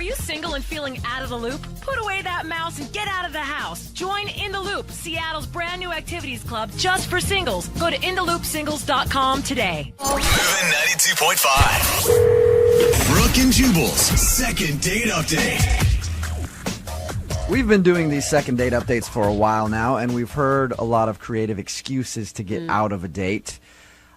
you single and feeling out of the loop? Put away that mouse and get out of the house. Join In the Loop, Seattle's brand new activities club just for singles. Go to intheloopsingles.com today. Moving 92.5. Brooke and Jubal's second date update. We've been doing these second date updates for a while now, and we've heard a lot of creative excuses to get out of a date.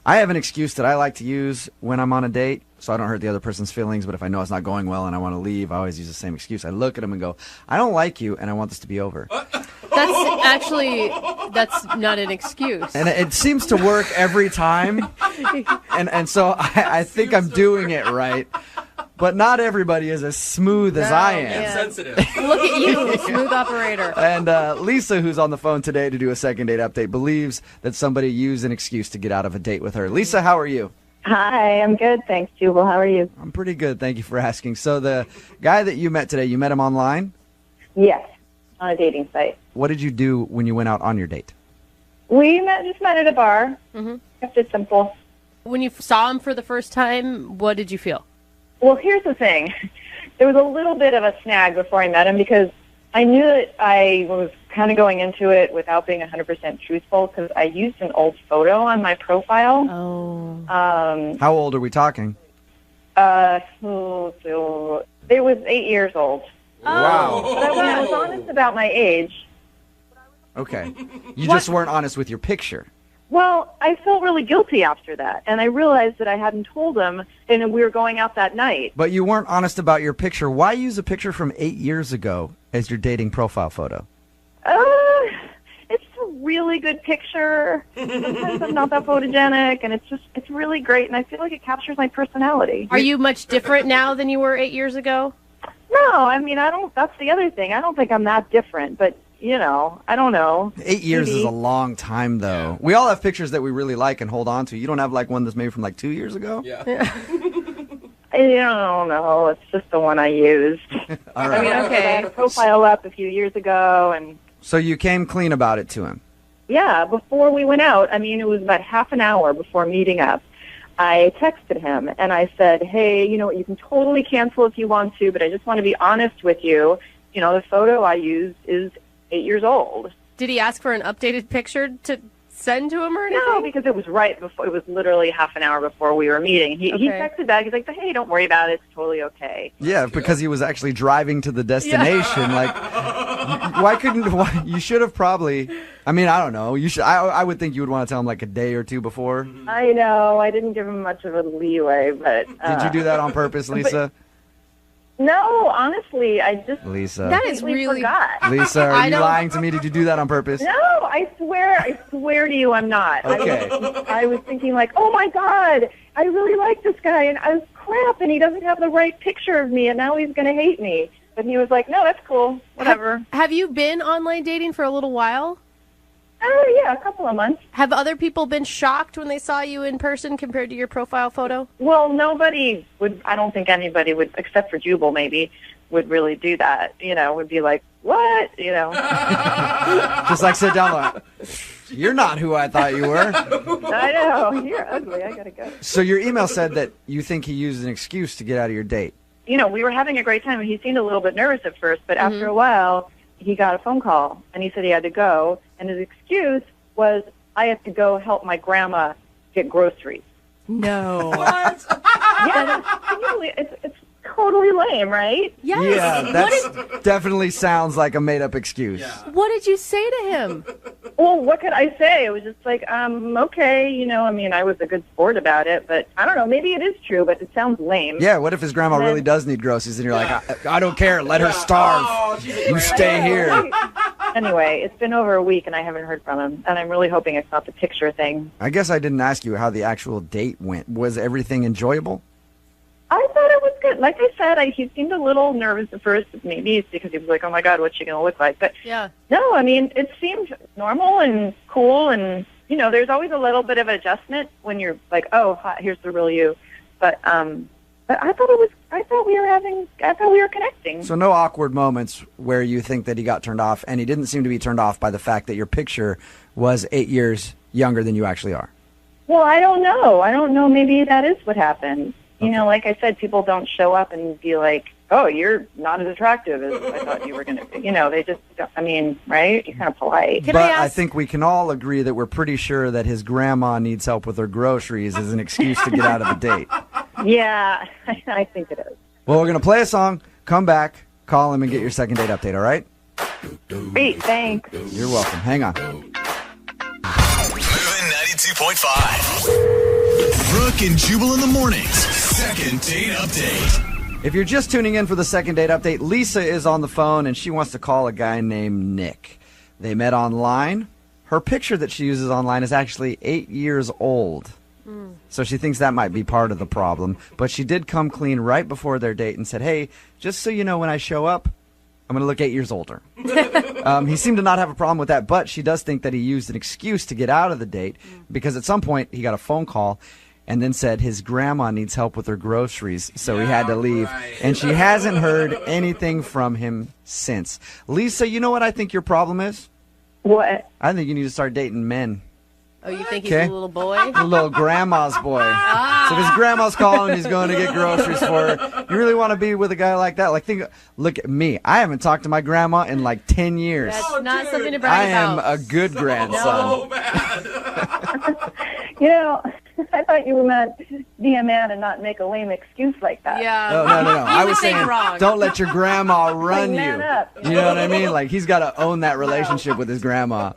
I have an excuse that I like to use when I'm on a date, so I don't hurt the other person's feelings, but if I know it's not going well and I want to leave, I always use the same excuse. I look at them and go, I don't like you, and I want this to be over. That's not an excuse. And it seems to work every time, and so I think I'm doing it right. But not everybody is as smooth as I am. Yeah. Sensitive. Look at you, smooth operator. And Lisa, who's on the phone today to do a second date update, believes that somebody used an excuse to get out of a date with her. Lisa, how are you? Hi, I'm good. Thanks, Jubal. How are you? I'm pretty good. Thank you for asking. So the guy that you met today, you met him online? Yes, on a dating site. What did you do when you went out on your date? We just met at a bar. Mm-hmm. Kept it simple. When you saw him for the first time, what did you feel? Well, here's the thing. There was a little bit of a snag before I met him because I knew that I was kind of going into it without being 100% truthful because I used an old photo on my profile. Oh. How old are we talking? It was 8 years old. Wow. But when I was honest about my age, Okay. You just weren't honest with your picture. well, I felt really guilty after that. And I realized that I hadn't told him, and we were going out that night. But you weren't honest about your picture. Why use a picture from 8 years ago as your dating profile photo? It's a really good picture. Sometimes I'm not that photogenic, and it's really great, and I feel like it captures my personality. Are you much different now than you were 8 years ago? No, I mean, that's the other thing. I don't think I'm that different, but, I don't know. 8 years Maybe. is a long time, though. Yeah. We all have pictures that we really like and hold on to. You don't have, one that's maybe from, 2 years ago? Yeah. I don't know. It's just the one I used. All right. I mean, I had a profile up a few years ago, and... So you came clean about it to him? Yeah, before we went out, it was about half an hour before meeting up, I texted him, and I said, hey, you can totally cancel if you want to, but I just want to be honest with you. The photo I used is 8 years old. Did he ask for an updated picture to send to him or anything? No, because it was right before. It was literally half an hour before we were meeting. He texted back. He's like, "Hey, don't worry about it. It's totally okay." Yeah, because he was actually driving to the destination. Why couldn't? You should have probably. I don't know. You should. I would think you would want to tell him a day or two before. I know. I didn't give him much of a leeway, but did you do that on purpose, Lisa? No, honestly, I just Lisa. That is really forgot. Lisa, are you lying to me? Did you do that on purpose? No, I swear to you, I'm not. Okay. I was thinking oh my God, I really like this guy, and I was crap, and he doesn't have the right picture of me, and now he's going to hate me. But he was like, no, that's cool, whatever. Have you been online dating for a little while? Oh, yeah, a couple of months. Have other people been shocked when they saw you in person compared to your profile photo? Well, nobody would, I don't think anybody would, except for Jubal maybe, would really do that. Would be like, what? Just sit down. You're not who I thought you were. I know. You're ugly. I got to go. So your email said that you think he used an excuse to get out of your date. We were having a great time, and he seemed a little bit nervous at first, but after a while, he got a phone call, and he said he had to go, and his excuse was, I have to go help my grandma get groceries. No. What? Yeah, it's totally lame, right? Yes. Yeah, that definitely sounds like a made-up excuse. Yeah. What did you say to him? Well, what could I say? It was just okay, I was a good sport about it, but I don't know, maybe it is true, but it sounds lame. Yeah, what if his grandma really does need groceries, and you're like, I don't care, let her starve. Oh, You stay here. Anyway, it's been over a week, and I haven't heard from him, and I'm really hoping it's not the picture thing. I guess I didn't ask you how the actual date went. Was everything enjoyable? I thought it was good. Like I said, he seemed a little nervous at first. Maybe it's because he was like, oh, my God, what's she going to look like? But yeah. No, it seemed normal and cool. And, there's always a little bit of adjustment when you're like, oh, hi, here's the real you. But I thought we were connecting. So no awkward moments where you think that he got turned off, and he didn't seem to be turned off by the fact that your picture was 8 years younger than you actually are. Well, I don't know. Maybe that is what happened. Okay. Like I said, people don't show up and be like, oh, you're not as attractive as I thought you were going to be. You know, they just, I mean, right? You're kind of polite. Can But I ask? I think we can all agree that we're pretty sure that his grandma needs help with her groceries as an excuse to get out of the date. Yeah, I think it is. Well, we're going to play a song, come back, call him, and get your second date update, all right? Great, thanks. You're welcome. Hang on. Moving 92.5. Brooke and Jubal in the mornings. Second date update. If you're just tuning in for the second date update, Lisa is on the phone, and she wants to call a guy named Nick. They met online. Her picture that she uses online is actually 8 years old. So she thinks that might be part of the problem. But she did come clean right before their date and said, hey, just so you know, when I show up, I'm going to look 8 years older. He seemed to not have a problem with that, but she does think that he used an excuse to get out of the date because at some point he got a phone call and then said his grandma needs help with her groceries, so he had to leave. Right. And she hasn't heard anything from him since. Lisa, you know what I think your problem is? What? I think you need to start dating men. Oh, you think he's a little boy? A little grandma's boy. So if his grandma's calling, he's going to get groceries for her. You really want to be with a guy like that? Like, look at me. I haven't talked to my grandma in like 10 years. That's not something to brag I am about. a good grandson. So bad. You know, I thought you meant be a man and not make a lame excuse like that. Yeah. No. I was saying saying, wrong. don't let your grandma run you. man up. You know what I mean? Like, he's got to own that relationship with his grandma.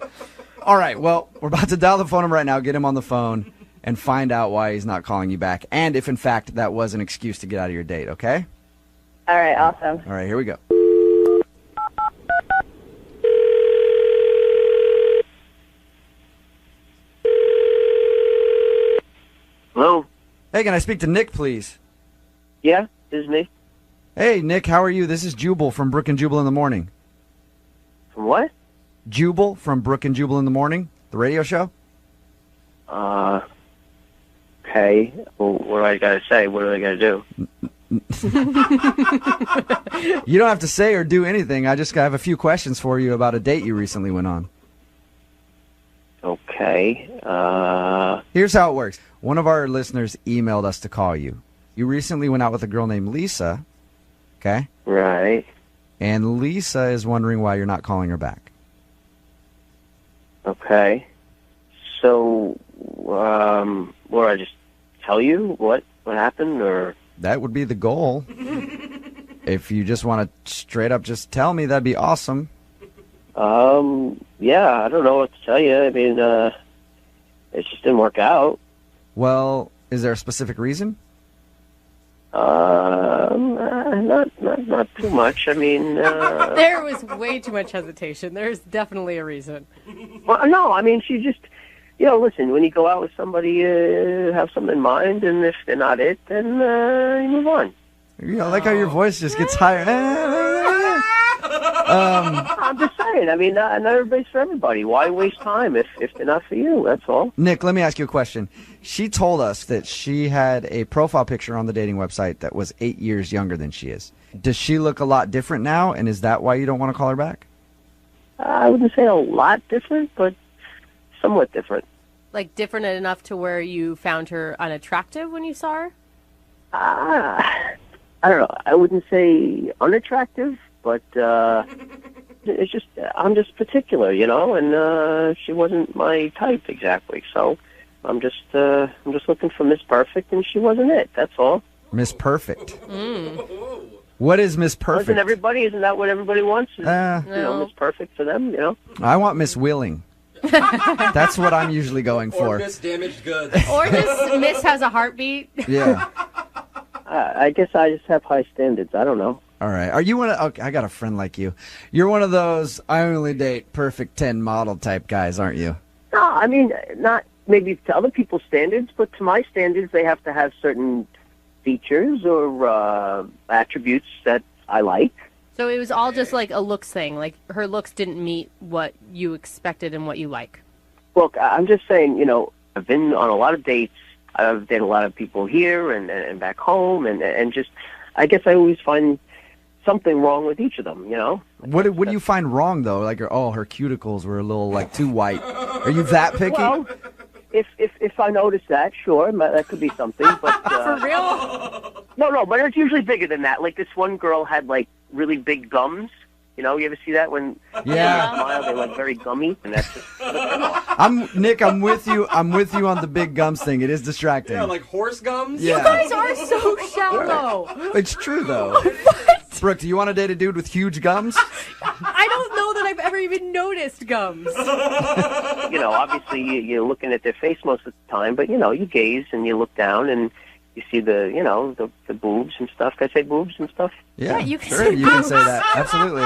All right, well, we're about to dial the phone number right now, get him on the phone, and find out why he's not calling you back, and if, in fact, that was an excuse to get out of your date, okay? All right, awesome. All right, here we go. Hello? Hey, can I speak to Nick, please? Yeah, this is me. Hey, Nick, how are you? This is Jubal from Brooke and Jubal in the Morning. From what? Jubal from Brooke and Jubal in the Morning, the radio show? Okay. Well, what do I got to say? What do I got to do? You don't have to say or do anything. I just have a few questions for you about a date you recently went on. Okay. Here's how it works. One of our listeners emailed us to call you. You recently went out with a girl named Lisa, okay? Right. And Lisa is wondering why you're not calling her back. Okay. So, what do I just tell you? What happened, or? That would be the goal. If you just want to straight up just tell me, that'd be awesome. Yeah, I don't know what to tell you. I mean, it just didn't work out. Well, is there a specific reason? Not too much. I mean, There was way too much hesitation. There's definitely a reason. well, no, I mean, she just, listen, when you go out with somebody, have something in mind, and if they're not it, then you move on. I like how your voice just gets higher. I'm just saying, I mean, not everybody's for everybody. Why waste time if they're not for you? That's all. Nick, let me ask you a question. She told us that she had a profile picture on the dating website that was 8 years younger than she is. Does she look a lot different now, and is that why you don't want to call her back? I wouldn't say a lot different, but somewhat different. Like different enough to where you found her unattractive when you saw her? I don't know. I wouldn't say unattractive, but it's just I'm just particular, and she wasn't my type exactly. So I'm just looking for Miss Perfect, and she wasn't it. That's all. Miss Perfect. What is Miss Perfect? Isn't that what everybody wants? Miss Perfect for them, I want Miss Willing. That's what I'm usually going for. Or Miss Damaged Goods. Or just Miss has a heartbeat? Yeah. I guess I just have high standards. I don't know. All right. Are you one of... Okay, I got a friend like you. You're one of those I only date perfect 10 model type guys, aren't you? No, I mean, not maybe to other people's standards, but to my standards, they have to have certain features or attributes that I like. So it was all just like a looks thing. Like her looks didn't meet what you expected and what you like. Look, I'm just saying, I've been on a lot of dates. I've dated a lot of people here and back home, and just, I guess I always find something wrong with each of them, What do you find wrong, though? Like, her cuticles were a little, too white. Are you that picky? Well, if I notice that, sure, that could be something. But For real? No, but it's usually bigger than that. Like this one girl had like really big gums. You know, you ever see that when they smile, they're like very gummy, and that's just. Nick. I'm with you. I'm with you on the big gums thing. It is distracting. Yeah, like horse gums. Yeah. You guys are so shallow. It's true though. What? Brooke, do you want to date a dude with huge gums? I don't know that I've ever even noticed gums. You know, obviously you're looking at their face most of the time, but you know, you gaze and you look down and you see the boobs and stuff. Can I say boobs and stuff? Yeah, you can sure. say You can say that. Absolutely.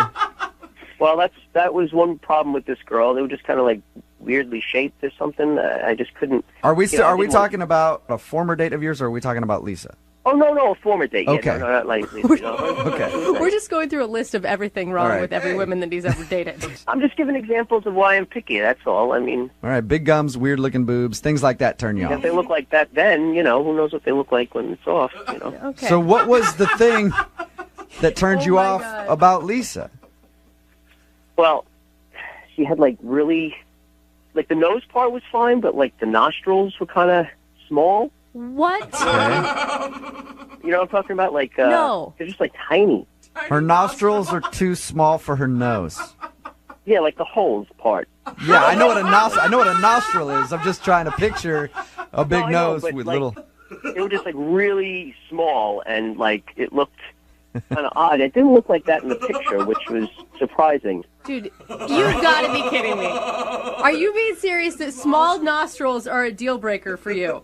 Well, that was one problem with this girl. They were just kind of like weirdly shaped or something. I just couldn't. Are we talking about a former date of yours, or are we talking about Lisa? Oh no, a former date. Okay. Yeah, no, not like you know. Okay. We're just going through a list of everything wrong All right. with every woman that he's ever dated. I'm just giving examples of why I'm picky. That's all. I mean, All right, big gums, weird looking boobs, things like that turn you if off. they look like that, then you know who knows what they look like when it's off. You know. Okay. So what was the thing that turned you my off God. about Lisa? Well, she had like really, like the nose part was fine, but like the nostrils were kind of small. What? You know what I'm talking about? Like, No. they're just like tiny. Her nostrils are too small for her nose. Yeah, like the holes part. Yeah, I know what a nostril is. I'm just trying to picture a big No, I know, nose but, with like, little. They were just like really small, and like it looked kind of odd. It didn't look like that in the picture, which was surprising. Dude, you've got to be kidding me. Are you being serious that small nostrils are a deal breaker for you?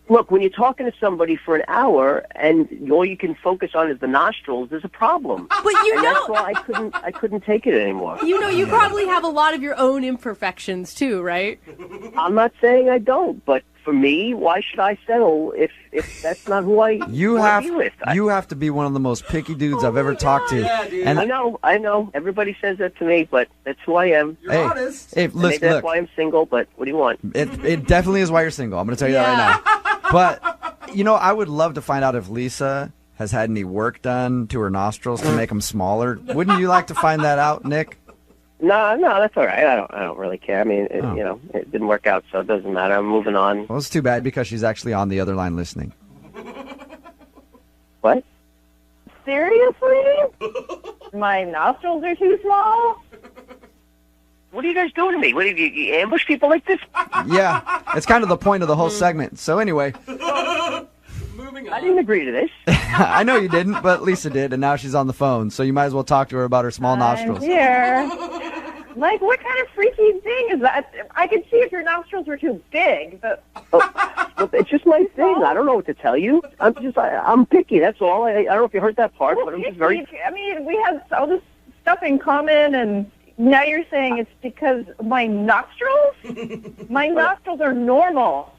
Look, when you're talking to somebody for an hour and all you can focus on is the nostrils, there's a problem. But you And know, that's why I couldn't take it anymore. you probably have a lot of your own imperfections too, right? I'm not saying I don't, but for me, why should I settle if that's not who I You wanna have be with? to be one of the most picky dudes I've ever talked to. Yeah, dude. And I know. Everybody says that to me, but that's who I am. You're hey, honest. hey, And maybe listen, that's look. why I'm single, but what do you want? It definitely is why you're single. I'm going to tell you that right now. But, you know, I would love to find out if Lisa has had any work done to her nostrils to make them smaller. Wouldn't you like to find that out, Nick? No, that's all right. I don't really care. I mean, Oh. you know, it didn't work out, so it doesn't matter. I'm moving on. Well, it's too bad because she's actually on the other line listening. What? Seriously? My nostrils are too small? What are you guys doing to me? What you ambush people like this? Yeah, it's kind of the point of the whole segment. So anyway, Moving I on. didn't agree to this. I know you didn't, but Lisa did, and now she's on the phone. So you might as well talk to her about her small I'm nostrils. here. Like, what kind of freaky thing is that? I could see if your nostrils were too big, but Well, it's just my thing. I don't know what to tell you. I'm picky. That's all. I don't know if you heard that part, but I'm just very. I mean, we have all this stuff in common, and now you're saying it's because my nostrils? My nostrils are normal.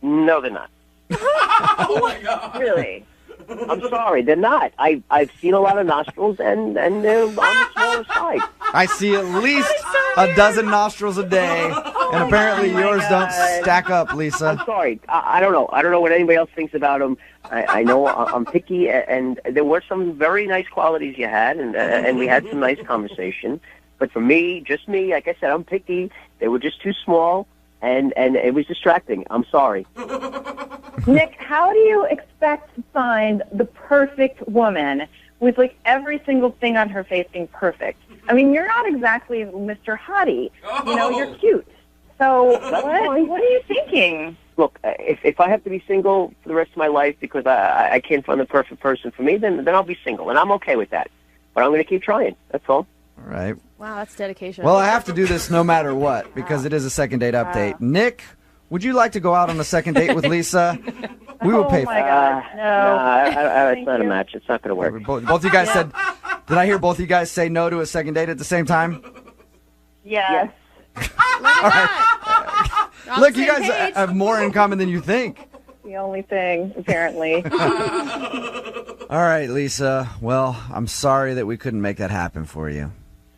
No, they're not. Oh my god. Really? I'm sorry, they're not. I've seen a lot of nostrils, and they're on the smaller side. I see at least a dozen nostrils a day, and apparently yours don't stack up, Lisa. I'm sorry. I don't know. I don't know what anybody else thinks about them. I know I'm picky, and there were some very nice qualities you had, and we had some nice conversation. But for me, just me, like I said, I'm picky. They were just too small, and it was distracting. I'm sorry. Nick, how do you expect to find the perfect woman with, like, every single thing on her face being perfect? I mean, you're not exactly Mr. Hottie. You know, you're cute. So what are you thinking? Look, if I have to be single for the rest of my life because I can't find the perfect person for me, then I'll be single, and I'm okay with that. But I'm going to keep trying. That's all. All right. Wow, that's dedication. Well, I have to do this no matter what because it is a second date update. Nick, would you like to go out on a second date with Lisa? We will pay Oh for my it. God, no. It's not a match. It's not going to work. Both of you guys said. Did I hear both of you guys say no to a second date at the same time? Yes. All right. Look, you guys have more in common than you think. The only thing, apparently. All right, Lisa. Well, I'm sorry that we couldn't make that happen for you.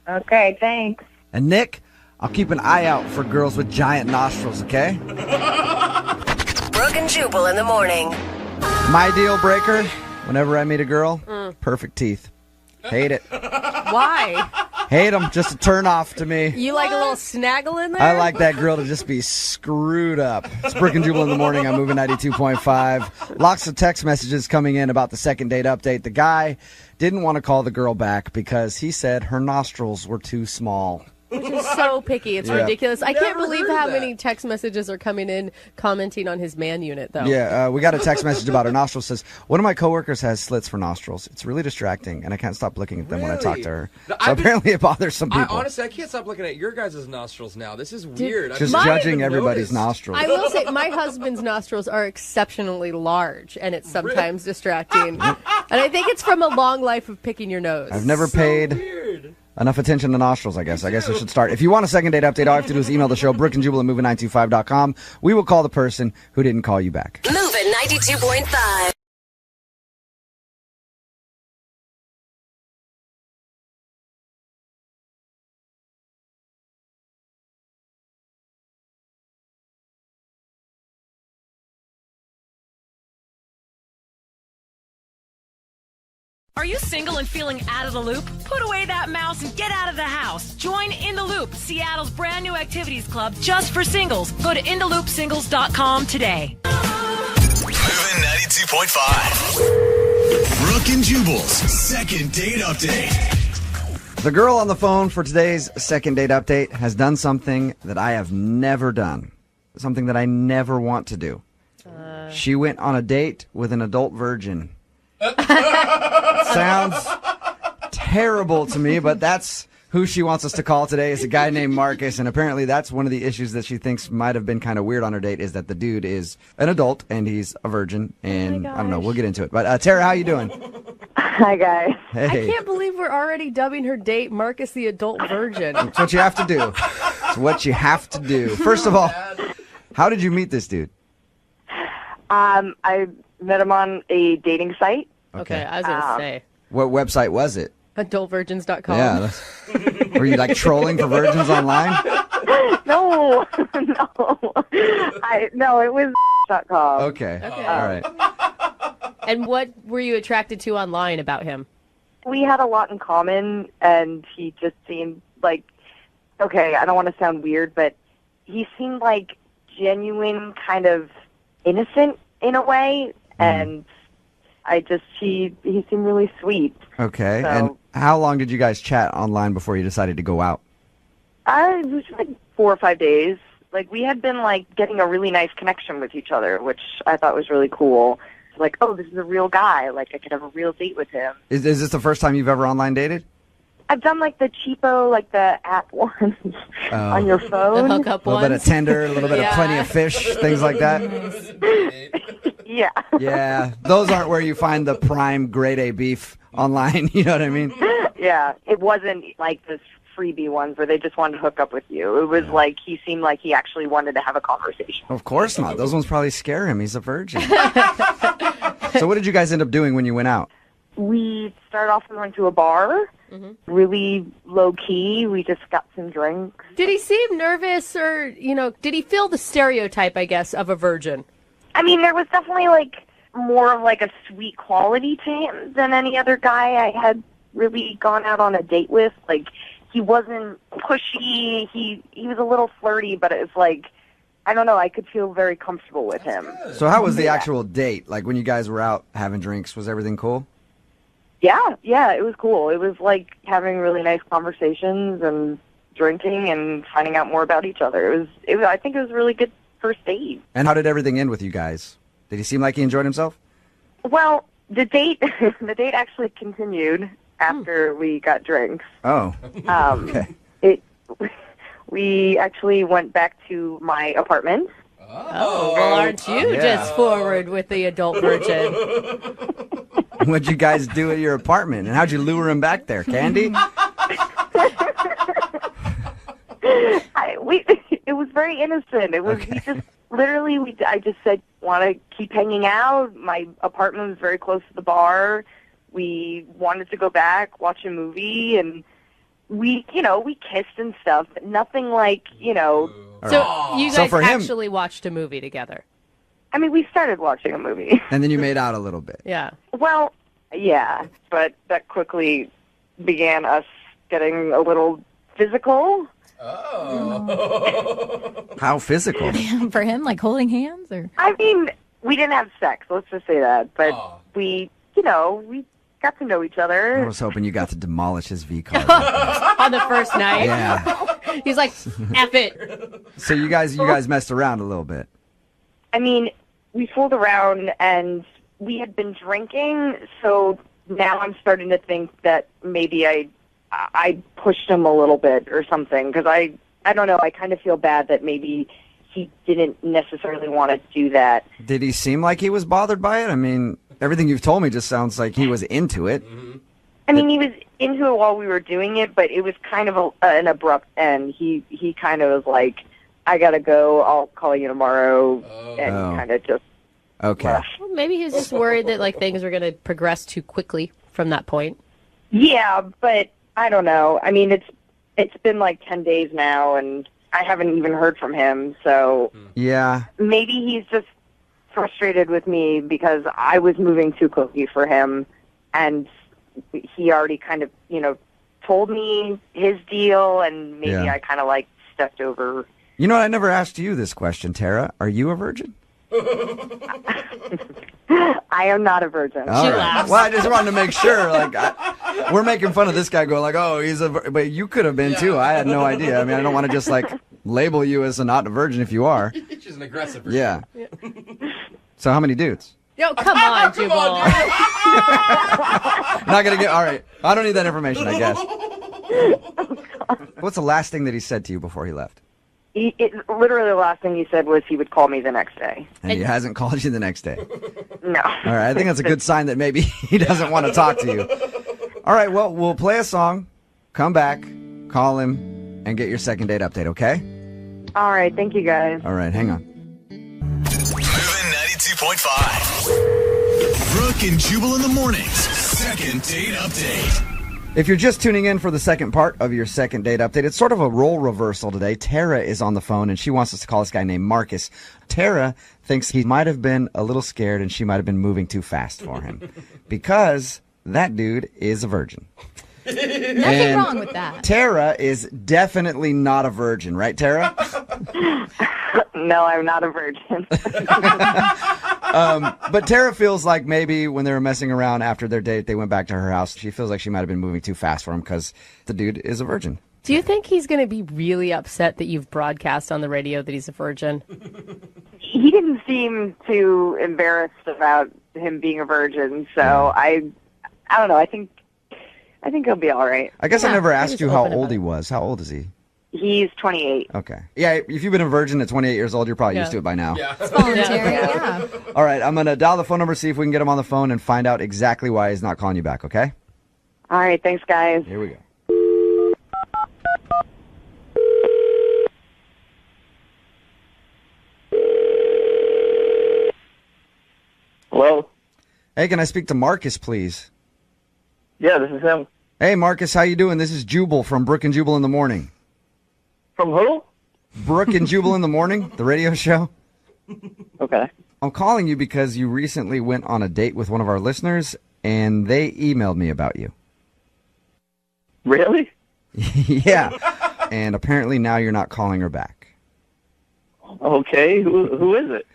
Okay, thanks. And Nick, I'll keep an eye out for girls with giant nostrils, okay? Brooke and Jubal in the morning. My deal breaker, whenever I meet a girl, perfect teeth. Hate it. Why? Hate them, just a turn off to me. You like a little snaggle in there? I like that girl to just be screwed up. It's Brooke and Jubal in the morning. I'm moving 92.5. Lots of text messages coming in about the second date update. The guy didn't want to call the girl back because he said her nostrils were too small. Which is so picky. It's ridiculous. I can't believe heard how that. many text messages are coming in commenting on his man unit, though. Yeah, we got a text message about her nostrils. Says, one of my coworkers has slits for nostrils. It's really distracting, and I can't stop looking at them when I talk to her. So apparently it bothers some people. Honestly, I can't stop looking at your guys' nostrils now. This is weird. Just I judging didn't everybody's notice. nostrils. I will say my husband's nostrils are exceptionally large, and it's sometimes distracting. And I think it's from a long life of picking your nose. I've never paid enough attention to nostrils, I guess. I guess I should start. If you want a second date update, all you have to do is email the show, Brooke and Jubal at moving925.com. We will call the person who didn't call you back. Moving 92.5. Are you single and feeling out of the loop? Put away that mouse and get out of the house. Join In the Loop, Seattle's brand new activities club just for singles. Go to intheloopsingles.com today. Moving 92.5. Brooke and Jubal's second date update. The girl on the phone for today's second date update has done something that I have never done. Something that I never want to do. She went on a date with an adult virgin. Sounds terrible to me, but that's who she wants us to call today, is a guy named Marcus, and apparently that's one of the issues that she thinks might have been kind of weird on her date, is that the dude is an adult and he's a virgin, and I don't know, we'll get into it. But Tara, how you doing? Hi, guys. Hey. I can't believe we're already dubbing her date Marcus the adult virgin. It's what you have to do. It's what you have to do. First of all, how did you meet this dude? I met him on a dating site. Okay, I was going to say. What website was it? Adultvirgins.com. Yeah. Were you like trolling for virgins online? No, no, it was .com. Okay. All right. And what were you attracted to online about him? We had a lot in common, and he just seemed like, okay, I don't want to sound weird, but he seemed like genuine, kind of innocent in a way, and he seemed really sweet. Okay. So, and how long did you guys chat online before you decided to go out? it was like 4 or 5 days. Like, we had been, like, getting a really nice connection with each other, which I thought was really cool. Like, oh, this is a real guy. Like, I could have a real date with him. Is this the first time you've ever online dated? I've done, like, the cheapo, like, the app ones on your phone. The hookup A little ones? bit of Tinder, a little bit of Plenty of Fish, things like that. Yeah. Yeah. Those aren't where you find the prime grade A beef online. You know what I mean? Yeah. It wasn't like this freebie ones where they just wanted to hook up with you. It was like he seemed like he actually wanted to have a conversation. Of course not. Those ones probably scare him. He's a virgin. So what did you guys end up doing when you went out? We started off and went to a bar, really low-key. We just got some drinks. Did he seem nervous or, did he feel the stereotype, I guess, of a virgin? I mean, there was definitely, like, more of, like, a sweet quality to him than any other guy I had really gone out on a date with. Like, he wasn't pushy. He was a little flirty, but it was like, I don't know, I could feel very comfortable with him. So how was the actual date? Like when you guys were out having drinks, was everything cool? Yeah, it was cool. It was like having really nice conversations and drinking and finding out more about each other. I think it was a really good first date. And how did everything end with you guys? Did he seem like he enjoyed himself? Well, the date actually continued after we got drinks. Oh. Okay. We actually went back to my apartment. Oh, well, aren't you just forward with the adult virgin? What'd you guys do at your apartment? And how'd you lure him back there? Candy? It was very innocent. It was we just literally I just said, want to keep hanging out. My apartment was very close to the bar. We wanted to go back, watch a movie, and we kissed and stuff, but nothing like, So you guys for him- actually watched a movie together? I mean, we started watching a movie. And then you made out a little bit. Yeah. Well, yeah, but that quickly began us getting a little physical. Oh. How physical? For him, like holding hands, or I mean, we didn't have sex, let's just say that, but Aw. we got to know each I other. was hoping you got to demolish his V card. On the first night. Yeah. He's like, F it. So you guys messed around a little bit. I mean, we fooled around and we had been drinking, so now I'm starting to think that maybe I pushed him a little bit or something, because I don't know, I kind of feel bad that maybe he didn't necessarily want to do that. Did he seem like he was bothered by it? I mean, everything you've told me just sounds like he was into it. I mean, he was into it while we were doing it, but it was kind of an abrupt end. He kind of was like, I gotta go, I'll call you tomorrow, and kind of just Okay. left. Well, maybe he was just worried that like things were going to progress too quickly from that point. Yeah, but I don't know. I mean, it's been like 10 days now, and I haven't even heard from him, so Yeah. maybe he's just frustrated with me because I was moving too quickly for him, and he already kind of, told me his deal, and maybe Yeah. I kind of like stepped over. You know what? I never asked you this question, Tara. Are you a virgin? I am not a virgin. All right. laughs. Well, I just wanted to make sure. Like, we're making fun of this guy going like, oh, he's but you could have been too. I had no idea. I mean, I don't want to just like label you as not a virgin if you are. She's an aggressive person. Yeah. So how many dudes? Yo, come on, Jubal. Not gonna get. All right. I don't need that information, I guess. What's the last thing that he said to you before he left? Literally the last thing he said was he would call me the next day. And he hasn't called you the next day. No. All right. I think that's a good sign that maybe he doesn't want to talk to you. All right. Well, we'll play a song, come back, call him, and get your second date update, okay? All right. Thank you, guys. All right. Hang on. Moving 92.5. Brooke and Jubal in the mornings. Second date update. If you're just tuning in for the second part of your second date update, it's sort of a role reversal today. Tara is on the phone, and she wants us to call this guy named Marcus. Tara thinks he might have been a little scared, and she might have been moving too fast for him because that dude is a virgin. nothing wrong with that. Tara is definitely not a virgin, right, Tara? No, I'm not a virgin. But Tara feels like maybe when they were messing around after their date, they went back to her house. She feels like she might have been moving too fast for him because the dude is a virgin. Do you think he's going to be really upset that you've broadcast on the radio that he's a virgin? He didn't seem too embarrassed about him being a virgin, so I don't know. I think he'll be all right. I guess I Yeah, never he asked was you how open old about he it. was. How old is he? He's 28. Okay. Yeah, if you've been a virgin at 28 years old, you're probably used to it by now. Yeah. Voluntary, yeah. All right, I'm going to dial the phone number, see if we can get him on the phone and find out exactly why he's not calling you back, okay? All right. Thanks, guys. Here we go. Hello? Hey, can I speak to Marcus, please? Yeah, this is him. Hey, Marcus, how you doing? This is Jubal from Brooke and Jubal in the Morning. From who? Brooke and Jubal in the Morning, the radio show. Okay. I'm calling you because you recently went on a date with one of our listeners, and they emailed me about you. Really? Yeah. And apparently now you're not calling her back. Okay. Who is it?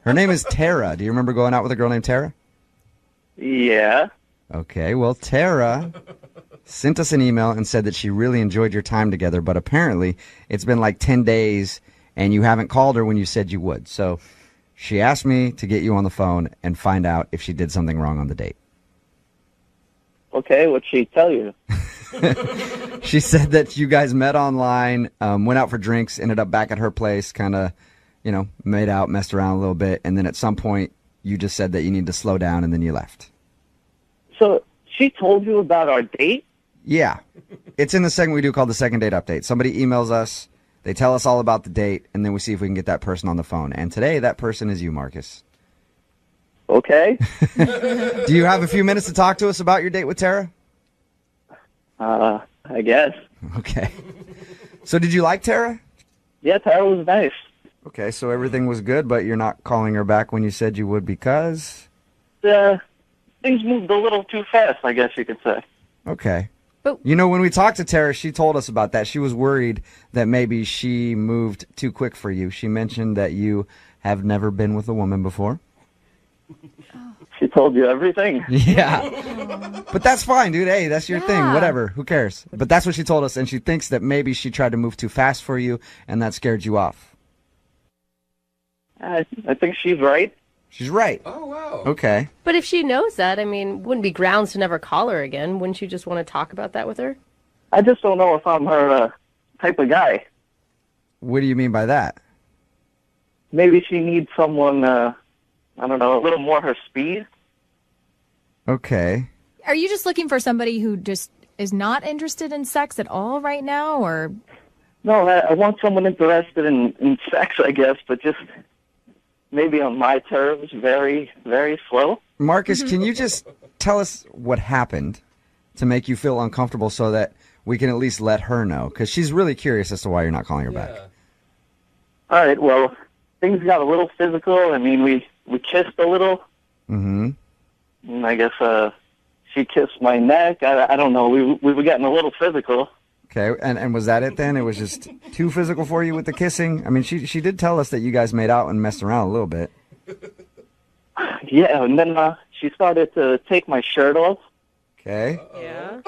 Her name is Tara. Do you remember going out with a girl named Tara? Yeah. Okay, well, Tara sent us an email and said that she really enjoyed your time together, but apparently it's been like 10 days and you haven't called her when you said you would. So she asked me to get you on the phone and find out if she did something wrong on the date. Okay, what'd she tell you? She said that you guys met online, went out for drinks, ended up back at her place, kind of, made out, messed around a little bit, and then at some point you just said that you need to slow down and then you left. So she told you about our date? Yeah. It's in the segment we do called the second date update. Somebody emails us, they tell us all about the date, and then we see if we can get that person on the phone. And today, that person is you, Marcus. Okay. Do you have a few minutes to talk to us about your date with Tara? I guess. Okay. So did you like Tara? Yeah, Tara was nice. Okay, so everything was good, but you're not calling her back when you said you would because? Things moved a little too fast, I guess you could say. Okay. You know, when we talked to Tara, she told us about that. She was worried that maybe she moved too quick for you. She mentioned that you have never been with a woman before. She told you everything. Yeah. But that's fine, dude. Hey, that's your thing. Yeah. Whatever. Who cares? But that's what she told us, and she thinks that maybe she tried to move too fast for you, and that scared you off. I think she's right. She's right. Oh, wow. Okay. But if she knows that, I mean, wouldn't be grounds to never call her again. Wouldn't you just want to talk about that with her? I just don't know if I'm her type of guy. What do you mean by that? Maybe she needs someone, I don't know, a little more her speed. Okay. Are you just looking for somebody who just is not interested in sex at all right now, or? No, I want someone interested in sex, I guess, but just maybe on my terms, very, very slow. Marcus, can you just tell us what happened to make you feel uncomfortable so that we can at least let her know? Because she's really curious as to why you're not calling her back. All right, well, things got a little physical. I mean, we kissed a little. Mm-hmm. And I guess she kissed my neck. I don't know. We were getting a little physical. Okay, and was that it then? It was just too physical for you with the kissing? I mean, she did tell us that you guys made out and messed around a little bit. Yeah, and then she started to take my shirt off. Okay. Yeah.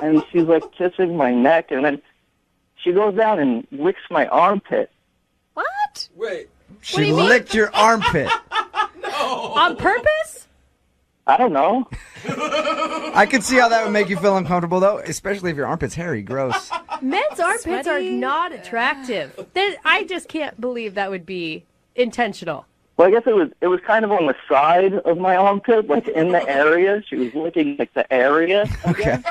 And she's like kissing my neck, and then she goes down and licks my armpit. What? Wait. She licked your armpit. On purpose? I don't know. I could see how that would make you feel uncomfortable, though, especially if your armpit's hairy. Gross. Men's armpits are Sweaty. not attractive. I just can't believe that would be intentional. Well, I guess it was kind of on the side of my armpit, like in the area. She was licking like the area. Okay.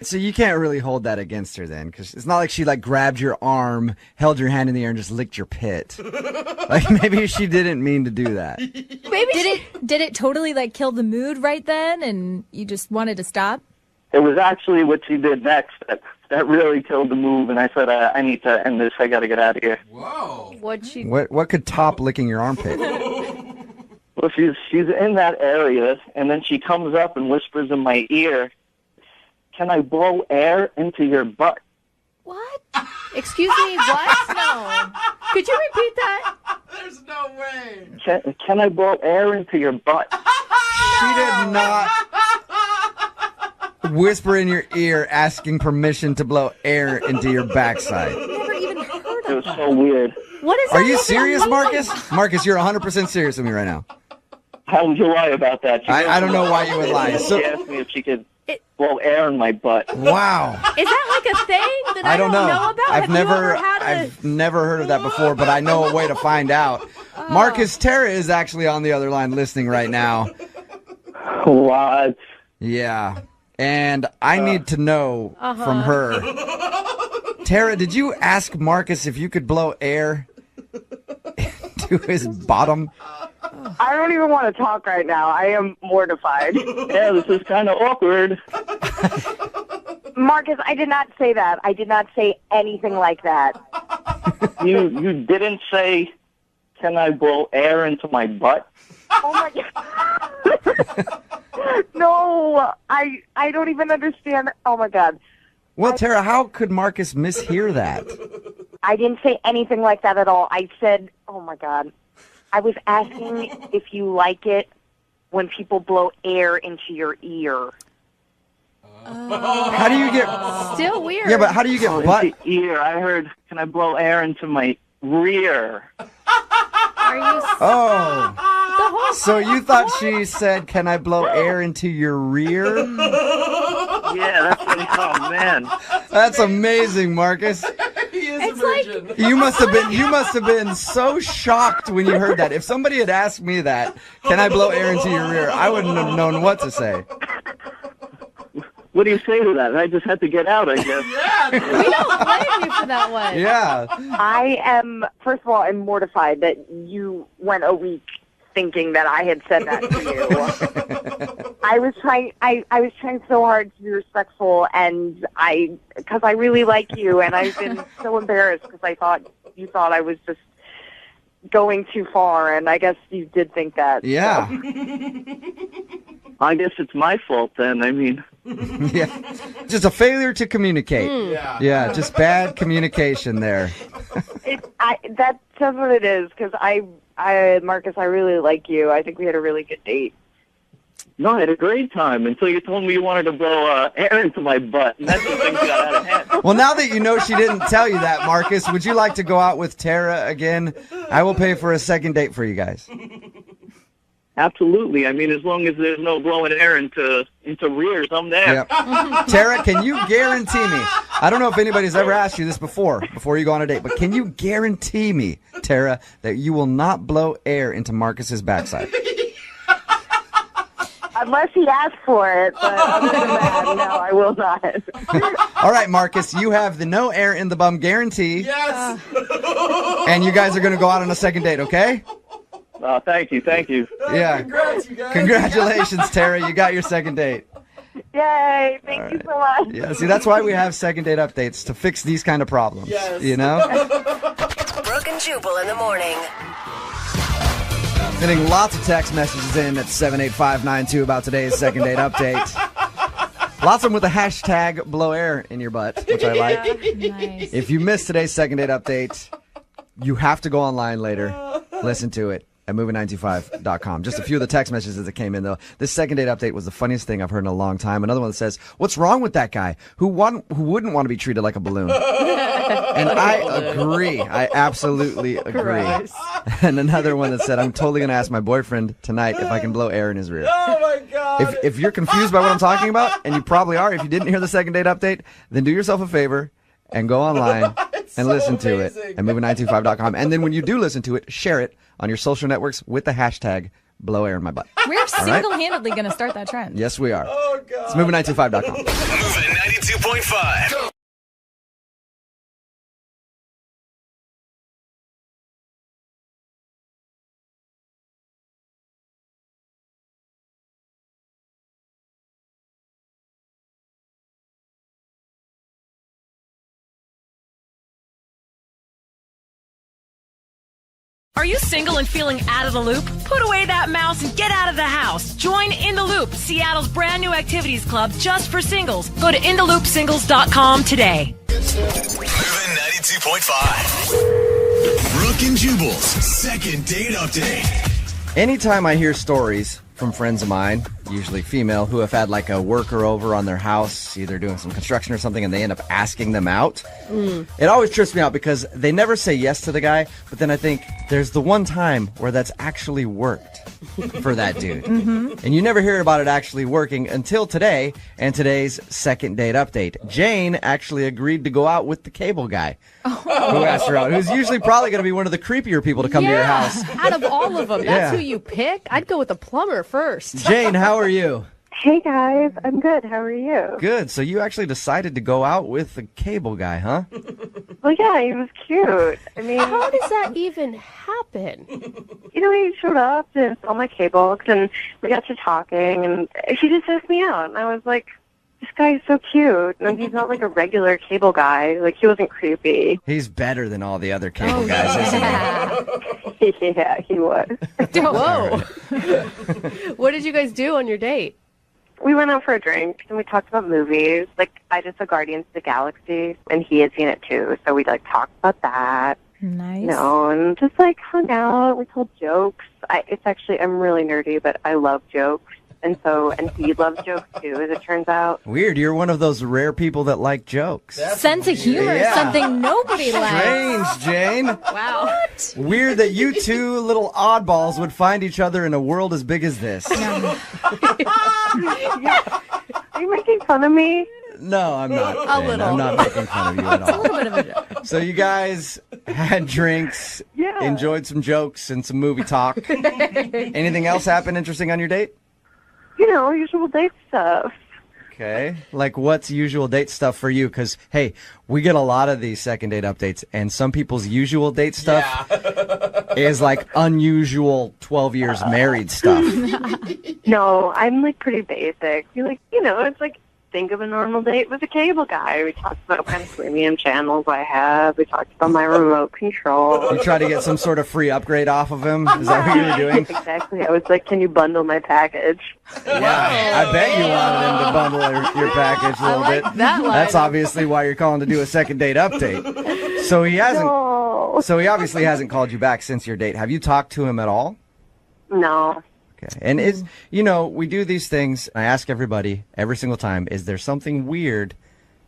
So you can't really hold that against her then, because it's not like she like grabbed your arm, held your hand in the air, and just licked your pit. Like maybe she didn't mean to do that. Maybe did it totally like kill the mood right then, and you just wanted to stop? It was actually what she did next that really killed the move, and I said, I need to end this. I got to get out of here. Whoa. What could top licking your armpit? Well, she's in that area, and then she comes up and whispers in my ear, "Can I blow air into your butt?" What? Excuse me, what? No. Could you repeat that? There's no way. Can I blow air into your butt? She did not whisper in your ear asking permission to blow air into your backside. Never even heard It of was so weird. What is Are that? you serious, Marcus? Marcus, you're 100% serious with me right now. How would you lie about that? I don't know why you would lie. She asked me if she could blow air in my butt. Wow. Is that like a thing that I don't know about? I've Have you never ever had I've never heard of that before, but I know a way to find out. Marcus, Tara is actually on the other line listening right now. What? Yeah. And I need to know from her. Tara, did you ask Marcus if you could blow air to his bottom? I don't even want to talk right now. I am mortified. Yeah, this is kind of awkward. Marcus, I did not say that. I did not say anything like that. You didn't say, "Can I blow air into my butt?" Oh my God. No, I don't even understand. Oh my God. Well, Tara, how could Marcus mishear that? I didn't say anything like that at all. I said, oh my God. I was asking if you like it when people blow air into your ear. How do you get... Still weird. Yeah, but how do you get butt... Into ear. I heard, "Can I blow air into my rear?" Are you Oh. So you thought she said, "Can I blow air into your rear?" Yeah, that's what he called, man. That's amazing, Marcus. He is It's a virgin. You must have been so shocked when you heard that. If somebody had asked me that, "Can I blow air into your rear?" I wouldn't have known what to say. What do you say to that? I just had to get out, I guess. we don't blame you for that one. Yeah. I am, first of all, I'm mortified that you went a week thinking that I had said that to you. I was trying so hard to be respectful, and because I really like you, and I've been so embarrassed because you thought I was just going too far, and I guess you did think that. Yeah. I guess it's my fault then. I mean, Yeah, just a failure to communicate. Yeah, just bad communication there. That's what it is, because Marcus, I really like you. I think we had a really good date. no, I had a great time until you told me you wanted to blow air into my butt, and that's when things got out of hand. Well, now that you know she didn't tell you that, Marcus, would you like to go out with Tara again? I will pay for a second date for you guys. Absolutely. I mean, as long as there's no blowing air into rears, I'm there. Yep. Tara, can you guarantee me? I don't know if anybody's ever asked you this before you go on a date, but can you guarantee me, Tara, that you will not blow air into Marcus's backside? Unless he asks for it, but other than that, no, I will not. All right, Marcus, you have the no air in the bum guarantee. Yes. And you guys are going to go out on a second date, okay? Thank you. Yeah. Congrats, you guys. Congratulations, Tara. You got your second date. Yay, thank you so much. Yeah, see, that's why we have second date updates, to fix these kind of problems. Yes. You know? Brooke and Jubal in the morning. Getting lots of text messages in at 78592 about today's second date update. Lots of them with the hashtag blow air in your butt, which I like. Nice. If you missed today's second date update, you have to go online later, listen to it at movie925.com. Just a few of the text messages that came in, though. This second date update was the funniest thing I've heard in a long time. Another one that says, what's wrong with that guy who wouldn't want to be treated like a balloon? And I agree. I absolutely agree. Gross. And another one that said, I'm totally going to ask my boyfriend tonight if I can blow air in his rear. Oh, my God. If you're confused by what I'm talking about, and you probably are, if you didn't hear the second date update, then do yourself a favor and go online and listen to it at movie925.com. And then when you do listen to it, share it on your social networks with the hashtag blow air in my butt. We're single-handedly going to start that trend. Yes, we are. Oh, God. It's movie925.com. Moving 92.5. Are you single and feeling out of the loop? Put away that mouse and get out of the house. Join In the Loop, Seattle's brand new activities club just for singles. Go to intheloopsingles.com today. Moving 92.5. Brooke and Jubal's second date update. Anytime I hear stories from friends of mine, usually female, who have had like a worker over on their house, either doing some construction or something, and they end up asking them out, it always trips me out because they never say yes to the guy, but then I think there's the one time where that's actually worked for that dude. And you never hear about it actually working until today and today's second date update. Jane actually agreed to go out with the cable guy who asked her out, who's usually probably going to be one of the creepier people to come to your house. Out of all of them, that's Yeah. who you pick? I'd go with the plumber first. Jane, how are you? Hey, guys. I'm good. How are you? Good. So you actually decided to go out with the cable guy, huh? Well, yeah, he was cute. I mean, How does that even happen? he showed up to install my cables, and we got to talking, and he just asked me out. And I was like, this guy is so cute. And he's not like a regular cable guy. Like, he wasn't creepy. He's better than all the other cable guys, isn't he? Yeah, he was. Whoa. What did you guys do on your date? We went out for a drink, and we talked about movies. Like, I just saw Guardians of the Galaxy, and he had seen it too. So we, talked about that. Nice. And just, hung out. We told jokes. I'm really nerdy, but I love jokes. And he loves jokes too, as it turns out. Weird. You're one of those rare people that like jokes. Sense of humor is Yeah. something nobody likes. Strange, Jane. Wow. Weird that you two little oddballs would find each other in a world as big as this. Are you making fun of me? No, I'm not. A Jane. little. I'm not making fun of you at all. A little bit of a joke. So you guys had drinks, Yeah. enjoyed some jokes and some movie talk. Anything else happen interesting on your date? Usual date stuff. Okay. Like, what's usual date stuff for you? Because, hey, we get a lot of these second date updates, and some people's usual date stuff is like unusual 12 years married stuff. No, I'm pretty basic. It's think of a normal date with a cable guy. We talked about what kind of premium channels I have. We talked about my remote control. You try to get some sort of free upgrade off of him? Is that what you were doing? Exactly. I was like, can you bundle my package? Yeah, I bet you wanted him to bundle your package a little bit. that line. That's obviously why you're calling to do a second date update. So he hasn't. No. So he obviously hasn't called you back since your date. Have you talked to him at all? No. Okay. And we do these things. I ask everybody every single time, is there something weird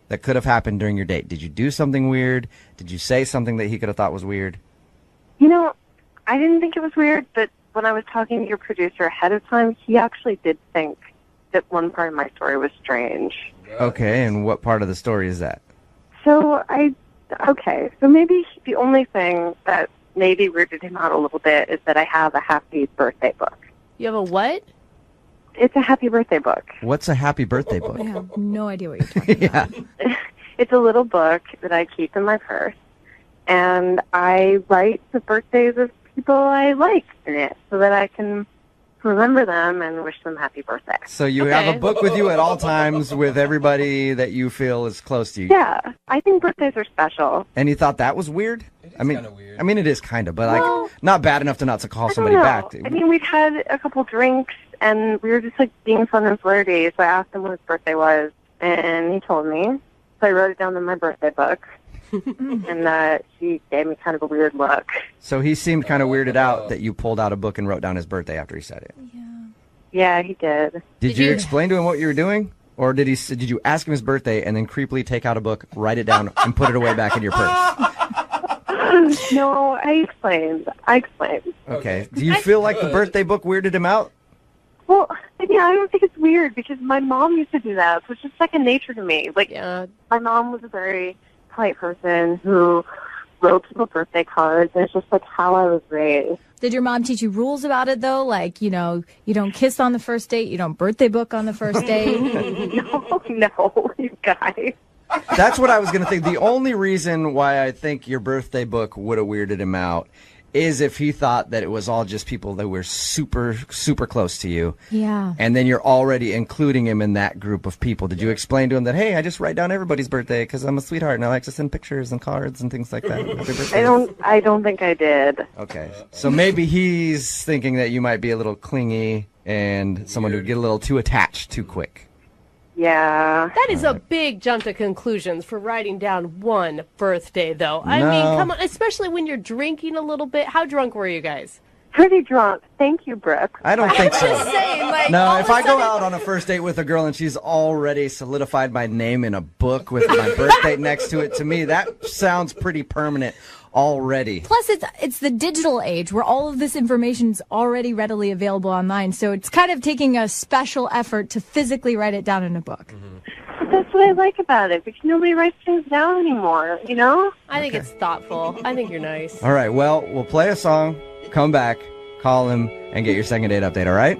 that could have happened during your date? Did you do something weird? Did you say something that he could have thought was weird? I didn't think it was weird, but when I was talking to your producer ahead of time, he actually did think that one part of my story was strange. Okay. And what part of the story is that? So maybe the only thing that maybe weirded him out a little bit is that I have a happy birthday book. You have a what? It's a happy birthday book. What's a happy birthday book? I have no idea what you're talking about. It's a little book that I keep in my purse, and I write the birthdays of people I like in it so that I can remember them and wish them happy birthday. So you have a book with you at all times with everybody that you feel is close to you. Yeah, I think birthdays are special. And you thought that was weird? Kind of weird. I mean, it is kind of, but not bad enough to not to call I somebody don't know. back. I mean, we'd had a couple drinks, and we were just like being fun and flirty. So I asked him what his birthday was, and he told me. So I wrote it down in my birthday book, and he gave me kind of a weird look. So he seemed kind of weirded out that you pulled out a book and wrote down his birthday after he said it. Yeah, he did. Did you explain to him what you were doing? Or did you ask him his birthday and then creepily take out a book, write it down, and put it away back in your purse? No, I explained. Okay. Do you feel like the birthday book weirded him out? Well, yeah, I don't think it's weird because my mom used to do that, so it's just second nature to me. Like, my mom was a very polite person who wrote people birthday cards, and it's just like how I was raised. Did your mom teach you rules about it, though? Like, you don't kiss on the first date, you don't birthday book on the first date? No, you guys. That's what I was going to think. The only reason why I think your birthday book would have weirded him out is if he thought that it was all just people that were super, super close to you. Yeah. And then you're already including him in that group of people. Did you explain to him that, hey, I just write down everybody's birthday because I'm a sweetheart and I like to send pictures and cards and things like that? Happy birthday. I don't think I did. Okay. So maybe he's thinking that you might be a little clingy and someone who'd get a little too attached too quick. Yeah. That is a big jump to conclusions for writing down one birthday, though. I mean, come on, especially when you're drinking a little bit. How drunk were you guys? Pretty drunk. Thank you, Brooke. I don't think so. Just saying, like, No, all if of a I go sudden- out on a first date with a girl and she's already solidified my name in a book with my birthday next to it, to me, that sounds pretty permanent already. Plus, it's the digital age where all of this information is already readily available online. So it's kind of taking a special effort to physically write it down in a book. But that's what I like about it, because nobody writes things down anymore, you know? I think it's thoughtful. I think you're nice. All right, well, we'll play a song, come back, call him, and get your second date update, all right?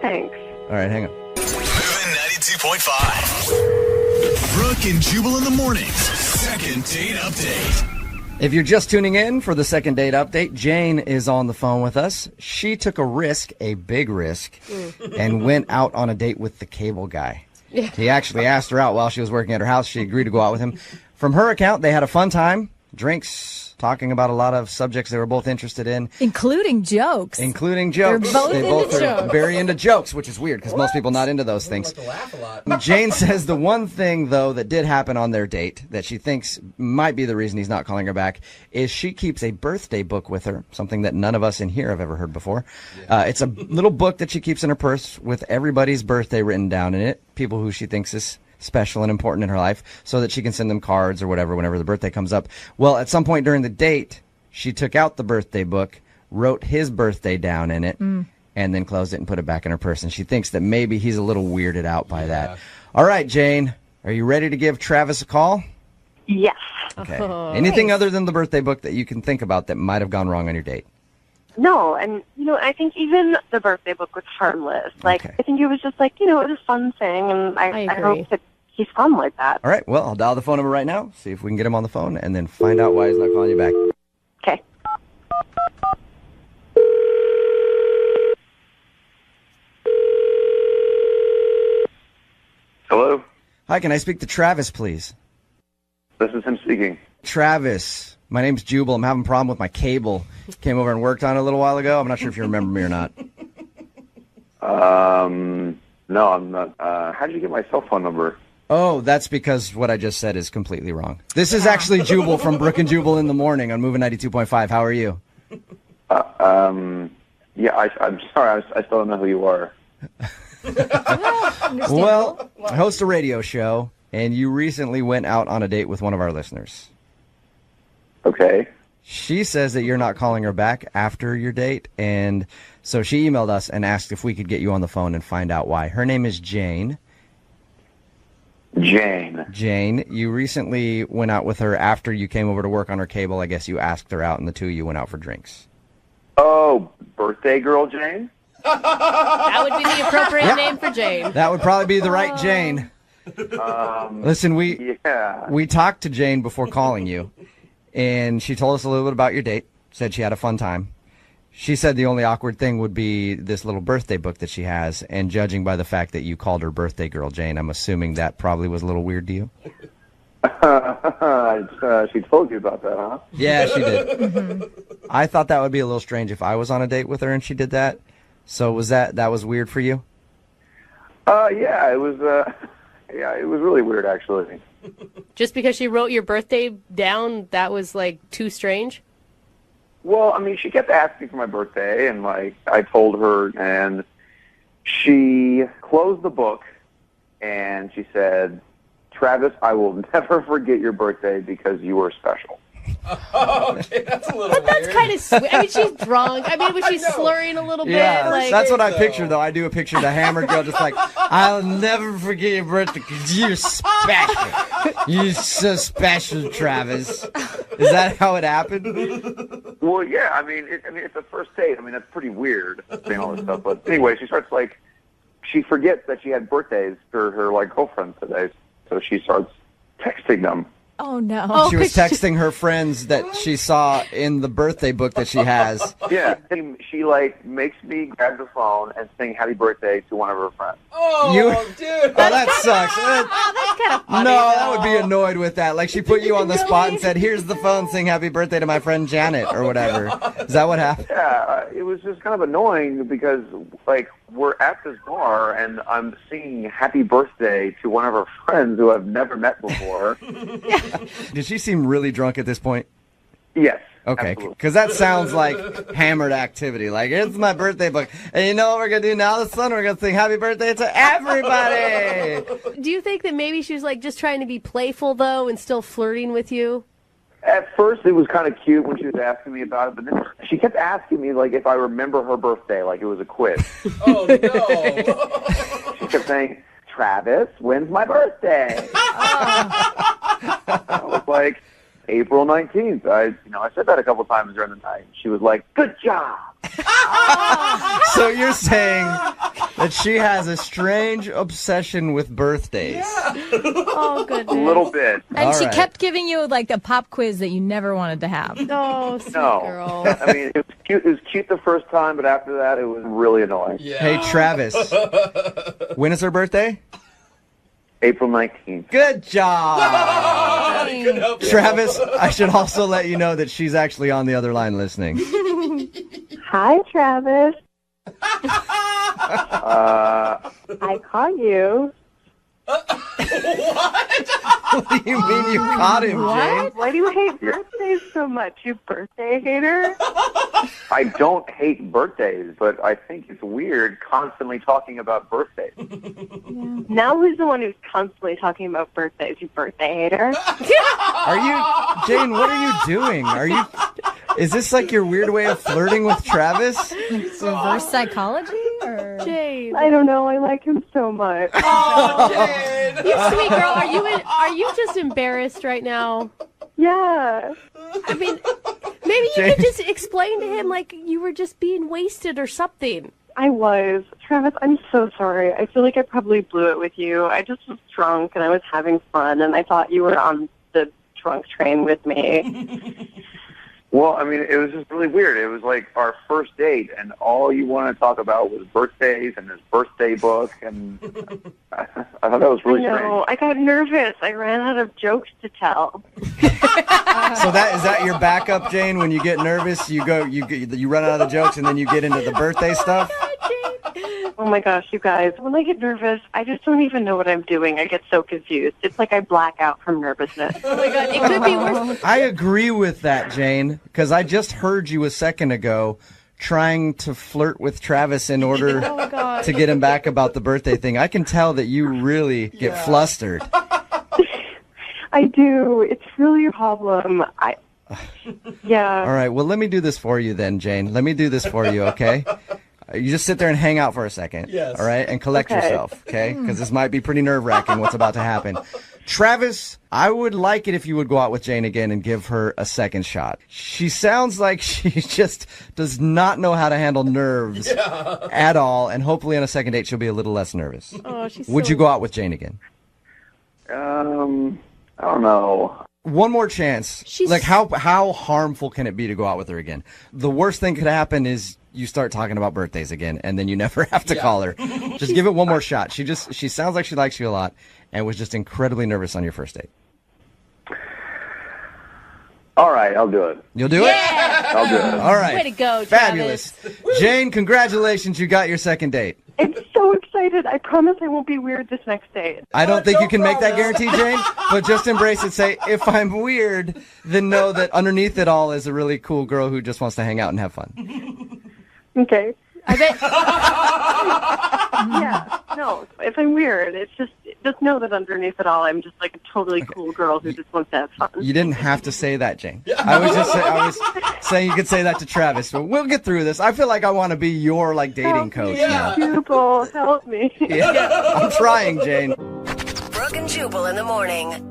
Thanks. All right, hang on. Moving 92.5. Brooke and Jubal in the mornings. Second date update. If you're just tuning in for the second date update, Jane is on the phone with us. She took a risk, a big risk, and went out on a date with the cable guy. Yeah. He actually asked her out while she was working at her house. She agreed to go out with him. From her account, they had a fun time, drinks, talking about a lot of subjects they were both interested in. Including jokes. Including jokes. They're both they into both are jokes. very into jokes, which is weird because most people not into those things. Like to laugh a lot. Jane says the one thing, though, that did happen on their date that she thinks might be the reason he's not calling her back is she keeps a birthday book with her, something that none of us in here have ever heard before. It's a little book that she keeps in her purse with everybody's birthday written down in it, people who she thinks is special and important in her life, so that she can send them cards or whatever whenever the birthday comes up. Well, at some point during the date, she took out the birthday book, wrote his birthday down in it, and then closed it and put it back in her purse. And she thinks that maybe he's a little weirded out by that. All right, Jane, are you ready to give Travis a call? Yes. Okay. Anything other than the birthday book that you can think about that might have gone wrong on your date? No, and, I think even the birthday book was harmless. Like, Okay. I think it was just like, it was a fun thing, and I agree. hope that he's fun like that. All right, well, I'll dial the phone number right now, see if we can get him on the phone, and then find out why he's not calling you back. Okay. Hello? Hi, can I speak to Travis, please? This is him speaking. Travis, my name's Jubal. I'm having a problem with my cable. Came over and worked on it a little while ago. I'm not sure if you remember me or not. No, I'm not. How did you get my cell phone number? Oh, that's because what I just said is completely wrong. This is actually Jubal from Brooke and Jubal in the morning on Moving 92.5. How are you? Yeah, I'm sorry. I still don't know who you are. Well, I host a radio show, and you recently went out on a date with one of our listeners. Okay. She says that you're not calling her back after your date, and so she emailed us and asked if we could get you on the phone and find out why. Her name is Jane. Jane, you recently went out with her after you came over to work on her cable. I guess you asked her out, and the two of you went out for drinks. Oh, birthday girl Jane? That would be the appropriate name for Jane. That would probably be the right Jane. Listen, we talked to Jane before calling you, and she told us a little bit about your date, said she had a fun time. She said the only awkward thing would be this little birthday book that she has, and judging by the fact that you called her birthday girl Jane, I'm assuming that probably was a little weird to you. She told you about that, huh? Yeah, she did. I thought that would be a little strange if I was on a date with her and she did that. So was that was weird for you? Yeah, it was. Yeah, it was really weird, actually. Just because she wrote your birthday down, that was like too strange? Well, I mean, she kept asking for my birthday, and like I told her, and she closed the book, and she said, "Travis, I will never forget your birthday because you were special." Okay, that's a little But that's weird. kind of sweet. I mean, she's drunk. I mean, was she slurring a little bit? Like, that's what I picture, though. I do a picture of the hammered girl just like, I'll never forget your birthday because you're special. You're so special, Travis. Is that how it happened? Well, yeah. I mean, it's the first date. I mean, that's pretty weird saying all this stuff. But anyway, she starts like, she forgets that she had birthdays for her like girlfriends today, so she starts texting them. Oh, no. She was texting her friends that she saw in the birthday book that she has. Yeah, and she like makes me grab the phone and sing "Happy Birthday" to one of her friends. Oh, dude. Oh, that sucks. that's kind of funny. No, I would be annoyed with that. Like, she put you on the spot and said, here's the phone, sing happy birthday to my friend Janet, or whatever. Is that what happened? Yeah, it was just kind of annoying because, like, we're at this bar and I'm singing "Happy Birthday" to one of her friends who I've never met before. Did she seem really drunk at this point? Yes. Okay, because that sounds like hammered activity. Like, it's my birthday book. And you know what we're going to do now, son? We're going to sing happy birthday to everybody. Do you think that maybe she was like just trying to be playful, though, and still flirting with you? At first, it was kind of cute when she was asking me about it, but then she kept asking me, like, if I remember her birthday, like it was a quiz. Oh, no. She kept saying, "Travis, when's my birthday?" I was like, April 19th. I said that a couple times during the night. She was like, "Good job." So you're saying that she has a strange obsession with birthdays? Oh, goodness. A little bit. And she kept giving you like a pop quiz that you never wanted to have. Oh, sweet No. girl. I mean, it was cute. It was cute the first time, but after that, it was really annoying. Yeah. Hey, Travis, when is her birthday? April 19th. Good job. Good help. Travis, I should also let you know that she's actually on the other line listening. Hi, Travis. I caught you. What do you mean you caught him, Jane? Why do you hate birthdays so much, you birthday hater? I don't hate birthdays, but I think it's weird constantly talking about birthdays. Now who's the one who's constantly talking about birthdays, you birthday hater? Are you, Jane, what are you doing? Is this like your weird way of flirting with Travis? Reverse psychology? Or? Jane. I don't know. I like him so much. Oh, Jane. You sweet girl. Are you just embarrassed right now? Yeah. I mean, maybe you could just explain to him like you were just being wasted or something. I was. Travis, I'm so sorry. I feel like I probably blew it with you. I just was drunk and I was having fun and I thought you were on the drunk train with me. Well, I mean, it was just really weird. It was like our first date, and all you wanted to talk about was birthdays and his birthday book, and I thought that was really strange. I got nervous. I ran out of jokes to tell. So is that your backup, Jane? When you get nervous, you run out of the jokes, and then you get into the birthday stuff? Oh my gosh, you guys. When I get nervous, I just don't even know what I'm doing. I get so confused. It's like I black out from nervousness. Oh my God, it could be worse. I agree with that, Jane, because I just heard you a second ago trying to flirt with Travis in order to get him back about the birthday thing. I can tell that you really get flustered. I do. It's really a problem. Yeah. All right, well, let me do this for you then, Jane. Let me do this for you, okay? You just sit there and hang out for a second, all right, and collect yourself, okay? Because this might be pretty nerve-wracking what's about to happen. Travis, I would like it if you would go out with Jane again and give her a second shot. She sounds like she just does not know how to handle nerves at all, and hopefully on a second date she'll be a little less nervous. Oh, she's Would you go out with Jane again? I don't know. One more chance. Like, how harmful can it be to go out with her again? The worst thing could happen is you start talking about birthdays again, and then you never have to call her. Just give it one more shot. She sounds like she likes you a lot, and was just incredibly nervous on your first date. All right, I'll do it. You'll do it? I'll do it. All right. Way to go, Fabulous. Travis. Jane, congratulations. You got your second date. I'm so excited. I promise I won't be weird this next date. I don't think you can make that guarantee, Jane, but just embrace it. Say, if I'm weird, then know that underneath it all is a really cool girl who just wants to hang out and have fun. Okay. I bet. Yeah. No, if I'm weird, it's just know that underneath it all, I'm just like a totally cool girl who just wants to have fun. You didn't have to say that, Jane. I was saying you could say that to Travis, but we'll get through this. I feel like I want to be your dating coach now. Jubal, help me. I'm trying, Jane. Brooke and Jubal in the morning.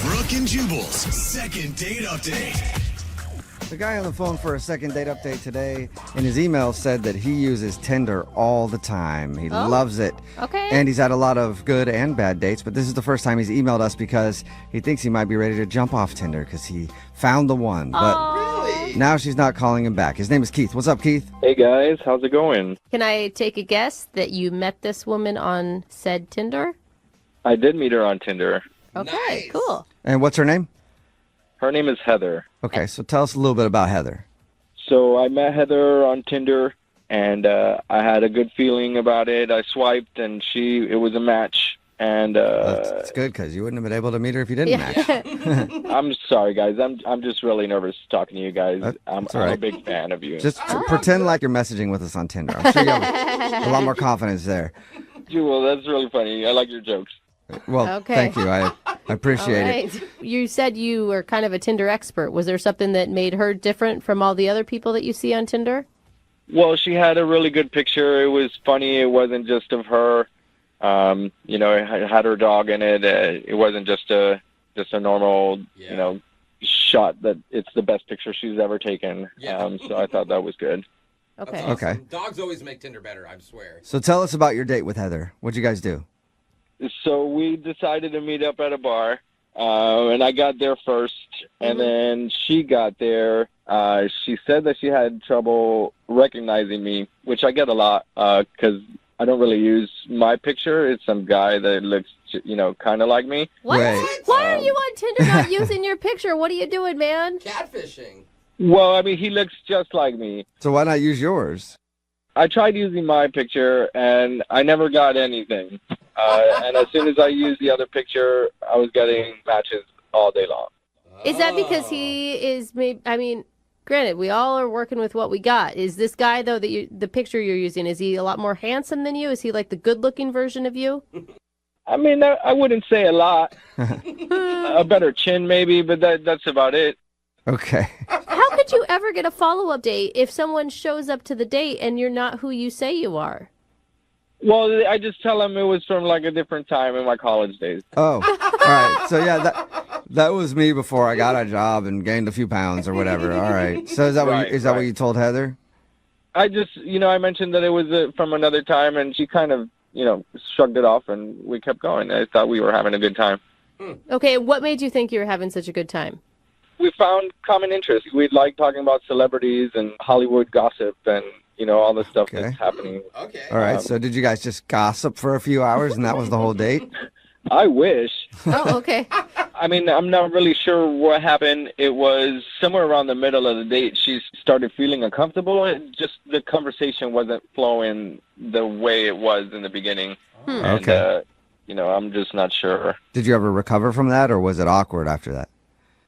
Brooke and Jubal's second date update. The guy on the phone for a second date update today in his email said that he uses Tinder all the time. He loves it. Okay. And he's had a lot of good and bad dates, but this is the first time he's emailed us because he thinks he might be ready to jump off Tinder because he found the one. But now she's not calling him back. His name is Keith. What's up, Keith? Hey, guys. How's it going? Can I take a guess that you met this woman on said Tinder? I did meet her on Tinder. Okay, cool. And what's her name? Her name is Heather. Okay, so tell us a little bit about Heather. So I met Heather on Tinder, and I had a good feeling about it. I swiped, and it was a match. And that's good because you wouldn't have been able to meet her if you didn't match. I'm sorry, guys. I'm just really nervous talking to you guys. I'm a big fan of you. Just pretend like you're messaging with us on Tinder. I'm sure you have a lot more confidence there. Jewel, that's really funny. I like your jokes. Well, thank you. I appreciate it. You said you were kind of a Tinder expert. Was there something that made her different from all the other people that you see on Tinder? Well, she had a really good picture. It was funny. It wasn't just of her. It had her dog in it. It wasn't just a normal, shot that it's the best picture she's ever taken. So I thought that was good. Okay. Awesome. Okay. Dogs always make Tinder better, I swear. So tell us about your date with Heather. What'd you guys do? So we decided to meet up at a bar, and I got there first, and then she got there. She said that she had trouble recognizing me, which I get a lot because I don't really use my picture. It's some guy that looks, kind of like me. What? Right. Why are you on Tinder not using your picture? What are you doing, man? Catfishing. Well, I mean, he looks just like me. So why not use yours? I tried using my picture, and I never got anything. And as soon as I used the other picture, I was getting matches all day long. Is that because he is, granted, we all are working with what we got. Is this guy, though, the picture you're using, is he a lot more handsome than you? Is he like the good-looking version of you? I mean, I wouldn't say a lot. A better chin, maybe, but that's about it. Okay. How could you ever get a follow-up date if someone shows up to the date and you're not who you say you are? Well, I just tell them it was from a different time in my college days. Oh, all right. So yeah, That was me before I got a job and gained a few pounds or whatever. All right. So is that what you told Heather? I just, I mentioned that it was from another time, and she kind of, shrugged it off, and we kept going. I thought we were having a good time. Okay, what made you think you were having such a good time? We found common interests. We like talking about celebrities and Hollywood gossip and, all the stuff that's happening. Okay. All right. So did you guys just gossip for a few hours and that was the whole date? I wish. Oh, okay. I mean, I'm not really sure what happened. It was somewhere around the middle of the date. She started feeling uncomfortable. Just the conversation wasn't flowing the way it was in the beginning. And, Okay. I'm just not sure. Did you ever recover from that, or was it awkward after that?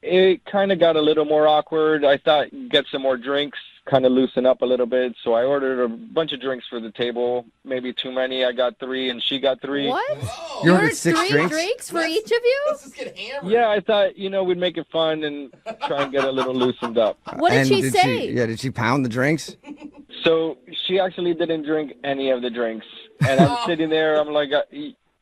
It kind of got a little more awkward. I thought get some more drinks, kind of loosen up a little bit. So I ordered a bunch of drinks for the table. Maybe too many. I got 3 and she got 3. What? You ordered 6 3 drinks? for each of you? Let's just get hammered. Yeah, I thought, we'd make it fun and try and get a little loosened up. What did And she say? Did she pound the drinks? So she actually didn't drink any of the drinks. And I'm sitting there, I'm like,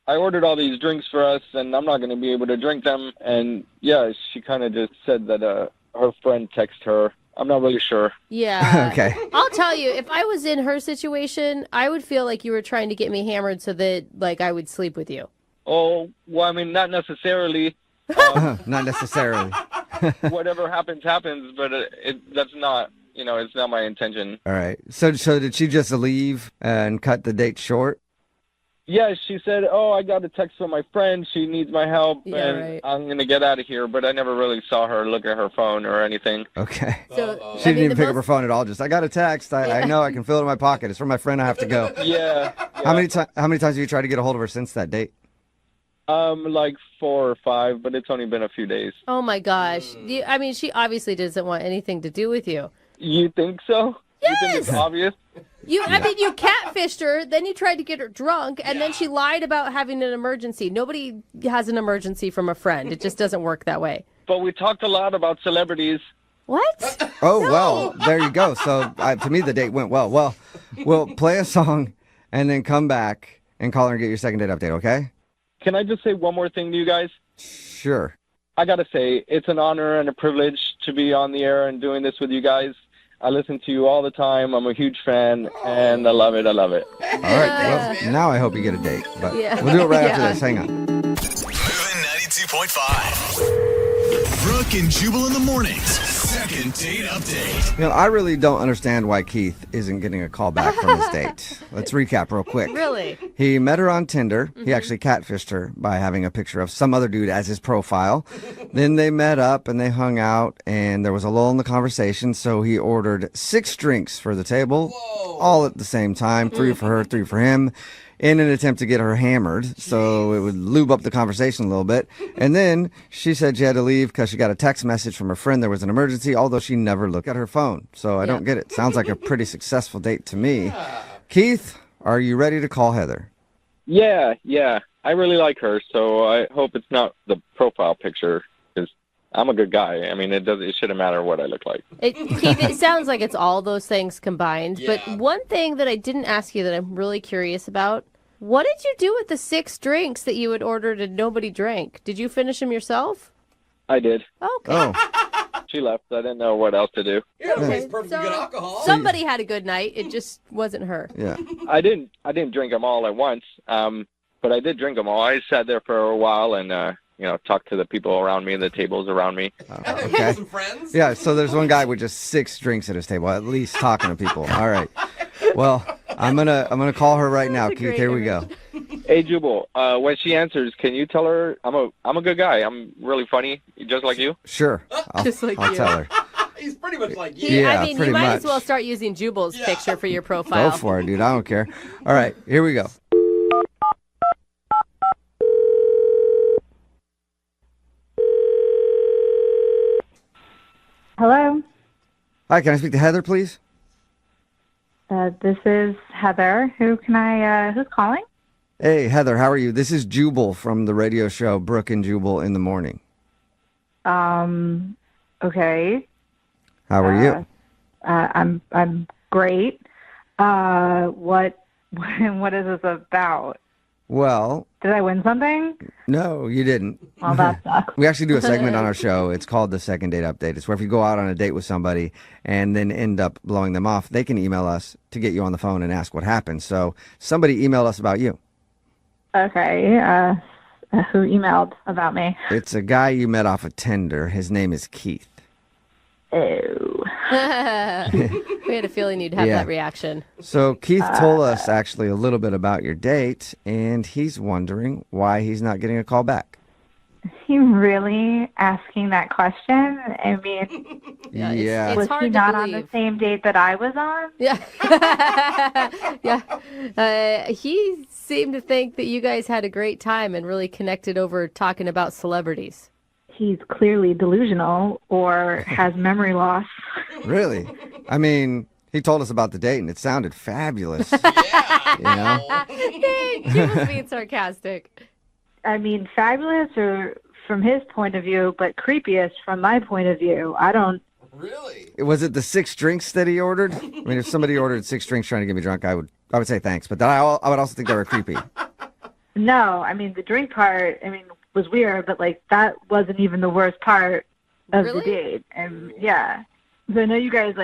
I ordered all these drinks for us, and I'm not going to be able to drink them. And, yeah, she kind of just said that her friend texted her. I'm not really sure. Yeah. Okay. I'll tell you, if I was in her situation, I would feel like you were trying to get me hammered so that, I would sleep with you. Oh, well, I mean, not necessarily. Not necessarily. Whatever happens, happens, but that's not, it's not my intention. All right. So did she just leave and cut the date short? Yeah, she said, I got a text from my friend. She needs my help, Yeah, and right. I'm going to get out of here. But I never really saw her look at her phone or anything. Okay. So, She didn't even pick up her phone at all. Just, I got a text. I know I can feel it in my pocket. It's from my friend. I have to go. Yeah. How many times have you tried to get a hold of her since that date? Like 4 or 5, but it's only been a few days. Oh, my gosh. She obviously doesn't want anything to do with you. You think so? You think it's Yes! obvious? You catfished her, then you tried to get her drunk, and then she lied about having an emergency. Nobody has an emergency from a friend. It just doesn't work that way. But we talked a lot about celebrities. What? Oh, well, there you go. So to me, the date went well. Well, we'll play a song and then come back and call her and get your second date update, okay? Can I just say one more thing to you guys? Sure. I got to say, it's an honor and a privilege to be on the air and doing this with you guys. I listen to you all the time. I'm a huge fan, and I love it. I love it. All right. Well, now I hope you get a date. But Yeah. we'll do it right after Yeah. this. Hang on. Moving 92.5. Brooke and Jubal in the mornings. Second date update. I really don't understand why Keith isn't getting a call back from his date. Let's recap real quick. Really? He met her on Tinder. He actually catfished her by having a picture of some other dude as his profile. Then they met up and they hung out, and there was a lull in the conversation, so he ordered 6 drinks for the table, all at the same time, 3 for her, 3 for him, in an attempt to get her hammered, so it would lube up the conversation a little bit. And then she said she had to leave because she got a text message from her friend there was an emergency, although she never looked at her phone. So I don't get it. Sounds like a pretty successful date to me. Keith, are you ready to call Heather? Yeah. I really like her, so I hope it's not the profile picture, because I'm a good guy. I mean, it shouldn't matter what I look like. Keith, it sounds like it's all those things combined. Yeah. But one thing that I didn't ask you that I'm really curious about, what did you do with the 6 drinks that you had ordered and nobody drank? Did you finish them yourself? I did. Okay. Oh, She left. I didn't know what else to do. You're Okay, always perfectly so good alcohol. Somebody had a good night. It just wasn't her. yeah. I didn't drink them all at once, but I did drink them all. I sat there for a while and talked to the people around me, the tables around me. Okay. Some friends? Yeah, so there's one guy with just 6 drinks at his table, at least talking to people. All right. Well, I'm gonna call her right now, That's a Keith. great Here we go. Hey, Jubal, when she answers, can you tell her I'm a good guy? I'm really funny, just like you. Sure. Just like I'll you. tell her. He's pretty much like you. Yeah, I mean, pretty you might as much. well start using Jubal's picture for your profile. Go for it, dude. I don't care. All right, here we go. Hello, Hi, can I speak to Heather, please? this is Heather. Who's calling? Hey, Heather, how are you? This is Jubal from the radio show Brooke and Jubal in the Morning. Okay. How are you? I'm great. What is this about? Well, Did I win something? no, you didn't. Well, that sucks. We actually do a segment on our show. It's called the second date update. It's where if you go out on a date with somebody and then end up blowing them off, they can email us to get you on the phone and ask what happened. So somebody emailed us about you. Okay. Who emailed about me? It's a guy you met off of Tinder. His name is Keith. Oh. We had a feeling you'd have Yeah. that reaction. So Keith told us actually a little bit about your date, and he's wondering why he's not getting a call back. He really asking that question? I mean, Yeah. was hard he to not on the believe. same date that I was on? Yeah. Yeah. He seemed to think that you guys had a great time and really connected over talking about celebrities. He's clearly delusional or has memory loss. Really? I mean, he told us about the date, and it sounded fabulous. You know? He was being sarcastic. I mean, fabulous or from his point of view, but creepiest from my point of view. I don't. Really? Was it the 6 drinks that he ordered? I mean, if somebody ordered 6 drinks trying to get me drunk, I would say thanks. But then I would also think they were creepy. No, I mean, the drink part, was weird, but, that wasn't even the worst part of Really? the date. And, yeah. So I know you guys,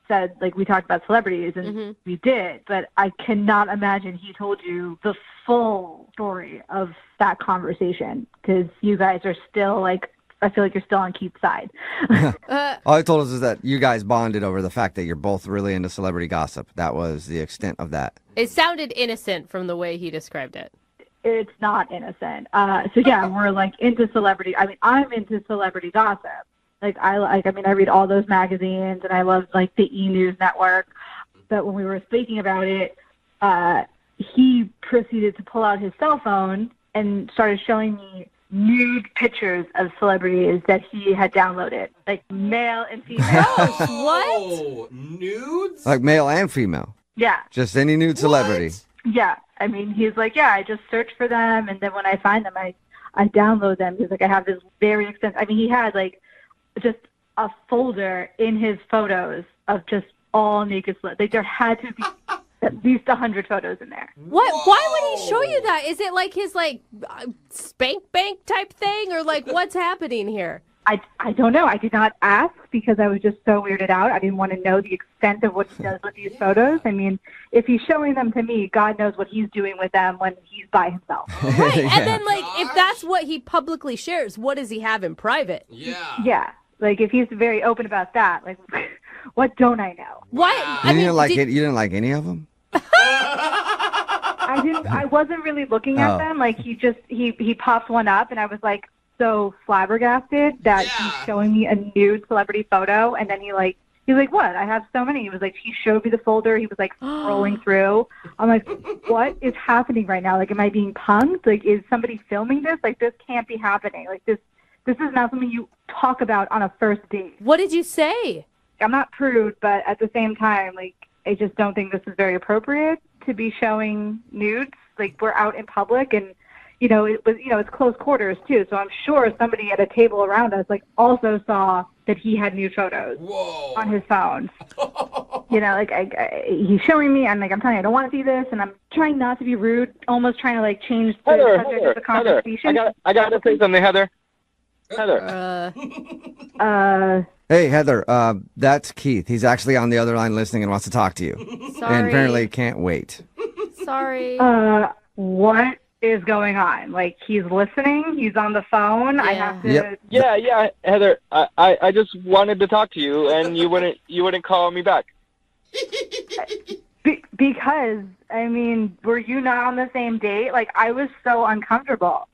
said, we talked about celebrities, and we did, but I cannot imagine he told you the full story of that conversation, because you guys are still, I feel like you're still on Keith's side. All he told us is that you guys bonded over the fact that you're both really into celebrity gossip. That was the extent of that. It sounded innocent from the way he described it. It's not innocent. So yeah, we're into celebrity. I mean, I'm into celebrity gossip. I read all those magazines, and I love the E! News Network. But when we were speaking about it, he proceeded to pull out his cell phone and started showing me nude pictures of celebrities that he had downloaded, male and female. Oh, nudes? Like male and female. Yeah. Just any nude celebrity. Yeah. I mean, he's I just search for them, and then when I find them, I download them. He's I have this very extensive, he had just a folder in his photos of just all naked celebrities. There had to be at least 100 photos in there. What? Why would he show you that? Is it his spank bank type thing, or what's happening here? I don't know. I did not ask because I was just so weirded out. I didn't want to know the extent of what he does with these photos. I mean, if he's showing them to me, God knows what he's doing with them when he's by himself. Right. And then if that's what he publicly shares, what does he have in private? Yeah. Yeah. If he's very open about that, what don't I know? Why? You didn't like any of them? I wasn't really looking at them. He popped one up, and I was so flabbergasted that he's showing me a nude celebrity photo, and then he's like, what? I have so many. He was he showed me the folder. He was scrolling through. I'm what is happening right now? Am I being punked? Is somebody filming this? This can't be happening. This is not something you talk about on a first date. What did you say? I'm not prude, but at the same time, I just don't think this is very appropriate to be showing nudes. We're out in public, and it was, it's close quarters too. So I'm sure somebody at a table around us also saw that he had nude photos on his phone. He's showing me. I'm telling you, I don't want to see this, and I'm trying not to be rude, almost trying to change the subject of the conversation. I got to say something, Heather. Hey, Heather, that's Keith. He's actually on the other line listening and wants to talk to you. Sorry. And apparently can't wait. Sorry. What is going on? He's listening. He's on the phone. Yeah. I have to. Yep. Yeah, Heather. I just wanted to talk to you, and you wouldn't call me back. Because were you not on the same date? I was so uncomfortable.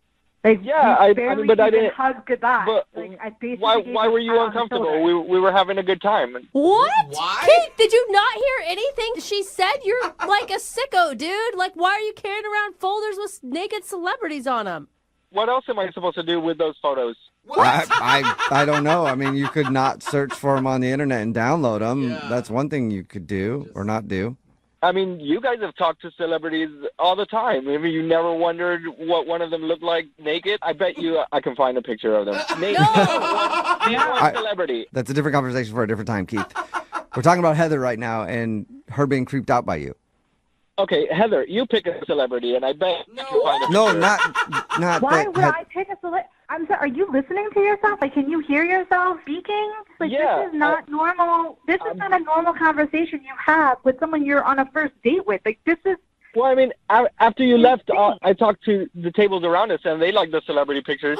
I didn't hug goodbye. But I basically why were you uncomfortable? We were having a good time. What? Why? Kate, did you not hear anything she said? You're like a sicko, dude. Why are you carrying around folders with naked celebrities on them? What else am I supposed to do with those photos? I don't know. You could not search for them on the internet and download them. Yeah. That's one thing you could do or not do. You guys have talked to celebrities all the time. You never wondered what one of them looked like naked? I bet you I can find a picture of them. Name one celebrity. That's a different conversation for a different time, Keith. We're talking about Heather right now and her being creeped out by you. Okay, Heather, you pick a celebrity, and I bet you can find a No, picture. not Why that. would I pick a celebrity? I'm sorry, are you listening to yourself? Like, can you hear yourself speaking? Like, Yeah, this is not normal. This is not a normal conversation you have with someone you're on a first date with. Like, this is... Well, I mean, after you left, I talked to the tables around us, and they like the celebrity pictures.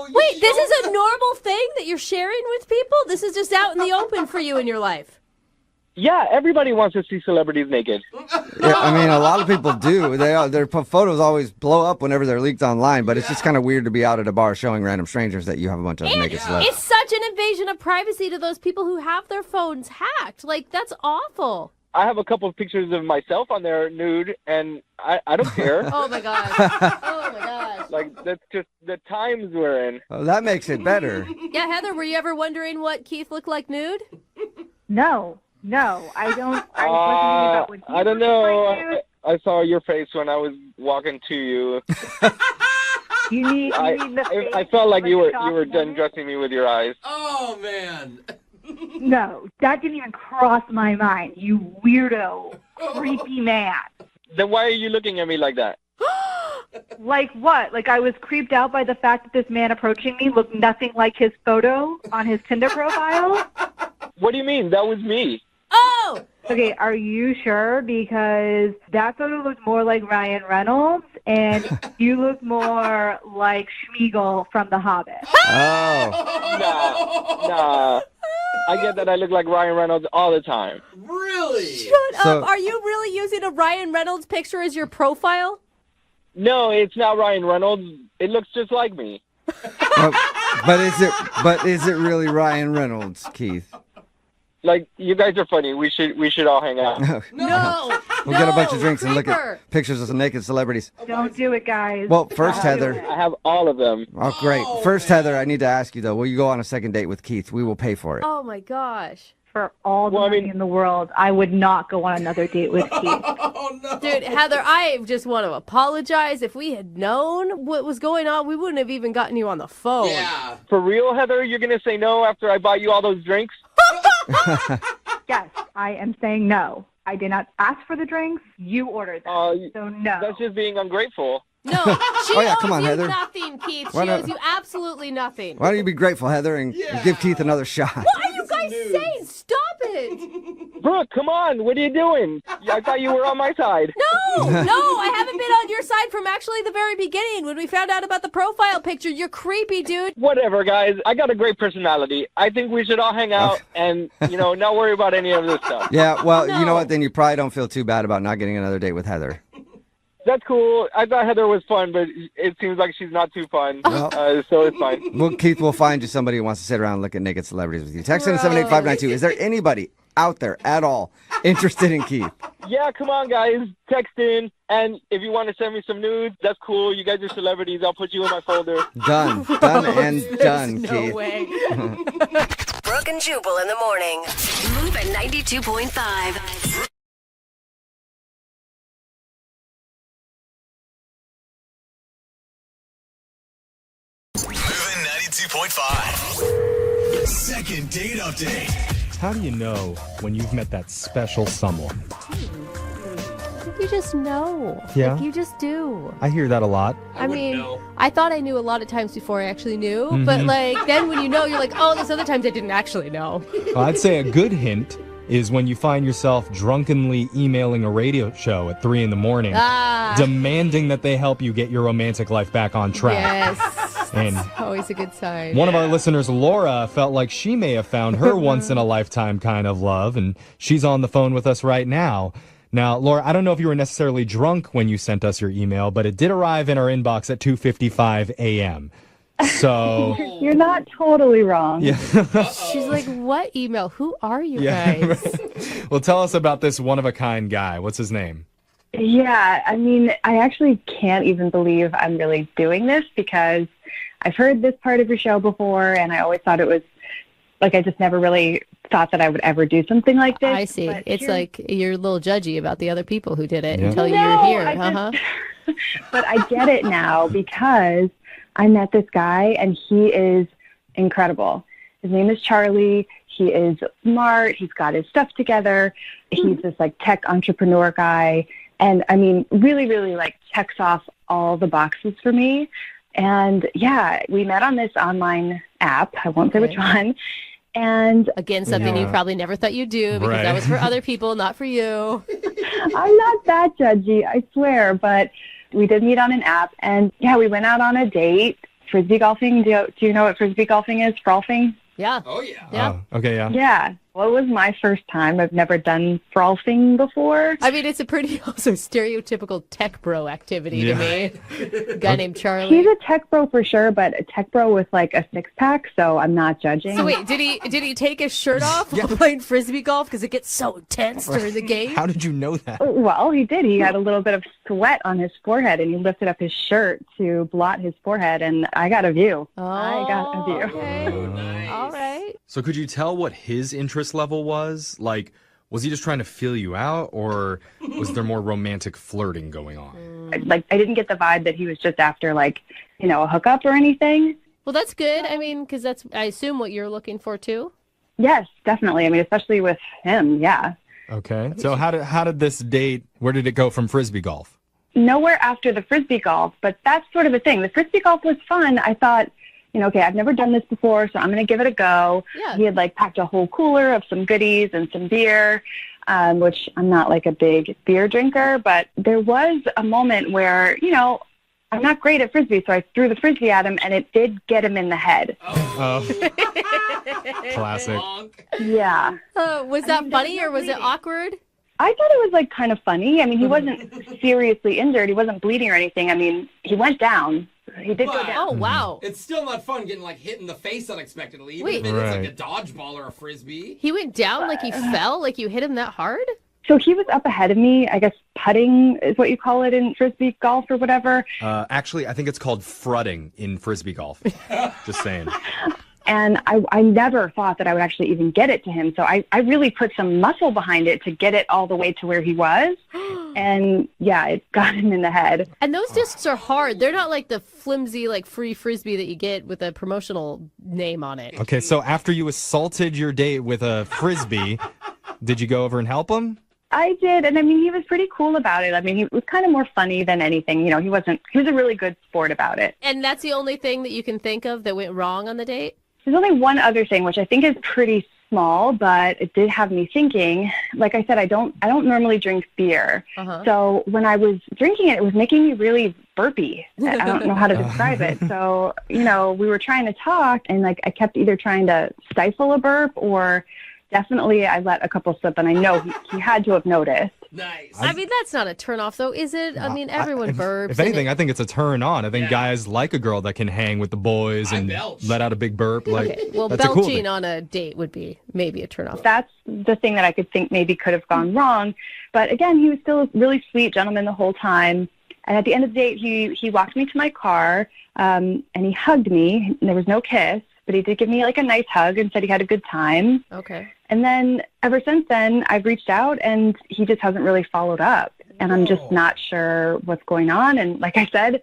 Wait, this is a normal thing that you're sharing with people? This is just out in the open for you in your life? Yeah, everybody wants to see celebrities naked. Yeah, I mean, a lot of people do. Their photos always blow up whenever they're leaked online, but it's just kind of weird to be out at a bar showing random strangers that you have a bunch of naked celebs. It's such an invasion of privacy to those people who have their phones hacked. Like, that's awful. I have a couple of pictures of myself on there nude, and I don't care. Oh, my gosh. Oh, my gosh. Like, that's just the times we're in. Oh, that makes it better. Yeah, Heather, were you ever wondering what Keith looked like nude? No, I don't. I was listening about I don't know. I saw your face when I was walking to you. You need the face. I felt like you were done dressing me with your eyes. Oh, man. No, that didn't even cross my mind, you weirdo, creepy man. Then why are you looking at me like that? Like what? Like I was creeped out by the fact that this man approaching me looked nothing like his photo on his Tinder profile? What do you mean? That was me. Oh! Okay, are you sure? Because that photo looked more like Ryan Reynolds, and you look more like Schmeagol from The Hobbit. Oh. Nah. I get that I look like Ryan Reynolds all the time. Really? Shut up. Are you really using a Ryan Reynolds picture as your profile? No, it's not Ryan Reynolds. It looks just like me. But is it really Ryan Reynolds, Keith? Like, you guys are funny. We should all hang out. No. We'll get a bunch of drinks and look at pictures of some naked celebrities. Don't do it, guys. Well, first, Heather. I have all of them. Oh, great. First, Heather, I need to ask you, though. Will you go on a second date with Keith? We will pay for it. Oh, my gosh. For all the money in the world, I would not go on another date with Keith. Oh, no. Dude, Heather, I just want to apologize. If we had known what was going on, we wouldn't have even gotten you on the phone. Yeah. For real, Heather? You're going to say no after I buy you all those drinks? Yes, I am saying no. I did not ask for the drinks. You ordered them. So no. That's just being ungrateful. No, she Oh, yeah, owes come on, you Heather. nothing, Keith. Why She not- owes you absolutely nothing. Why don't you be grateful, Heather, and give Keith another shot? What are you guys saying? Stop it. Brooke, come on. What are you doing? I thought you were on my side. No, I haven't been on your side from actually the very beginning when we found out about the profile picture. You're creepy, dude. Whatever, guys. I got a great personality. I think we should all hang out and, not worry about any of this stuff. Yeah, well, you know what? Then you probably don't feel too bad about not getting another date with Heather. That's cool. I thought Heather was fun, but it seems like she's not too fun. So it's fine. Well, Keith will find you somebody who wants to sit around and look at naked celebrities with you. Text in 78592. Is there anybody out there at all interested in Keith? Yeah, come on, guys. Text in. And if you want to send me some nudes, that's cool. You guys are celebrities. I'll put you in my folder. Done and done, No Keith. way. Brooke and Jubal in the morning. Move at 92.5. Moving 92.5. Second date update. How do you know when you've met that special someone? You just know. Yeah? Like, you just do. I hear that a lot. I mean, know. I thought I knew a lot of times before I actually knew, Mhm. but then when you know, you're like, oh, there's other times I didn't actually know. Well, I'd say a good hint is when you find yourself drunkenly emailing a radio show at 3 in the morning, demanding that they help you get your romantic life back on track. Yes. And Always a good sign. one of our listeners, Laura, felt like she may have found her once-in-a-lifetime kind of love, and she's on the phone with us right now. Now, Laura, I don't know if you were necessarily drunk when you sent us your email, but it did arrive in our inbox at 2:55 a.m. So... You're not totally wrong. Yeah. She's like, what email? Who are you Yeah. guys? Well, tell us about this one-of-a-kind guy. What's his name? Yeah, I mean, I actually can't even believe I'm really doing this because I've heard this part of your show before, and I always thought it was, like, I just never really thought that I would ever do something like this. I see. But It's here- like you're a little judgy about the other people who did it Yeah. until No, you're here. I just- Uh-huh. But I get it now because I met this guy, and he is incredible. His name is Charlie. He is smart. He's got his stuff together. He's this like tech entrepreneur guy. And I mean, really, really like checks off all the boxes for me. And yeah, we met on this online app. I won't say which one. And again, something you probably never thought you'd do because that was for other people, not for you. I'm not that judgy, I swear. But we did meet on an app. And yeah, we went out on a date. Frisbee golfing. Do you know what Frisbee golfing is? Frolfing? Yeah. Oh, yeah. Yeah. Oh, okay, yeah. Yeah. Well, it was my first time. I've never done frolfing before. I mean, it's a pretty also stereotypical tech bro activity to me. A guy named Charlie. He's a tech bro for sure, but a tech bro with like a six-pack, so I'm not judging. So wait, did he take his shirt off while playing Frisbee golf? Because it gets so intense during the game. How did you know that? Well, he did. He had a little bit of sweat on his forehead, and he lifted up his shirt to blot his forehead, and I got a view. I got a view. Okay. All right. So could you tell what his interest level was? Like, was he just trying to feel you out, or was there more romantic flirting going on? Like, I didn't get the vibe that he was just after, like, a hookup or anything. Well, that's good. I mean, because that's, I assume, what you're looking for, too? Yes, definitely. I mean, especially with him, yeah. Okay. So how did this date, where did it go from Frisbee golf? Nowhere after the Frisbee golf, but that's sort of a thing. The Frisbee golf was fun. I thought, okay, I've never done this before, so I'm going to give it a go. Yeah. He had like packed a whole cooler of some goodies and some beer, which I'm not like a big beer drinker, but there was a moment where, I'm not great at Frisbee, so I threw the Frisbee at him, and it did get him in the head. Oh. Classic. Yeah. Was that funny or was it awkward? I thought it was like kind of funny. I mean, he wasn't seriously injured. He wasn't bleeding or anything. I mean, he went down. He did go down. Oh, wow. It's still not fun getting like hit in the face unexpectedly, even Wait. if it's like a dodgeball or a Frisbee. He went down like he fell? Like you hit him that hard? So he was up ahead of me. I guess putting is what you call it in Frisbee golf or whatever. Actually, I think it's called frutting in Frisbee golf. Just saying. And I never thought that I would actually even get it to him. So I really put some muscle behind it to get it all the way to where he was. And yeah, it got him in the head. And those discs are hard. They're not like the flimsy, like free Frisbee that you get with a promotional name on it. Okay, so after you assaulted your date with a Frisbee, did you go over and help him? I did. And I mean, he was pretty cool about it. I mean, he was kind of more funny than anything. He was a really good sport about it. And that's the only thing that you can think of that went wrong on the date? There's only one other thing, which I think is pretty small, but it did have me thinking. Like I said, I don't normally drink beer. So when I was drinking it, it was making me really burpy. I don't know how to describe it. So, we were trying to talk, and like I kept either trying to stifle a burp or definitely I let a couple slip, and I know he had to have noticed. Nice. I mean, that's not a turnoff, though, is it? I mean, everyone burps. If anything, I think it's a turn on. I think guys like a girl that can hang with the boys and let out a big burp. Like, okay. Well, that's a cool belching thing. on a date would be maybe a turnoff. That's the thing that I could think maybe could have gone wrong. But again, he was still a really sweet gentleman the whole time. And at the end of the date, he walked me to my car, and he hugged me. There was no kiss, but he did give me like a nice hug and said he had a good time. Okay. And then ever since then, I've reached out, and he just hasn't really followed up. And I'm just not sure what's going on. And like I said,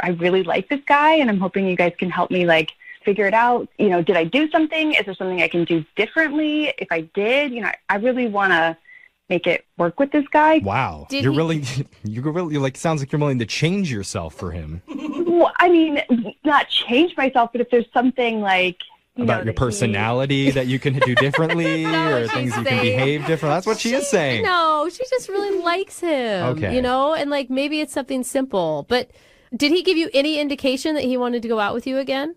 I really like this guy, and I'm hoping you guys can help me like figure it out. Did I do something? Is there something I can do differently? If I did, I really want to make it work with this guy. Wow. You're really like, sounds like you're willing to change yourself for him. Well, I mean, not change myself, but if there's something like, about your personality that you can do differently or things you can behave different. That's what she is saying. No, she just really likes him. Okay. And like maybe it's something simple. But did he give you any indication that he wanted to go out with you again?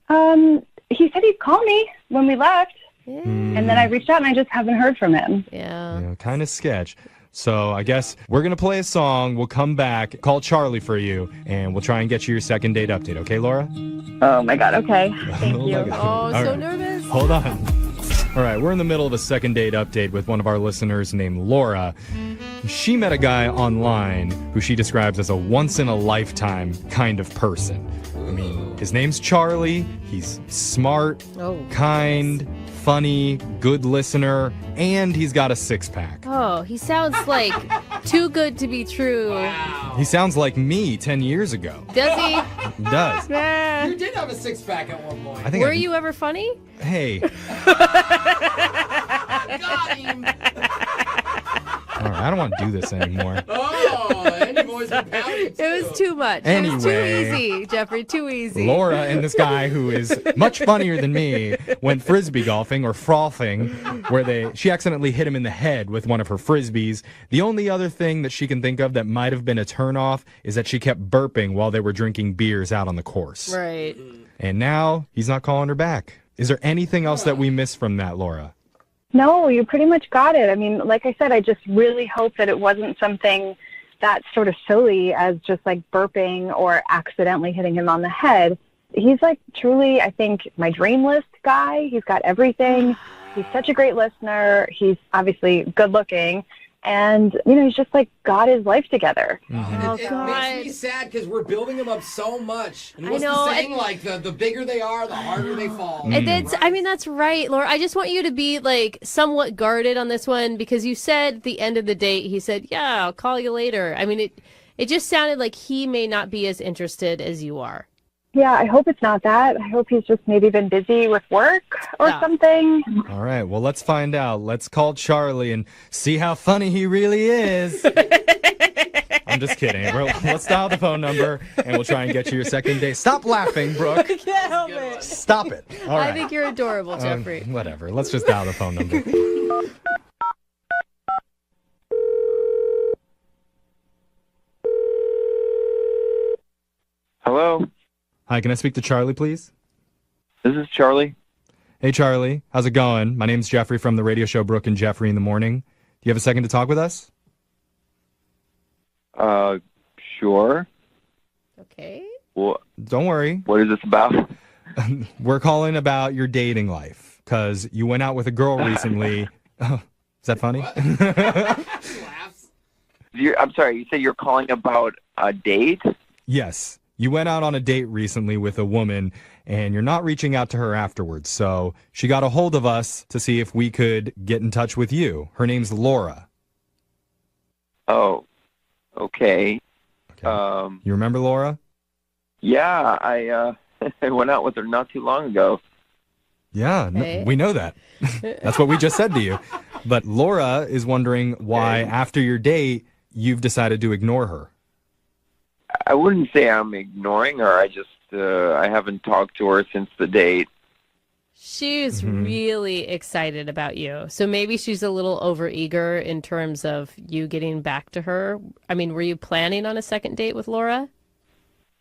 He said he'd call me when we left. Yeah. And then I reached out and I just haven't heard from him. Yeah. Kind of sketch. So I guess we're going to play a song. We'll come back, call Charlie for you, and we'll try and get you your second date update. Okay, Laura? Oh, my God. Okay. Thank you. Nervous. Hold on. All right, we're in the middle of a second date update with one of our listeners named Laura. She met a guy online who she describes as a once-in-a-lifetime kind of person. I mean, his name's Charlie. He's smart, kind, funny, good listener, and he's got a six-pack. Oh, he sounds like too good to be true. Wow. He sounds like me 10 years ago. Does he? He does. You did have a six-pack at one point. Were you ever funny? Hey. Got him. All right, I don't want to do this anymore. Oh, Andy boys were pouting too. It was too much. Anyway. It was too easy, Jeffrey. Too easy. Laura and this guy who is much funnier than me went frisbee golfing or frothing, where she accidentally hit him in the head with one of her frisbees. The only other thing that she can think of that might have been a turnoff is that she kept burping while they were drinking beers out on the course. Right. And now he's not calling her back. Is there anything else that we missed from that, Laura? No, you pretty much got it. I mean, like I said, I just really hope that it wasn't something that sort of silly as just like burping or accidentally hitting him on the head. He's like truly, I think, my dream list guy. He's got everything. He's such a great listener. He's obviously good looking. And, you know, he's just like got his life together. Oh, It God. makes me sad because we're building them up so much. And I what's know, the saying? and- Like, the bigger they are, the harder they fall. And that's right, Laura. I just want you to be like somewhat guarded on this one because you said at the end of the date, he said, "Yeah, I'll call you later." I mean, it just sounded like he may not be as interested as you are. Yeah, I hope it's not that. I hope he's just maybe been busy with work or something. All right, well, let's find out. Let's call Charlie and see how funny he really is. I'm just kidding. Let's dial the phone number, and we'll try and get you your second date. Stop laughing, Brooke. I can't help it. Stop it. All right. I think you're adorable, Jeffrey. Whatever. Let's just dial the phone number. Hello? Hi, can I speak to Charlie, please? This is Charlie. Hey, Charlie. How's it going? My name's Jeffrey from the radio show Brooke and Jeffrey in the Morning. Do you have a second to talk with us? Sure. Okay. Well, don't worry. What is this about? We're calling about your dating life because you went out with a girl recently. Oh, is that funny? I'm sorry, you said you're calling about a date? Yes. You went out on a date recently with a woman, and you're not reaching out to her afterwards. So she got a hold of us to see if we could get in touch with you. Her name's Laura. Oh, okay. You remember Laura? Yeah, I went out with her not too long ago. Yeah, Hey. we know that. That's what we just said to you. But Laura is wondering why, after your date, you've decided to ignore her. I wouldn't say I'm ignoring her. I just I haven't talked to her since the date. She's really excited about you. So maybe she's a little overeager in terms of you getting back to her. I mean, were you planning on a second date with Laura?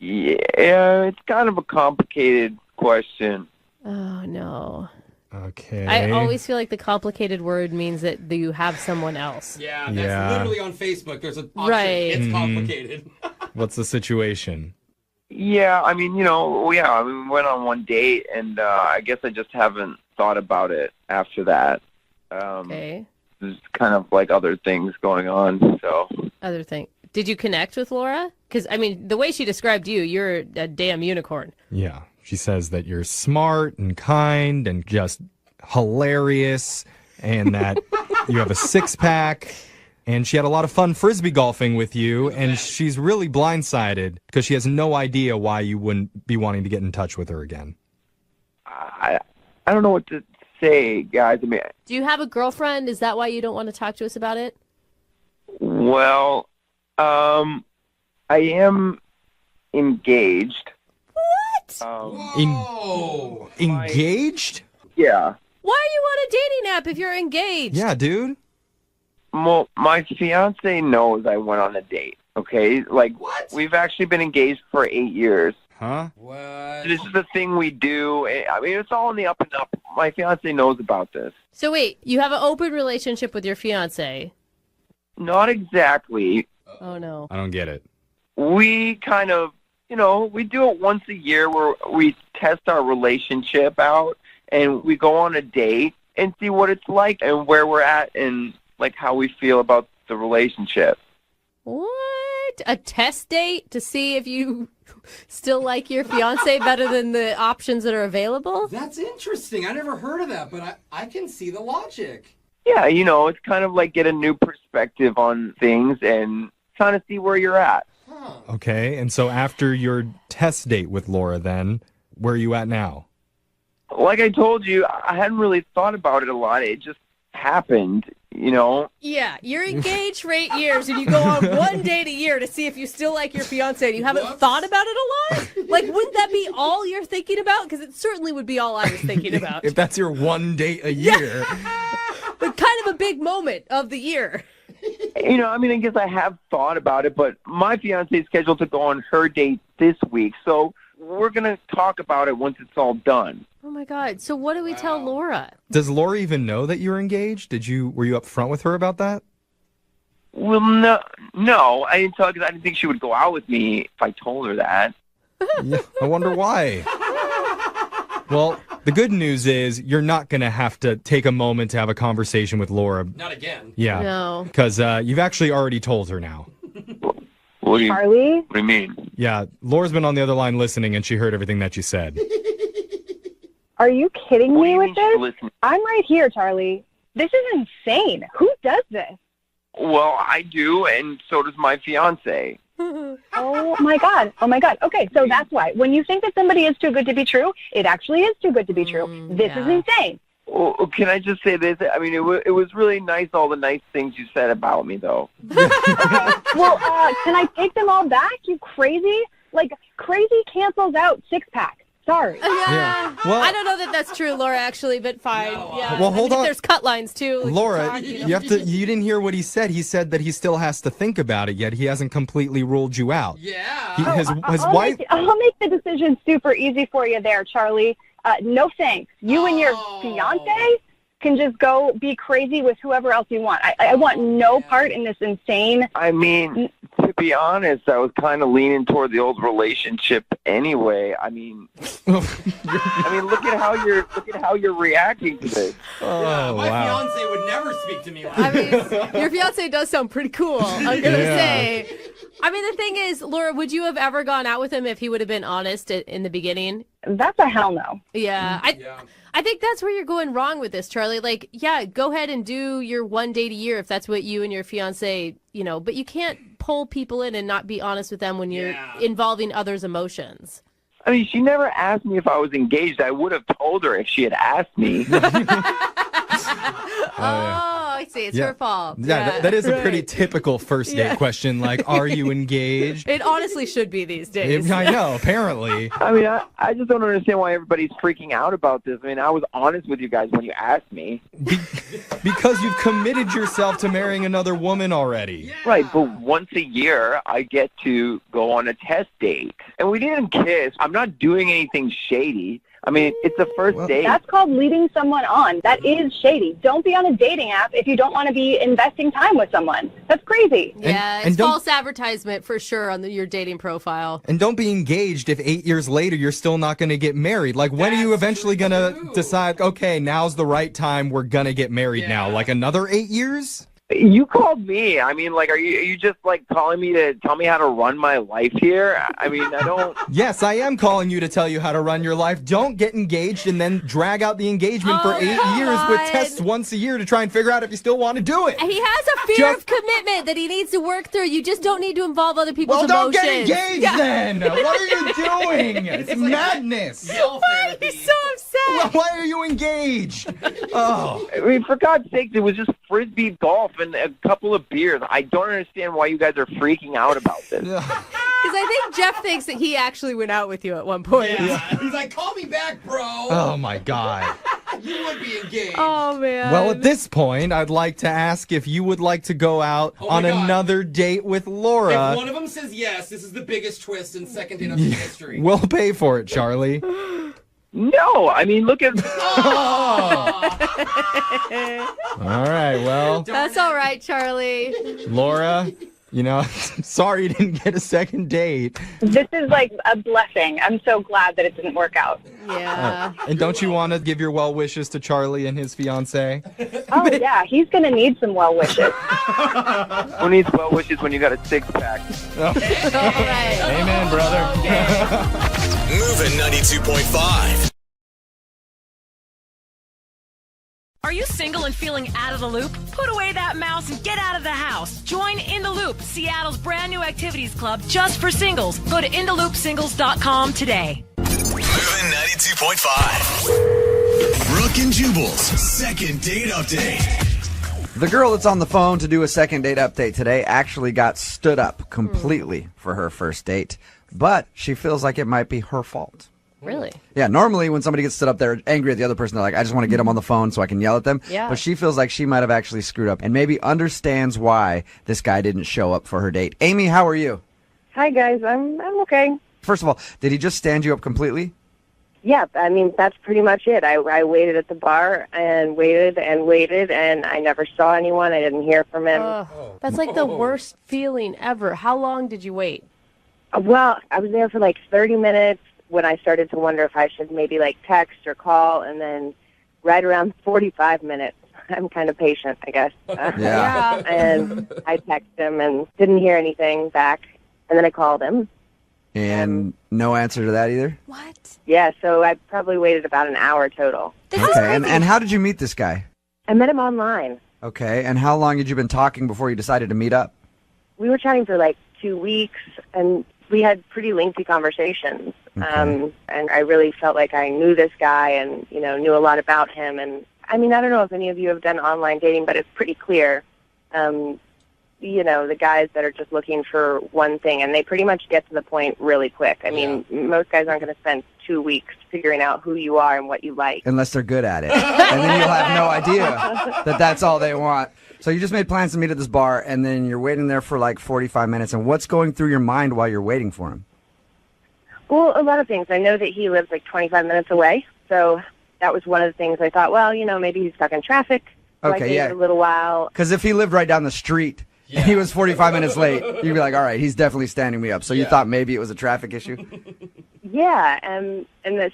Yeah, it's kind of a complicated question. Oh, no. Okay. I always feel like the complicated word means that you have someone else. Yeah, that's literally on Facebook. There's an option. Right. It's complicated. What's the situation? Yeah, I mean, we went on one date, and I guess I just haven't thought about it after that. Okay. There's kind of like other things going on, so. Other thing. Did you connect with Laura? Because, I mean, the way she described you, you're a damn unicorn. Yeah. She says that you're smart and kind and just hilarious and that you have a six-pack. And she had a lot of fun Frisbee golfing with you, and she's really blindsided because she has no idea why you wouldn't be wanting to get in touch with her again. I don't know what to say, guys. I mean, Do you have a girlfriend? Is that why you don't want to talk to us about it? well, I am engaged. What? Engaged? Yeah. Why are you on a dating app if you're engaged? Yeah, dude. Well, my fiance knows I went on a date, okay? Like, we've actually been engaged for 8 years. Huh? What? This is the thing we do. I mean, it's all in the up and up. My fiance knows about this. So wait, you have an open relationship with your fiance? Not exactly. Oh, no. I don't get it. We kind of, we do it once a year where we test our relationship out and we go on a date and see what it's like and where we're at and, like, how we feel about the relationship. What? it? A test date to see if you still like your fiance better than the options that are available? That's interesting. I never heard of that, but I can see the logic. Yeah, it's kind of like get a new perspective on things and kind of see where you're at. Okay, and so after your test date with Laura then, where are you at now? Like I told you, I hadn't really thought about it a lot. It just happened, Yeah, you're engaged for 8 years and you go on one date a year to see if you still like your fiance and you haven't thought about it a lot? Like, wouldn't that be all you're thinking about? Because it certainly would be all I was thinking about. If that's your one date a year. But kind of a big moment of the year. I guess I have thought about it, but my fiance is scheduled to go on her date this week, so we're going to talk about it once it's all done. Oh my God. So what do we tell Laura? Does Laura even know that you're engaged? Were you upfront with her about that? Well, no, I didn't tell her because I didn't think she would go out with me if I told her that. Yeah, I wonder why. Well, the good news is you're not going to have to take a moment to have a conversation with Laura. Not again. Yeah. No. Because you've actually already told her now. Charlie? What do you mean? Yeah, Laura's been on the other line listening, and she heard everything that you said. Are you kidding me with this? Listen. I'm right here, Charlie. This is insane. Who does this? Well, I do, and so does my fiance. Oh my God. Okay, so that's why. When you think that somebody is too good to be true, it actually is too good to be true. This is insane. Well, can I just say this? I mean, it was really nice, all the nice things you said about me, though. Well, can I take them all back, you crazy? Like, crazy cancels out six-pack. Sorry. Yeah. Well, I don't know that that's true, Laura, actually, but fine. Yeah. Well, hold on. There's cut lines, too. Like Laura, you didn't hear what he said. He said that he still has to think about it yet. He hasn't completely ruled you out. Yeah. His wife... I'll make the decision super easy for you there, Charlie. No thanks. You and your fiance can just go be crazy with whoever else you want. I want no part in this insane... I mean, to be honest, I was kind of leaning toward the old relationship anyway. I mean, look at how you're reacting to this. My fiance would never speak to me like I this. mean, your fiance does sound pretty cool, I'm going to say. I mean, the thing is, Laura, would you have ever gone out with him if he would have been honest in the beginning? That's a hell no. Yeah. I think that's where you're going wrong with this, Charlie. Like, yeah, go ahead and do your one date a year if that's what you and your fiance, but you can't pull people in and not be honest with them when you're involving others' emotions. I mean, she never asked me if I was engaged. I would have told her if she had asked me. I see. It's her fault. Yeah, that is a pretty typical first date question. Like, are you engaged? It honestly should be these days. I know, apparently. I mean, I just don't understand why everybody's freaking out about this. I mean, I was honest with you guys when you asked me. Because you've committed yourself to marrying another woman already. Right, but once a year, I get to go on a test date. And we didn't kiss. I'm not doing anything shady. I mean, it's a first date. That's called leading someone on. That is shady. Don't be on a dating app if you don't want to be investing time with someone. That's crazy. Yeah, it's false advertisement for sure on your dating profile. And don't be engaged if 8 years later you're still not going to get married. Like, when are you eventually going to decide, okay, now's the right time, we're going to get married now? Like, another 8 years? You called me. I mean, like, are you just, like, calling me to tell me how to run my life here? I mean, I don't... Yes, I am calling you to tell you how to run your life. Don't get engaged and then drag out the engagement for 8 years with tests once a year to try and figure out if you still want to do it. He has a fear of commitment that he needs to work through. You just don't need to involve other people's emotions. Well, don't get engaged then. What are you doing? It's madness. Why are you so upset? Why are you engaged? Oh. I mean, for God's sake, it was just Frisbee golf and a couple of beers. I don't understand why you guys are freaking out about this. Because I think Jeff thinks that he actually went out with you at one point. Yeah. He's like, call me back, bro. Oh, my God. You would be engaged. Oh, man. Well, at this point, I'd like to ask if you would like to go out on another date with Laura. If one of them says yes, this is the biggest twist in second date update history. We'll pay for it, Charlie. No, I mean, look at... All right, well... That's all right, Charlie. Laura, You know, sorry you didn't get a second date. This is like a blessing. I'm so glad that it didn't work out. Yeah. And don't you want to give your well wishes to Charlie and his fiance? Oh, yeah. He's going to need some well wishes. Who needs well wishes when you got a 6-pack? All right. Amen, brother. Moving 92.5. Are you single and feeling out of the loop? Put away that mouse and get out of the house. Join In the Loop, Seattle's brand new activities club just for singles. Go to intheloopsingles.com today. Moving 92.5. Brooke and Jubal's second date update. The girl that's on the phone to do a second date update today actually got stood up completely for her first date, but she feels like it might be her fault. Really? Yeah, normally when somebody gets stood up, they're angry at the other person. They're like, I just want to get them on the phone so I can yell at them. Yeah. But she feels like she might have actually screwed up and maybe understands why this guy didn't show up for her date. Amy, how are you? Hi, guys. I'm okay. First of all, did he just stand you up completely? Yeah, I mean, that's pretty much it. I waited at the bar and waited, and I never saw anyone. I didn't hear from him. That's like the worst feeling ever. How long did you wait? Well, I was there for like 30 minutes when I started to wonder if I should maybe like text or call, and then right around 45 minutes, I'm kind of patient, I guess. Yeah. And I texted him and didn't hear anything back, and then I called him. And no answer to that either? What? Yeah, so I probably waited about an hour total. Okay, and how did you meet this guy? I met him online. Okay, and how long had you been talking before you decided to meet up? We were chatting for like 2 weeks, and we had pretty lengthy conversations. Okay. And I really felt like I knew this guy and, you know, knew a lot about him. And, I mean, I don't know if any of you have done online dating, but it's pretty clear, you know, the guys that are just looking for one thing, and they pretty much get to the point really quick. I mean, most guys aren't going to spend 2 weeks figuring out who you are and what you like. Unless they're good at it. And then you'll have no idea that that's all they want. So you just made plans to meet at this bar, and then you're waiting there for like 45 minutes. And what's going through your mind while you're waiting for him? Well, a lot of things. I know that he lives like 25 minutes away, so that was one of the things I thought, well, you know, maybe he's stuck in traffic. So I gave it a little while. Because if he lived right down the street and he was 45 minutes late, you'd be like, all right, he's definitely standing me up. So you thought maybe it was a traffic issue? Yeah,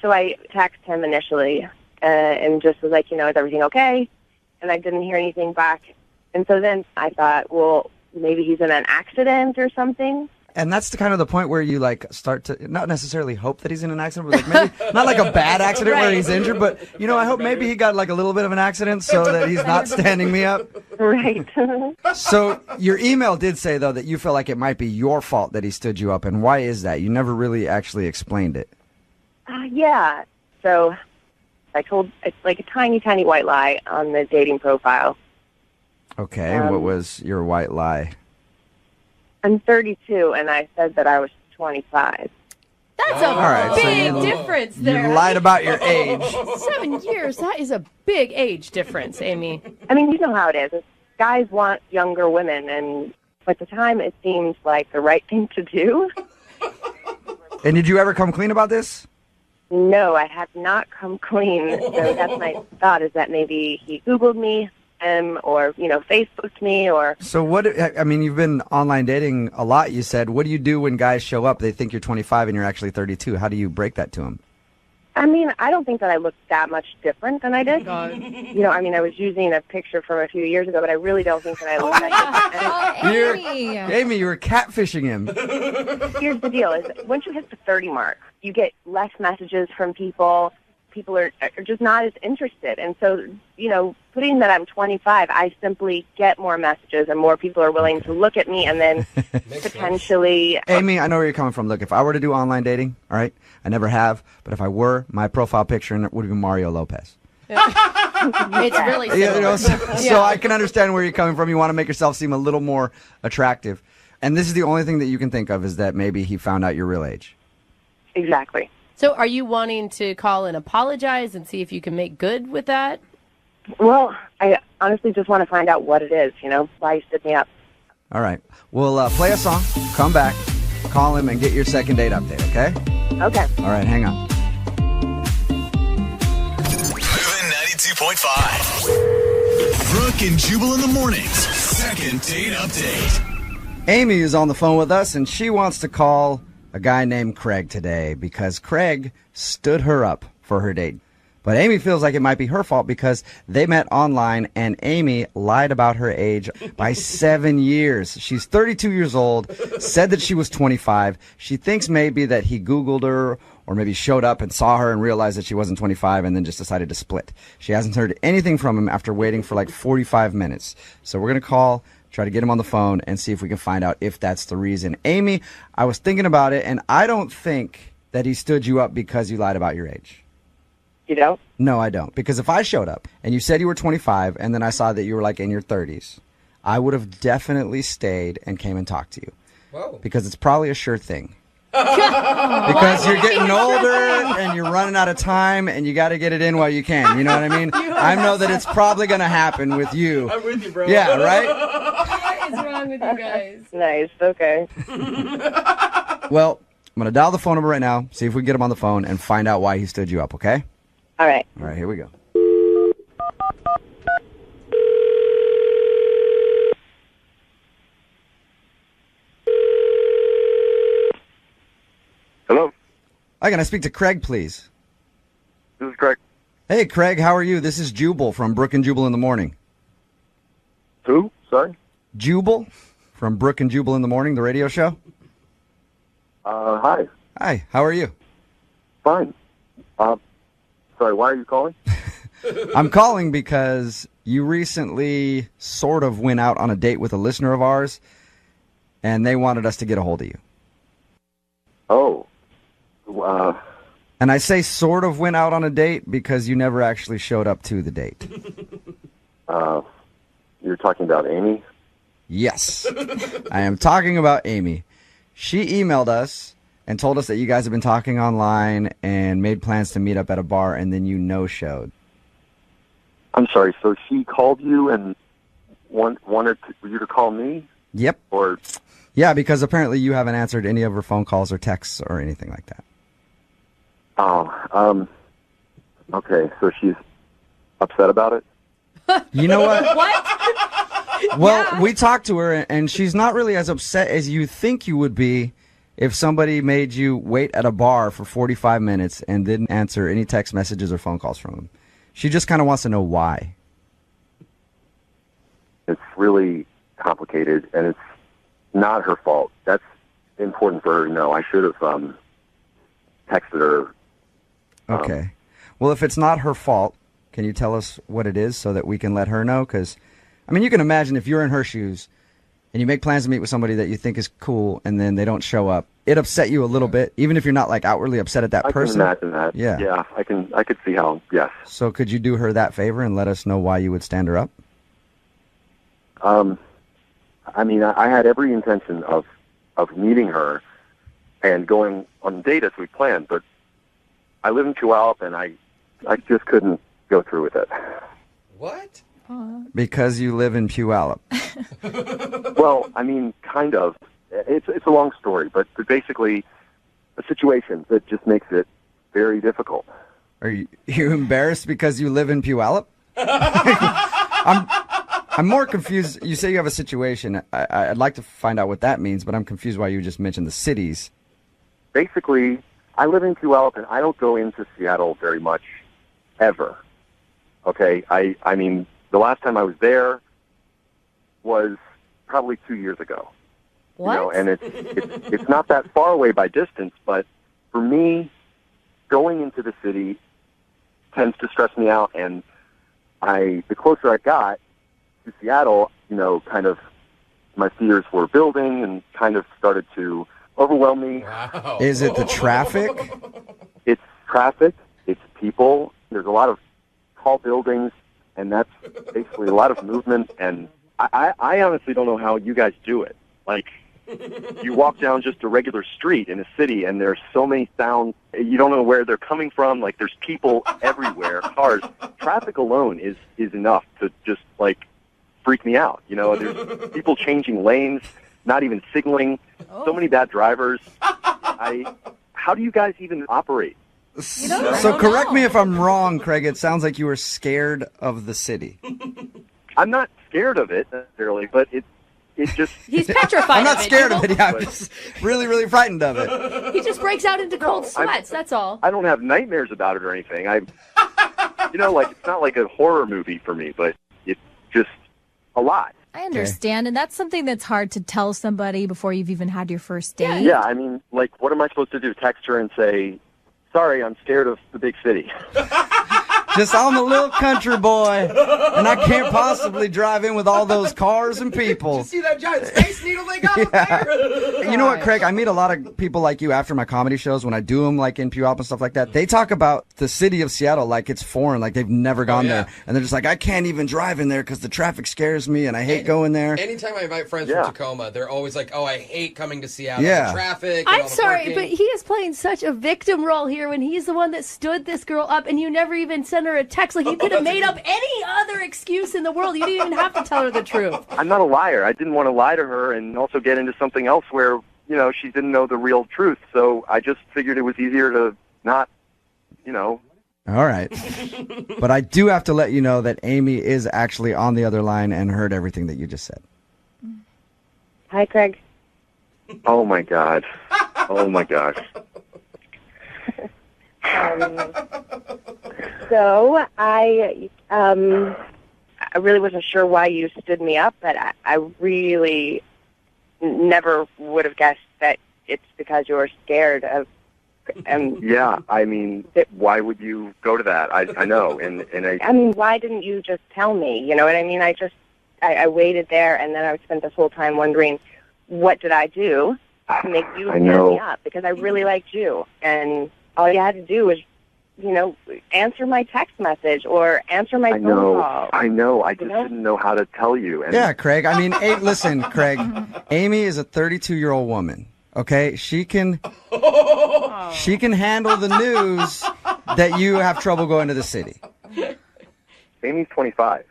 so I texted him initially and just was like, you know, is everything okay? And I didn't hear anything back. And so then I thought, well, maybe he's in an accident or something. And that's the kind of the point where you like start to not necessarily hope that he's in an accident, but like maybe not like a bad accident where he's injured, but you know, I hope maybe he got like a little bit of an accident so that he's not standing me up. Right. So your email did say though that you feel like it might be your fault that he stood you up, and why is that? You never really actually explained it. Yeah. So I told it's like a tiny, tiny white lie on the dating profile. Okay, what was your white lie? I'm 32, and I said that I was 25. That's a big difference there. You lied about your age. 7 years, that is a big age difference, Amy. I mean, you know how it is. Guys want younger women, and at the time it seemed like the right thing to do. And did you ever come clean about this? No, I have not come clean. So that's my thought, is that maybe he Googled me. Or, you know, Facebooked me, or... So what, I mean, you've been online dating a lot, you said. What do you do when guys show up, they think you're 25 and you're actually 32? How do you break that to them? I mean, I don't think that I look that much different than I did. You know, I mean, I was using a picture from a few years ago, but I really don't think that I look that different. Amy, you were catfishing him. Here's the deal, is once you hit the 30 mark, you get less messages from people. People are just not as interested. And so, you know, putting that I'm 25, I simply get more messages and more people are willing to look at me and then potentially... Amy, I know where you're coming from. Look, if I were to do online dating, all right, I never have, but if I were, my profile picture would be Mario Lopez. It's really simple. You know, so I can understand where you're coming from. You want to make yourself seem a little more attractive. And this is the only thing that you can think of, is that maybe he found out your real age. Exactly. So are you wanting to call and apologize and see if you can make good with that? Well, I honestly just want to find out what it is, you know, why he stood me up. All right. We'll play a song, come back, call him, and get your second date update, okay? Okay. All right, hang on. Moving 92.5. Brooke and Jubal in the mornings. Second date update. Amy is on the phone with us, and she wants to call a guy named Craig today because Craig stood her up for her date. But Amy feels like it might be her fault because they met online and Amy lied about her age by 7 years. She's 32 years old, said that she was 25. She thinks maybe that he Googled her or maybe showed up and saw her and realized that she wasn't 25 and then just decided to split. She hasn't heard anything from him after waiting for like 45 minutes. So we're going to call, try to get him on the phone and see if we can find out if that's the reason. Amy, I was thinking about it, and I don't think that he stood you up because you lied about your age. You don't? No, I don't. Because if I showed up and you said you were 25 and then I saw that you were like in your 30s, I would have definitely stayed and came and talked to you. Whoa. Because it's probably a sure thing. Because you're getting older and you're running out of time and you got to get it in while you can. You know what I mean? I know that it's probably going to happen with you. I'm with you, bro. Yeah, right? What is wrong with you guys? Nice. Okay. Well, I'm going to dial the phone number right now, see if we can get him on the phone and find out why he stood you up, okay? All right. All right, here we go. Hello? Hi, can I speak to Craig, please? This is Craig. Hey, Craig, how are you? This is Jubal from Brooke and Jubal in the Morning. Who? Sorry? Jubal from Brooke and Jubal in the Morning, the radio show. Hi. Hi, how are you? Fine. Sorry, why are you calling? I'm calling because you recently sort of went out on a date with a listener of ours, and they wanted us to get a hold of you. Oh. And I say sort of went out on a date because you never actually showed up to the date. You're talking about Amy? Yes. I am talking about Amy. She emailed us and told us that you guys have been talking online and made plans to meet up at a bar, and then you no-showed. I'm sorry, so she called you and wanted you to call me? Yep. Or... Yeah, because apparently you haven't answered any of her phone calls or texts or anything like that. Oh, okay, so she's upset about it? You know what? What? Well, we talked to her, and she's not really as upset as you think you would be if somebody made you wait at a bar for 45 minutes and didn't answer any text messages or phone calls from them. She just kind of wants to know why. It's really complicated, and it's not her fault. That's important for her to know. I should have texted her. Okay. Well, if it's not her fault, can you tell us what it is so that we can let her know? Because, I mean, you can imagine if you're in her shoes and you make plans to meet with somebody that you think is cool and then they don't show up, it upset you a little bit, even if you're not like outwardly upset at that person. I can imagine that. Yeah. Yeah, I could see how, yes. So could you do her that favor and let us know why you would stand her up? I mean, I had every intention of meeting her and going on a date as we planned, but I live in Puyallup and I just couldn't go through with it. What? Because you live in Puyallup. Well, I mean, kind of. It's a long story, but basically a situation that just makes it very difficult. Are you embarrassed because you live in Puyallup? I'm more confused. You say you have a situation. I'd like to find out what that means, but I'm confused why you just mentioned the cities. Basically, I live in Puyallup, and I don't go into Seattle very much, ever. Okay? I mean, the last time I was there was probably 2 years ago. What? You know, and it's not that far away by distance, but for me, going into the city tends to stress me out, and the closer I got to Seattle, you know, kind of my fears were building and kind of started to overwhelm me. Wow. Is it the traffic? It's traffic. It's people. There's a lot of tall buildings, and that's basically a lot of movement. And I honestly don't know how you guys do it. Like, you walk down just a regular street in a city, and there's so many sounds. You don't know where they're coming from. Like, there's people everywhere, cars. Traffic alone is enough to just, like, freak me out. You know, there's people changing lanes, not even signaling. So many bad drivers. How do you guys even operate? So correct me if I'm wrong, Craig. It sounds like you were scared of the city. I'm not scared of it necessarily, but it's it just... He's petrified I'm not of it, scared of Jubal. it. Yeah, I'm just really, really frightened of it. He just breaks out into cold sweats, that's all. I don't have nightmares about it or anything. It's not like a horror movie for me, but it's just a lot. I understand, and that's something that's hard to tell somebody before you've even had your first date. Yeah, I mean, what am I supposed to do? Text her and say, sorry, I'm scared of the big city. Just I'm a little country boy, and I can't possibly drive in with all those cars and people. Did you see that giant space needle they got up there? You know what, Craig? I meet a lot of people like you after my comedy shows when I do them, like in Puyallup and stuff like that. They talk about the city of Seattle like it's foreign, like they've never gone there, and they're just like, I can't even drive in there because the traffic scares me, and I hate going there. Anytime I invite friends from Tacoma, they're always like, "Oh, I hate coming to Seattle. Yeah. The traffic." And I'm all the sorry, parking." but he is playing such a victim role here when he's the one that stood this girl up, and you never even sent her a text. Like, you could have made up any other excuse in the world. You didn't even have to tell her the truth. I'm not a liar. I didn't want to lie to her and also get into something else where, she didn't know the real truth. So I just figured it was easier to not, All right. But I do have to let you know that Amy is actually on the other line and heard everything that you just said. Hi, Craig. Oh, my God. Oh, my gosh. So I really wasn't sure why you stood me up, but I really never would have guessed that it's because you were scared of. Yeah, I mean, why would you go to that? I know, and I mean, why didn't you just tell me? You know what I mean? I waited there, and then I spent this whole time wondering, what did I do to make you stand me up? Because I really liked you, and all you had to do was, answer my text message or answer my phone call. I know. I just didn't know how to tell you. And Yeah, Craig. I mean, listen, Craig. Amy is a 32-year-old woman. Okay, she can handle the news that you have trouble going to the city. Amy's 25.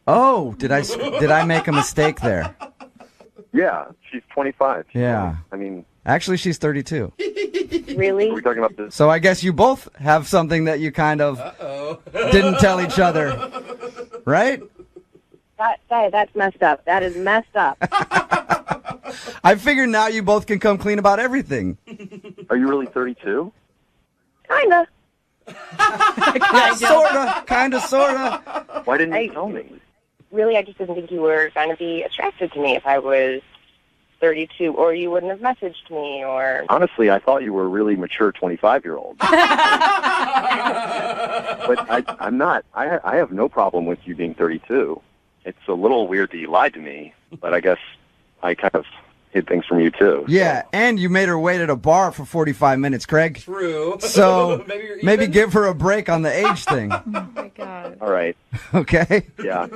Oh, did I make a mistake there? Yeah, she's 25. Yeah. I mean, actually, she's 32. Really? Are we talking about this? So I guess you both have something that you kind of didn't tell each other, right? That's messed up. That is messed up. I figure now you both can come clean about everything. Are you really 32? Kinda. Yeah, sorta. Kinda, sorta. Why didn't you tell me? Really, I just didn't think you were going to be attracted to me if I was 32, or you wouldn't have messaged me, or... Honestly, I thought you were a really mature 25-year-old. But I'm not. I have no problem with you being 32. It's a little weird that you lied to me, but I guess I kind of hid things from you, too. Yeah, and you made her wait at a bar for 45 minutes, Craig. True. So maybe give her a break on the age thing. Oh, my God. All right. Okay? Yeah.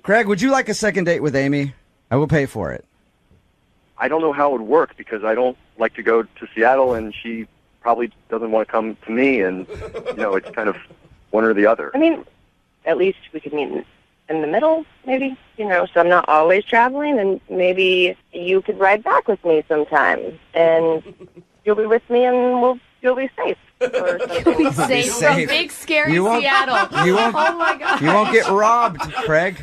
Craig, would you like a second date with Amy? I will pay for it. I don't know how it would work because I don't like to go to Seattle, and she probably doesn't want to come to me, and, it's kind of one or the other. I mean, at least we could meet in the middle, maybe, so I'm not always traveling, and maybe you could ride back with me sometime, and you'll be with me, and you'll be safe. You'll be safe from big, scary Seattle. You won't, oh, my God. You won't get robbed, Craig.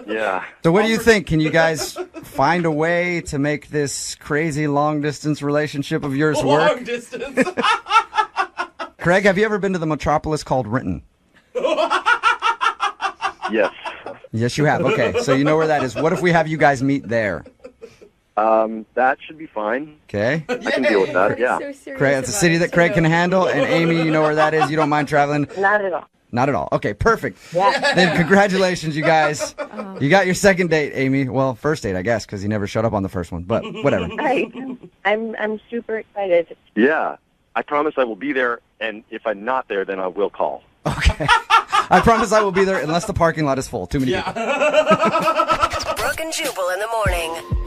Yeah. So what do you think? Can you guys find a way to make this crazy long-distance relationship of yours work? Long distance. Craig, have you ever been to the metropolis called Renton? Yes. Yes, you have. Okay, so you know where that is. What if we have you guys meet there? That should be fine. Okay. I can deal with that, yeah. Craig, it's a city that Craig can handle, and Amy, you know where that is. You don't mind traveling? Not at all. Not at all. Okay, perfect. Yeah. Then congratulations, you guys. You got your second date, Amy. Well, first date, I guess, because you never showed up on the first one, but whatever. I'm super excited. Yeah. I promise I will be there, and if I'm not there, then I will call. Okay. I promise I will be there unless the parking lot is full. Too many people. Brooke and Jubal in the morning.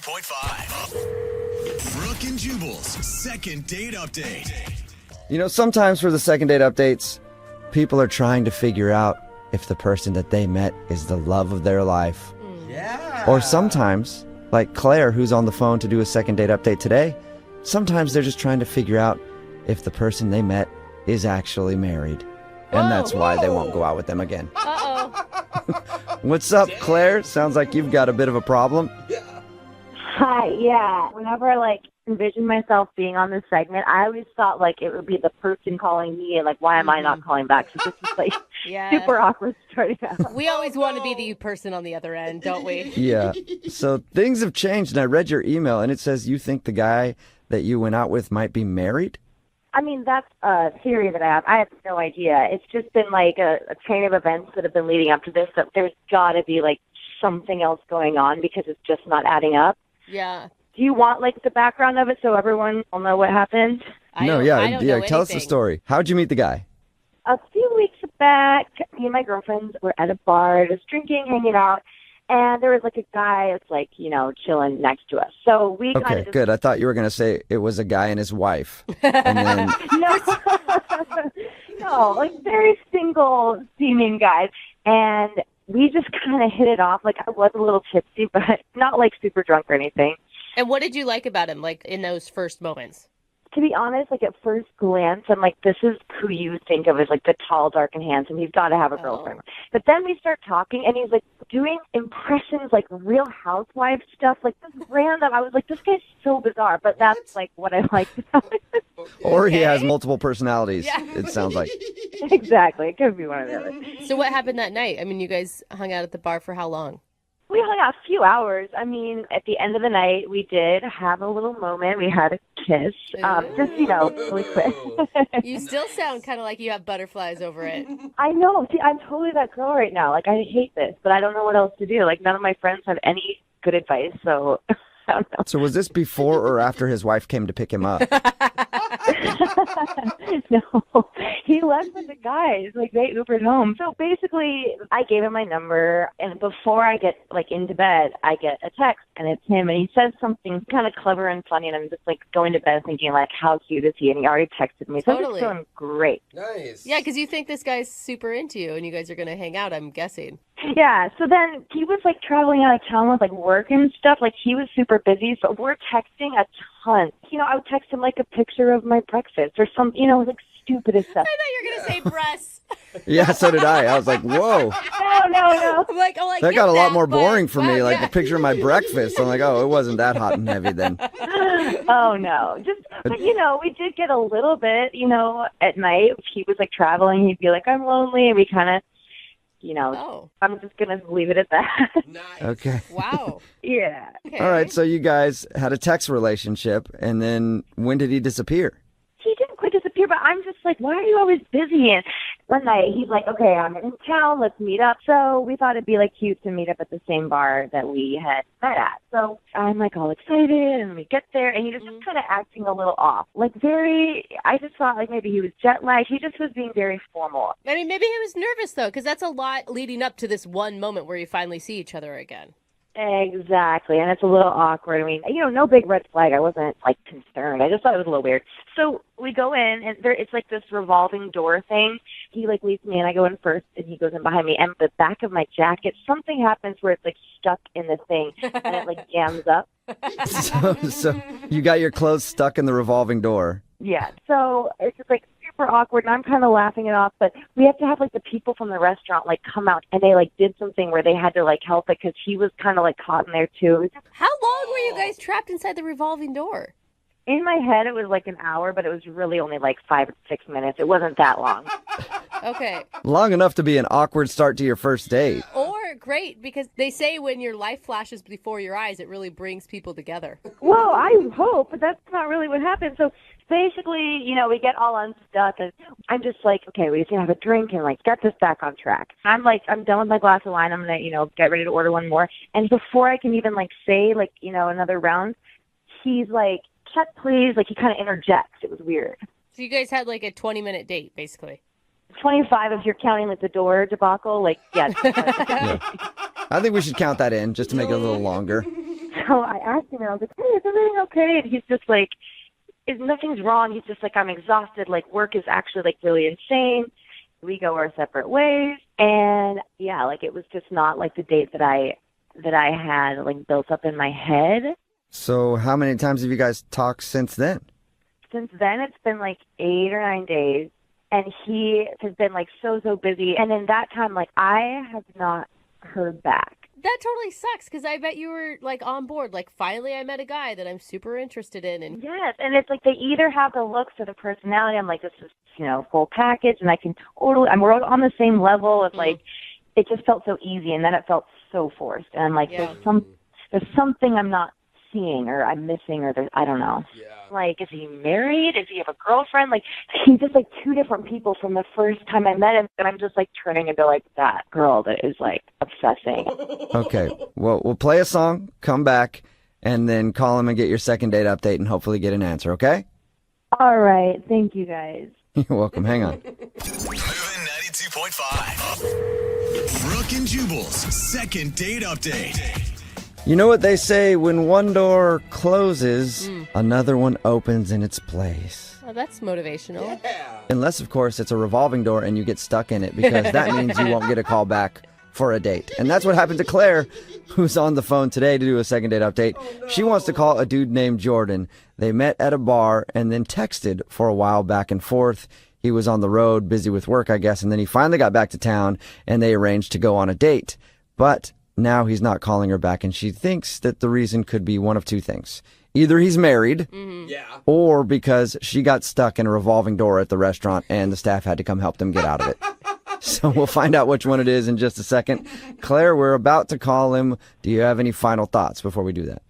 92.5. Brooke and Jubal's second date update. You know, sometimes for the second date updates, people are trying to figure out if the person that they met is the love of their life. Yeah. Or sometimes, like Claire, who's on the phone to do a second date update today, sometimes they're just trying to figure out if the person they met is actually married. And that's why they won't go out with them again. What's up, Claire? Sounds like you've got a bit of a problem. Hi, yeah. Whenever I envision myself being on this segment, I always thought it would be the person calling me and why am I not calling back? So this is super awkward starting out. We always want to be the person on the other end, don't we? Yeah. So things have changed, and I read your email, and it says you think the guy that you went out with might be married? I mean, that's a theory that I have. I have no idea. It's just been a chain of events that have been leading up to this. That there's got to be something else going on because it's just not adding up. Yeah. Do you want the background of it so everyone will know what happened? I don't know Tell us the anything. story. How'd you meet the guy? A few weeks back, me and my girlfriends were at a bar, just drinking, hanging out, and there was a guy that's chilling next to us. So we kind Okay, of just... good. I thought you were going to say it was a guy and his wife. And then... No, very single seeming guys. And we just kind of hit it off. I was a little tipsy, but not super drunk or anything. And what did you like about him, in those first moments? To be honest, at first glance, I'm this is who you think of as the tall, dark, and handsome. He's got to have a girlfriend. But then we start talking, and he's doing impressions, Real Housewives stuff, this random. I was this guy's so bizarre, but that's what I liked about it. Or he has multiple personalities, it sounds like. Exactly. It could be one or the other. So what happened that night? I mean, you guys hung out at the bar for how long? We hung out a few hours. I mean, at the end of the night, we did have a little moment. We had a kiss, just, really quick. You still sound kind of like you have butterflies over it. I know. See, I'm totally that girl right now. I hate this, but I don't know what else to do. None of my friends have any good advice, so I don't know. So was this before or after his wife came to pick him up? No, he left with the guys. They Ubered home. So basically, I gave him my number, and before I get into bed, I get a text, and it's him, and he says something kind of clever and funny, and I'm just going to bed thinking how cute is he? And he already texted me, so I'm just feeling great. Nice. Yeah, because you think this guy's super into you, and you guys are going to hang out, I'm guessing. Yeah, so then he was traveling out of town with work and stuff. He was super busy, but we're texting a ton. I would text him a picture of my breakfast or some, stupidest stuff. I thought you were going to say breasts. Yeah, so did I. I was like, whoa. No. I'm like, That got a lot more boring for me, a picture of my breakfast. I'm like, oh, it wasn't that hot and heavy then. Oh, no. But, we did get a little bit, at night. If he was traveling, he'd be I'm lonely, and we kind of, I'm just going to leave it at that. Nice. Okay. Wow. Yeah. Okay. All right, so you guys had a text relationship, and then when did he disappear? He didn't quite disappear, but I'm just why are you always busy? And one night he's okay, I'm in town, let's meet up. So we thought it'd be cute to meet up at the same bar that we had met at. So I'm all excited, and we get there, and he was just kind of acting a little off. I just thought maybe he was jet lagged. He just was being very formal. I mean, maybe he was nervous, though, because that's a lot leading up to this one moment where you finally see each other again. Exactly, and it's a little awkward. I mean, no big red flag. I wasn't concerned. I just thought it was a little weird. So we go in, and it's this revolving door thing. He leads me in. I go in first, and he goes in behind me. And the back of my jacket, something happens where it's stuck in the thing, and it jams up. So you got your clothes stuck in the revolving door. Yeah. So it's just super awkward, and I'm kind of laughing it off. But we have to have the people from the restaurant come out, and they did something where they had to help it because he was kind of caught in there too. How long were you guys trapped inside the revolving door? In my head, it was an hour, but it was really only 5 or 6 minutes. It wasn't that long. Okay. Long enough to be an awkward start to your first date. Or great, because they say when your life flashes before your eyes, it really brings people together. Well, I hope, but that's not really what happened. So basically, we get all unstuck, and I'm just okay, we just gonna have a drink and get this back on track. I'm I'm done with my glass of wine. I'm gonna, get ready to order one more. And before I can even say another round, he's check please. He kind of interjects. It was weird. So you guys had a 20-minute date, basically. 25 if you're counting the door debacle. Yeah. I think we should count that in just to make it a little longer. So I asked him, and I was like, hey, is everything okay? And he's just like, nothing's wrong. He's just like, I'm exhausted. Like, work is actually, like, really insane. We go our separate ways. And, yeah, like, it was just not, like, the date that I had, like, built up in my head. So how many times have you guys talked since then? Since then, it's been, like, 8 or 9 days. And he has been, like, so busy. And in that time, like, I have not heard back. That totally sucks, because I bet you were, like, on board. Like, finally I met a guy that I'm super interested in. And yes, and it's like they either have the looks or the personality. I'm like, this is, full package, and I can totally, we're on the same level of, like, it just felt so easy, and then it felt so forced. And I'm like, there's something I'm not seeing, or I'm missing, or I don't know. Yeah. Like, is he married? Does he have a girlfriend? Like, he's just, like, two different people from the first time I met him, and I'm just, like, turning into, like, that girl that is, like, obsessing. Okay, well, we'll play a song, come back, and then call him and get your second date update and hopefully get an answer, okay? All right, thank you, guys. You're welcome, hang on. 92.5. Brooke and Jubal's second date update. You know what they say, when one door closes, another one opens in its place. Oh, that's motivational. Yeah. Unless, of course, it's a revolving door and you get stuck in it, because that means you won't get a call back for a date. And that's what happened to Claire, who's on the phone today to do a second date update. Oh, no. She wants to call a dude named Jordan. They met at a bar and then texted for a while back and forth. He was on the road, busy with work, I guess, and then he finally got back to town and they arranged to go on a date. But now he's not calling her back, and she thinks that the reason could be one of two things. Either he's married, or because she got stuck in a revolving door at the restaurant and the staff had to come help them get out of it. So we'll find out which one it is in just a second. Claire, we're about to call him. Do you have any final thoughts before we do that?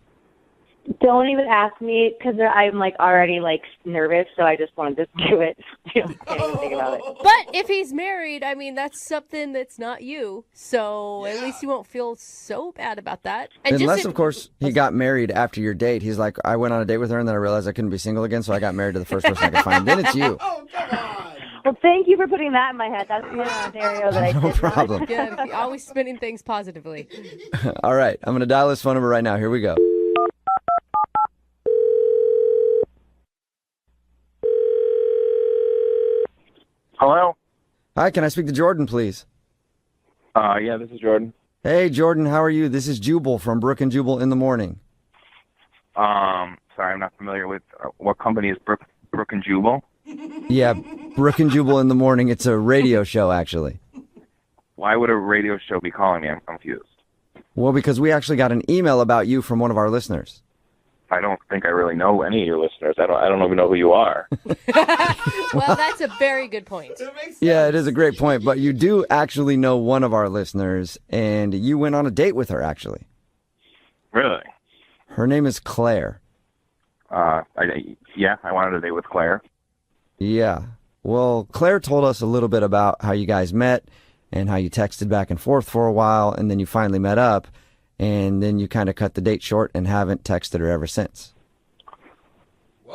Don't even ask me, because I'm, like, already, like, nervous, so I just wanted to do it. Can't even think about it. But if he's married, I mean, that's something that's not you. So at least you won't feel so bad about that. And unless, of course, he got married after your date. He's like, I went on a date with her, and then I realized I couldn't be single again, so I got married to the first person I could find. Then it's you. Oh, come on. Well, thank you for putting that in my head. That's the scenario that I did. No problem. Yeah, always spinning things positively. All right, I'm going to dial his phone number right now. Here we go. Hello? Hi, can I speak to Jordan, please? Yeah, this is Jordan. Hey, Jordan, how are you? This is Jubal from Brooke and Jubal in the Morning. Sorry, I'm not familiar with what company is Brooke and Jubal. Yeah, Brooke and Jubal in the Morning. It's a radio show, actually. Why would a radio show be calling me? I'm confused. Well, because we actually got an email about you from one of our listeners. I don't think I really know any of your listeners. I don't even know who you are. Well, that's a very good point. Yeah, it is a great point, but you do actually know one of our listeners, and you went on a date with her, actually. Really? Her name is Claire. I wanted a date with Claire. Yeah. Well, Claire told us a little bit about how you guys met and how you texted back and forth for a while, and then you finally met up. And then you kind of cut the date short and haven't texted her ever since.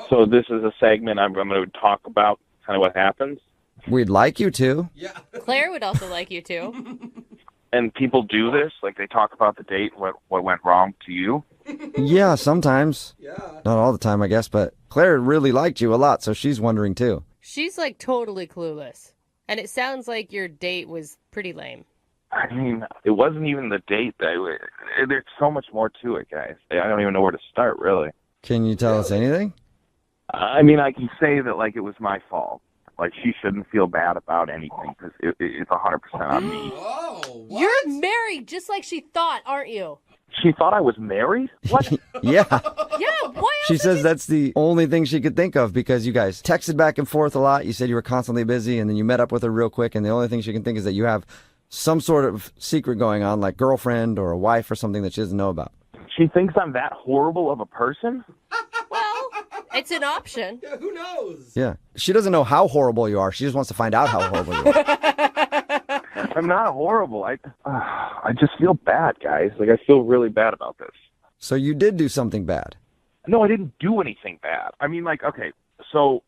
So this is a segment I'm going to talk about kind of what happens? We'd like you to. Yeah. Claire would also like you to. And people do this? Like they talk about the date, what went wrong to you? Yeah, sometimes. Yeah. Not all the time, I guess, but Claire really liked you a lot, so she's wondering too. She's like totally clueless. And it sounds like your date was pretty lame. I mean, it wasn't even the date. There's so much more to it, guys. I don't even know where to start, really. Can you tell us anything? I mean, I can say that, like, it was my fault. Like, she shouldn't feel bad about anything, because it's 100% on me. Oh, what? You're married just like she thought, aren't you? She thought I was married? What? Yeah. Yeah, why She says that's the only thing she could think of, because you guys texted back and forth a lot. You said you were constantly busy, and then you met up with her real quick, and the only thing she can think is that you have some sort of secret going on, like girlfriend or a wife or something that she doesn't know about. She thinks I'm that horrible of a person? Well, it's an option. Yeah, who knows? Yeah. She doesn't know how horrible you are. She just wants to find out how horrible you are. I'm not horrible. I just feel bad, guys. Like, I feel really bad about this. So you did do something bad? No, I didn't do anything bad. I mean, like, okay, so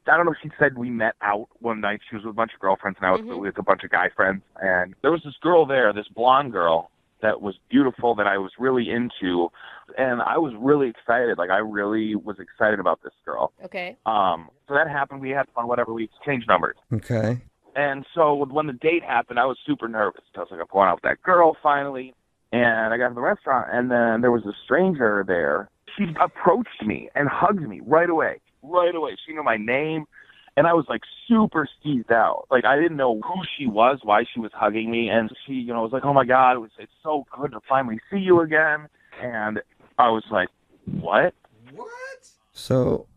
I don't know if she said we met out one night. She was with a bunch of girlfriends, and I was with a bunch of guy friends. And there was this girl there, this blonde girl, that was beautiful that I was really into, and I was really excited. Like, I really was excited about this girl. Okay. So that happened. We had fun, whatever. We exchanged numbers. Okay. And so when the date happened, I was super nervous. I was like, I'm going out with that girl finally. And I got to the restaurant, and then there was a stranger there. She approached me and hugged me right away. Right away. She knew my name. And I was like super skeezed out. Like, I didn't know who she was, why she was hugging me. And she, you know, was like, oh my God, it's so good to finally see you again. And I was like, what? So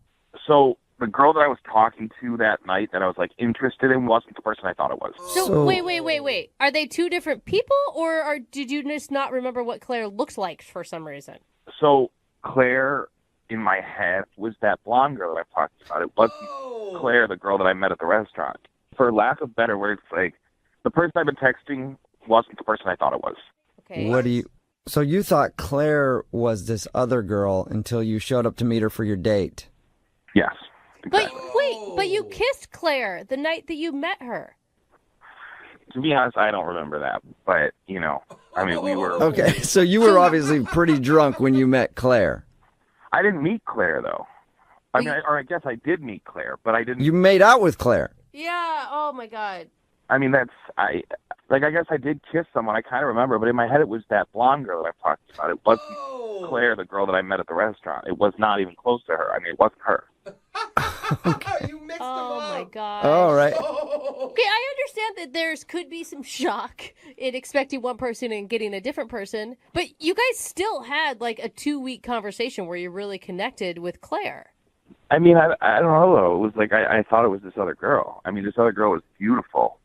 the girl that I was talking to that night that I was like interested in wasn't the person I thought it was. So wait. Are they two different people, or did you just not remember what Claire looks like for some reason? So Claire, in my head, was that blonde girl that I talked about. It wasn't Claire, the girl that I met at the restaurant. For lack of better words, like, the person I've been texting wasn't the person I thought it was. Okay. So you thought Claire was this other girl until you showed up to meet her for your date? Yes. But wait, you kissed Claire the night that you met her. To be honest, I don't remember that. But, you know, I mean, we were... Okay, so you were obviously pretty drunk when you met Claire. I didn't meet Claire, though. I mean, I guess I did meet Claire, but I didn't... You made out with Claire. Yeah, oh my God. I mean, I guess I did kiss someone. I kind of remember, but in my head, it was that blonde girl that I talked about. It wasn't Claire, the girl that I met at the restaurant. It was not even close to her. I mean, it wasn't her. You mixed them Oh up. my God. All right. Okay, I understand that there's could be some shock in expecting one person and getting a different person, but you guys still had like a 2-week conversation where you really connected with Claire. I mean, I don't know, though. It was like, I thought it was this other girl. I mean, this other girl was beautiful,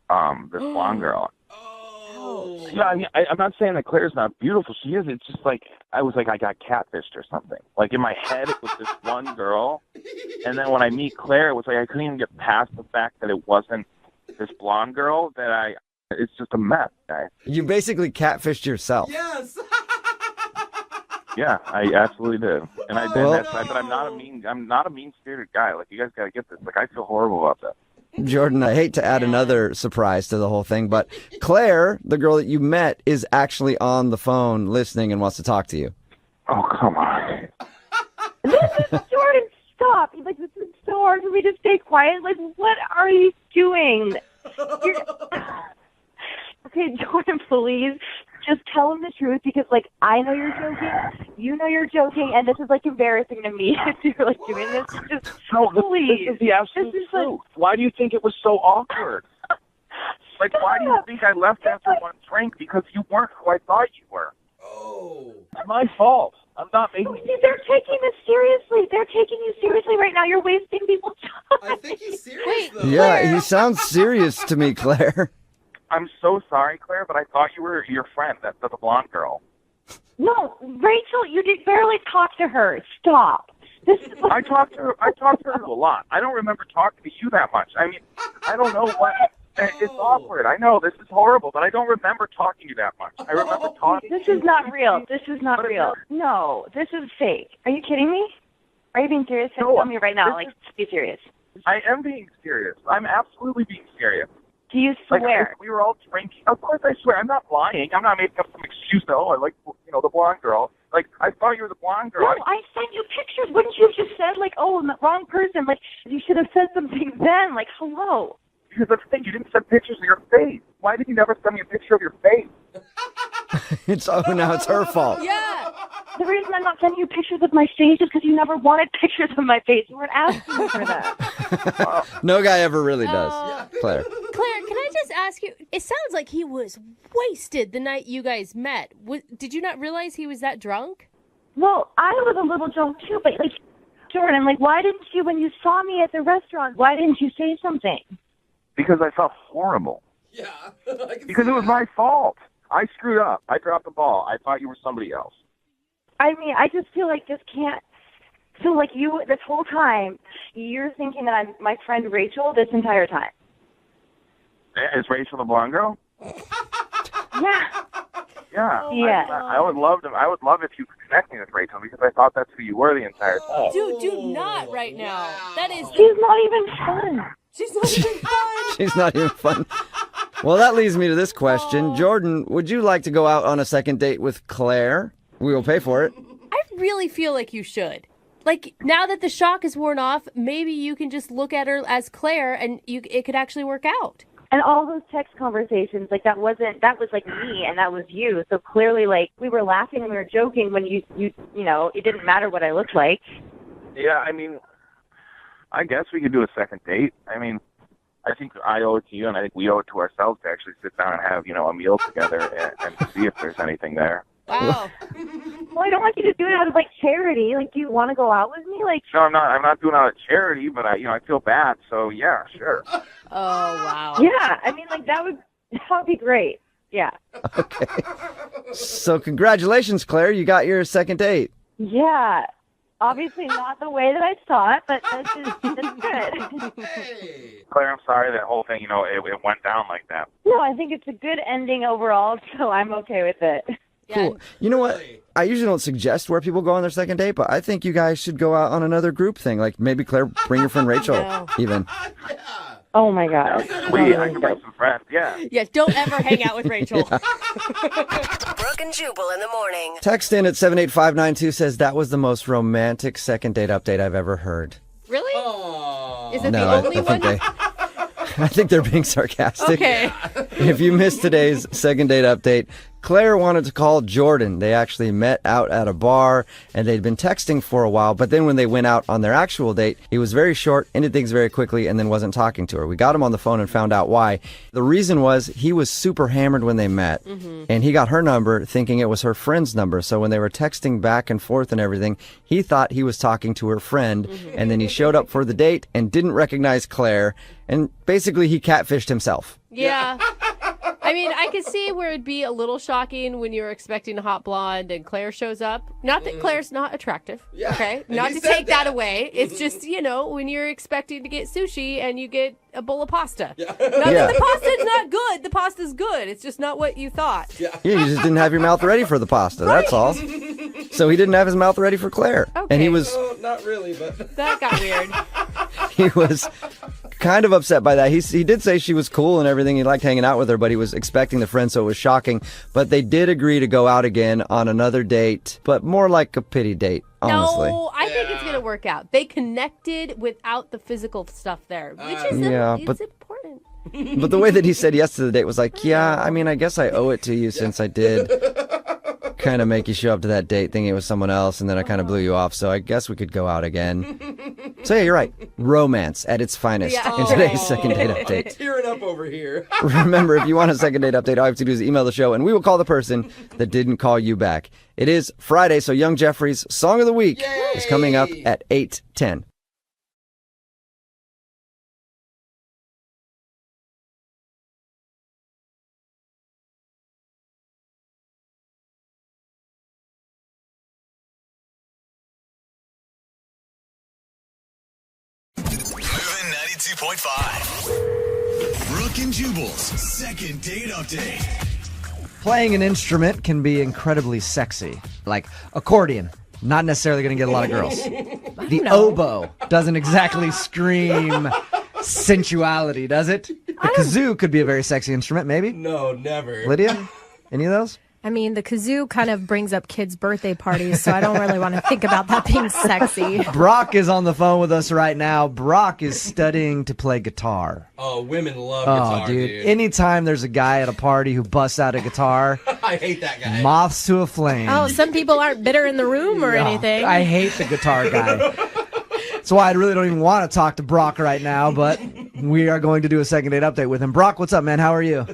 this blonde girl. Yeah, I mean, I'm not saying that Claire's not beautiful. She is. It's just like, I was like, I got catfished or something. Like, in my head, it was this one girl. And then when I meet Claire, it was like, I couldn't even get past the fact that it wasn't this blonde girl, it's just a mess, guys. You basically catfished yourself. Yes. Yeah, I absolutely did. And I've been that side, but I'm not a mean-spirited guy. Like, you guys got to get this. Like, I feel horrible about that. Jordan, I hate to add another surprise to the whole thing, but Claire, the girl that you met, is actually on the phone listening and wants to talk to you. Oh, come on. Jordan, stop. Like, this is so hard for me to stay quiet. Like, what are you doing? Okay, Jordan, please. Just tell him the truth, because, like, I know you're joking, you know you're joking, and this is, like, embarrassing to me if you're, like, doing this. Just, please. This is the absolute truth. Why do you think it was so awkward? Like, why do you think I left after one drink? Because you weren't who I thought you were. Oh. It's my fault. I'm not making... They're taking this seriously. They're taking you seriously right now. You're wasting people's time. I think he's serious, though. Yeah, he sounds serious to me, Claire. I'm so sorry, Claire, but I thought you were your friend, the blonde girl. No, Rachel, you did barely talk to her. Stop. I talked to her a lot. I don't remember talking to you that much. I mean, I don't know what... It's awkward. I know this is horrible, but I don't remember talking to you that much. I remember talking. This is not real. This is not real. No, this is fake. Are you kidding me? Are you being serious? No, Tell me right now. Like, be serious. I am being serious. I'm absolutely being serious. Do you swear? Like, we were all drinking. Of course I swear. I'm not lying. I'm not making up some excuse. Oh, I like, the blonde girl. Like, I thought you were the blonde girl. No, I sent you pictures. Wouldn't you have just said, like, oh, I'm the wrong person? Like, you should have said something then. Like, hello. Because that's the thing. You didn't send pictures of your face. Why did you never send me a picture of your face? Now it's her fault. Yeah. The reason I'm not sending you pictures of my face is because you never wanted pictures of my face. You weren't asking me for that. No guy ever really does, Claire. Claire, can I just ask you, it sounds like he was wasted the night you guys met. Did you not realize he was that drunk? Well, I was a little drunk too, but, like, Jordan, like, why didn't you, when you saw me at the restaurant, why didn't you say something? Because I felt horrible. Yeah. Because it was my fault. I screwed up. I dropped the ball. I thought you were somebody else. I mean, I just feel like this can't... So, like, you, this whole time, you're thinking that I'm my friend Rachel this entire time. Is Rachel the blonde girl? Yeah. Yeah. Yeah. I would love if you could connect me with Rachel, because I thought that's who you were the entire time. Dude, do not right now. That is... She's not even fun. She's not even fun. She's not even fun. Well, that leads me to this question. Jordan, would you like to go out on a second date with Claire? We will pay for it. I really feel like you should. Like, now that the shock is worn off, maybe you can just look at her as Claire and it could actually work out. And all those text conversations, like that was like me and that was you. So clearly, like, we were laughing and we were joking when you know, it didn't matter what I looked like. Yeah, I mean, I guess we could do a second date. I mean, I think I owe it to you, and I think we owe it to ourselves to actually sit down and have, a meal together and see if there's anything there. Wow. Well, I don't want you to do it out of, like, charity. Like, do you want to go out with me? Like, No, I'm not doing it out of charity, but I feel bad, so yeah, sure. Oh, wow. Yeah, I mean, like, that would be great. Yeah. Okay. So congratulations, Claire. You got your second date. Yeah. Obviously not the way that I saw it, but that's good. Claire, I'm sorry that whole thing, it went down like that. No, I think it's a good ending overall, so I'm okay with it. Cool. You know what? I usually don't suggest where people go on their second date, but I think you guys should go out on another group thing. Like maybe Claire, bring your friend Rachel, even. Oh my God. Sweet, I can bring some friends, yeah. Yeah, don't ever hang out with Rachel. Brooke and Jubal in the morning. Text in at 78592 says that was the most romantic second date update I've ever heard. Really? Is it No, the only one? I think they're being sarcastic. Okay. If you missed today's second date update, Claire wanted to call Jordan. They actually met out at a bar, and they'd been texting for a while, but then when they went out on their actual date, he was very short, ended things very quickly, and then wasn't talking to her. We got him on the phone and found out why. The reason was he was super hammered when they met, and he got her number thinking it was her friend's number, so when they were texting back and forth and everything, he thought he was talking to her friend, and then he showed up for the date and didn't recognize Claire, and basically he catfished himself. Yeah. I mean, I could see where it'd be a little shocking when you're expecting a hot blonde and Claire shows up. Not that Claire's not attractive, okay? Not to take that away. It's just, when you're expecting to get sushi and you get a bowl of pasta. Not that the pasta's not good. The pasta's good. It's just not what you thought. Yeah, you just didn't have your mouth ready for the pasta, that's all. So he didn't have his mouth ready for Claire. Okay. And he was... Oh, not really, but... That got weird. He was kind of upset by that. He did say she was cool and everything. He liked hanging out with her, but he was expecting the friend, so it was shocking. But they did agree to go out again on another date, but more like a pity date, honestly. No, I think it's going to work out. They connected without the physical stuff there, which is it's important. But the way that he said yes to the date was like, yeah, I mean, I guess I owe it to you since I did kind of make you show up to that date thinking it was someone else, and then I kind of blew you off, so I guess we could go out again. So yeah, you're right. Romance at its finest in today's second date update. Tearing up over here. Remember, if you want a second date update, all you have to do is email the show, and we will call the person that didn't call you back. It is Friday, so Young Jeffrey's Song of the Week is coming up at 8:10. Moving 92.5. Brooke and Jubal's second date update. Playing an instrument can be incredibly sexy. Like accordion, not necessarily going to get a lot of girls. The oboe doesn't exactly scream sensuality, does it? The kazoo could be a very sexy instrument, maybe. No, never. Lydia, any of those? I mean, the kazoo kind of brings up kids' birthday parties, so I don't really want to think about that being sexy. Brock is on the phone with us right now. Brock is studying to play guitar. Oh, women love guitar, dude. Anytime there's a guy at a party who busts out a guitar, I hate that guy. Moths to a flame. Oh, some people aren't bitter in the room or anything. I hate the guitar guy. That's why I really don't even want to talk to Brock right now, but we are going to do a second date update with him. Brock, what's up, man? How are you?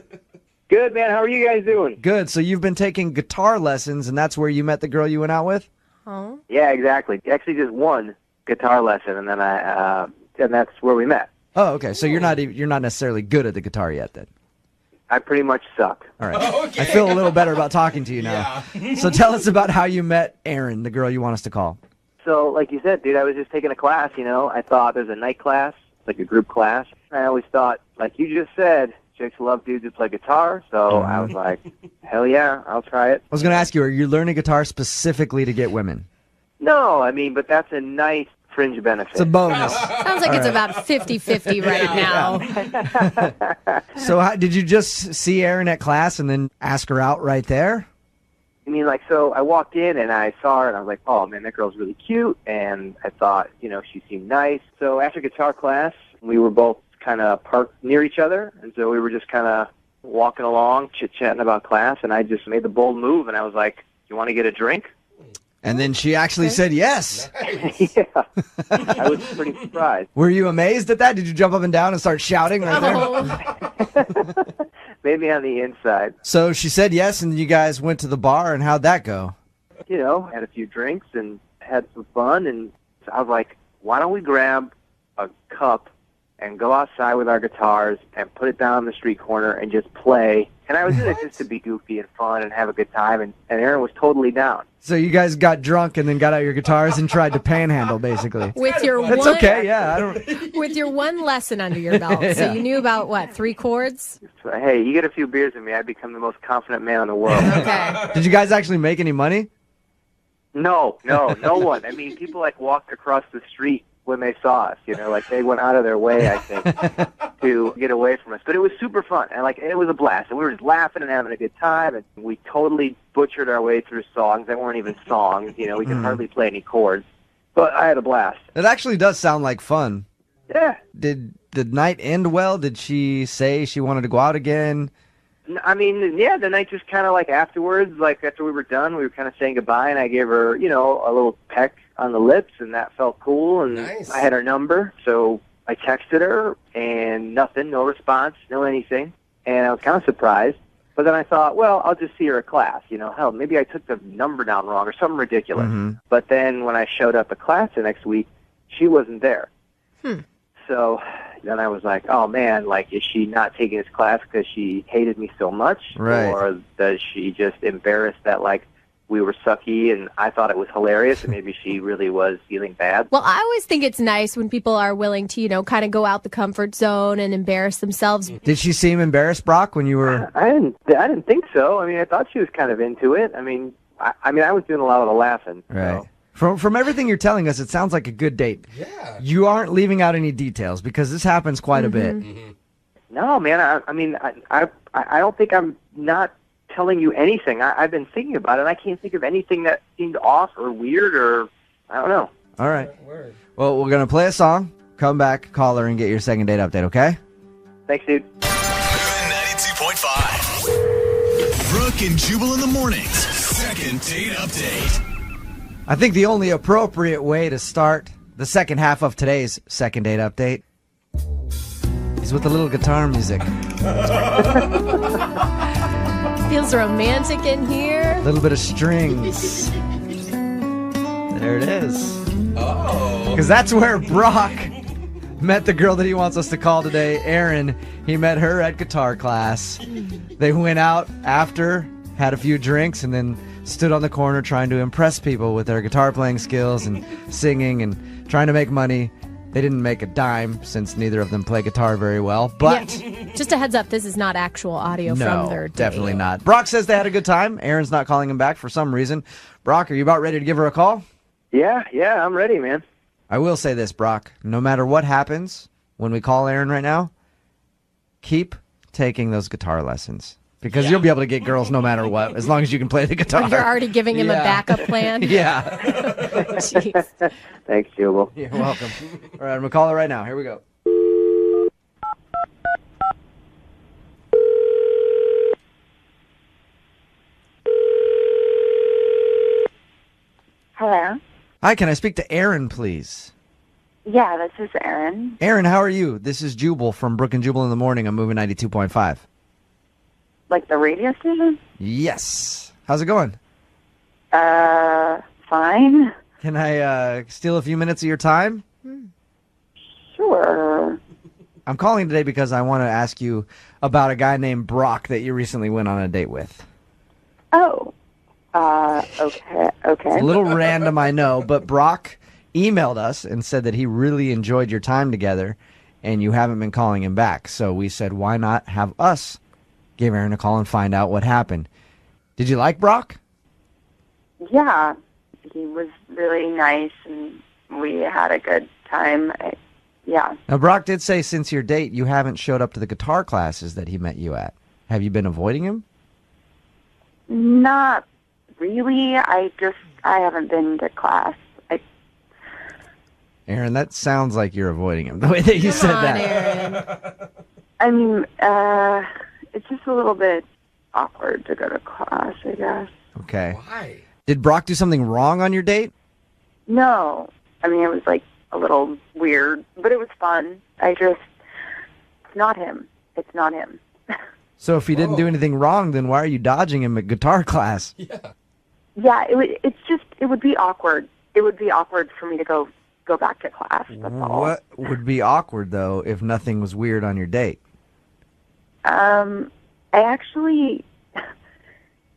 Good, man. How are you guys doing? Good. So you've been taking guitar lessons, and that's where you met the girl you went out with? Oh. Yeah, exactly. Actually, just one guitar lesson, and then and that's where we met. Oh, okay. So you're not necessarily good at the guitar yet, then? I pretty much suck. All right. Okay. I feel a little better about talking to you now. Yeah. So tell us about how you met Erin, the girl you want us to call. So, like you said, dude, I was just taking a class, I thought there's a night class, like a group class. I always thought, like you just said, chicks love dudes who play guitar, so I was like, hell yeah, I'll try it. I was going to ask you, are you learning guitar specifically to get women? No, I mean, but that's a nice fringe benefit. It's a bonus. Sounds like it's about 50-50 right now. So did you just see Erin at class and then ask her out right there? I mean, like, so I walked in and I saw her and I was like, oh, man, that girl's really cute. And I thought, she seemed nice. So after guitar class, we were both kind of parked near each other. And so we were just kind of walking along, chit-chatting about class. And I just made the bold move. And I was like, you want to get a drink? And then she actually said yes. Yeah. I was pretty surprised. Were you amazed at that? Did you jump up and down and start shouting right there? Maybe on the inside. So she said yes, and you guys went to the bar, and how'd that go? Had a few drinks and had some fun. And I was like, why don't we grab a cup and go outside with our guitars and put it down on the street corner and just play. And I was doing it just to be goofy and fun and have a good time. And Erin was totally down. So you guys got drunk and then got out your guitars and tried to panhandle, basically. With your That's one, okay, yeah. With your one lesson under your belt. So Yeah. you knew about, what, 3 chords? So, hey, you get a few beers with me, I become the most confident man in the world. Okay. Did you guys actually make any money? No one. I mean, people walked across the street when they saw us, they went out of their way, I think, to get away from us. But it was super fun, and it was a blast. And we were just laughing and having a good time, and we totally butchered our way through songs that weren't even songs. We could hardly play any chords. But I had a blast. It actually does sound like fun. Yeah. Did the night end well? Did she say she wanted to go out again? I mean, yeah, the night just kind of afterwards, after we were done, we were kind of saying goodbye, and I gave her, a little peck on the lips, and that felt cool, and Nice. I had her number, so I texted her, and nothing, no response, no anything, and I was kind of surprised, but then I thought, well, I'll just see her at class, hell, maybe I took the number down wrong or something ridiculous, but then when I showed up at class the next week, she wasn't there. So then I was like, oh man, is she not taking this class because she hated me so much? Right. Or does she just embarrass that we were sucky and I thought it was hilarious and maybe she really was feeling bad? Well, I always think it's nice when people are willing to, kind of go out the comfort zone and embarrass themselves. Did she seem embarrassed, Brock, when you were... I didn't think so. I mean, I thought she was kind of into it. I mean, I was doing a lot of the laughing. Right. From everything you're telling us, it sounds like a good date. Yeah. You aren't leaving out any details because this happens quite a bit. No, man. I don't think I'm not telling you anything. I've been thinking about it, and I can't think of anything that seemed off or weird or I don't know. All right. Well, we're going to play a song, come back, call her, and get your second date update, okay? Thanks, dude. 92.5. Brooke and Jubal in the mornings. Second date update. I think the only appropriate way to start the second half of today's second date update is with a little guitar music. Feels romantic in here. A little bit of strings. There it is. Oh. Because that's where Brock met the girl that he wants us to call today, Erin. He met her at guitar class. They went out after, had a few drinks, and then stood on the corner trying to impress people with their guitar playing skills and singing and trying to make money. They didn't make a dime since neither of them play guitar very well, but... Yeah. Just a heads up, this is not actual audio from their date. Definitely not. Brock says they had a good time. Erin's not calling him back for some reason. Brock, are you about ready to give her a call? Yeah, I'm ready, man. I will say this, Brock. No matter what happens when we call Erin right now, keep taking those guitar lessons. Because you'll be able to get girls no matter what, as long as you can play the guitar. You're already giving him a backup plan? Yeah. Jeez. Thanks, Jubal. You're welcome. All right, I'm going to call her right now. Here we go. Hello? Hi, can I speak to Erin, please? Yeah, this is Erin. Erin, how are you? This is Jubal from Brooke and Jubal in the morning. I'm moving 92.5. Like the radio station? Yes. How's it going? Fine. Can I steal a few minutes of your time? Sure. I'm calling today because I want to ask you about a guy named Brock that you recently went on a date with. Oh. Okay. It's a little random, I know, but Brock emailed us and said that he really enjoyed your time together and you haven't been calling him back. So we said, why not have us give Erin a call and find out what happened. Did you like Brock? Yeah. He was really nice and we had a good time. Yeah. Now, Brock did say since your date, you haven't showed up to the guitar classes that he met you at. Have you been avoiding him? Not really. I haven't been to class. Aaron, that sounds like you're avoiding him, the way that you said that. Aaron. I mean, it's just a little bit awkward to go to class, I guess. Okay. Why? Did Brock do something wrong on your date? No. I mean, it was like a little weird, but it was fun. It's not him. It's not him. So if he didn't do anything wrong, then why are you dodging him at guitar class? Yeah, it would be awkward. It would be awkward for me to go back to class. That's all. What would be awkward, though, if nothing was weird on your date? I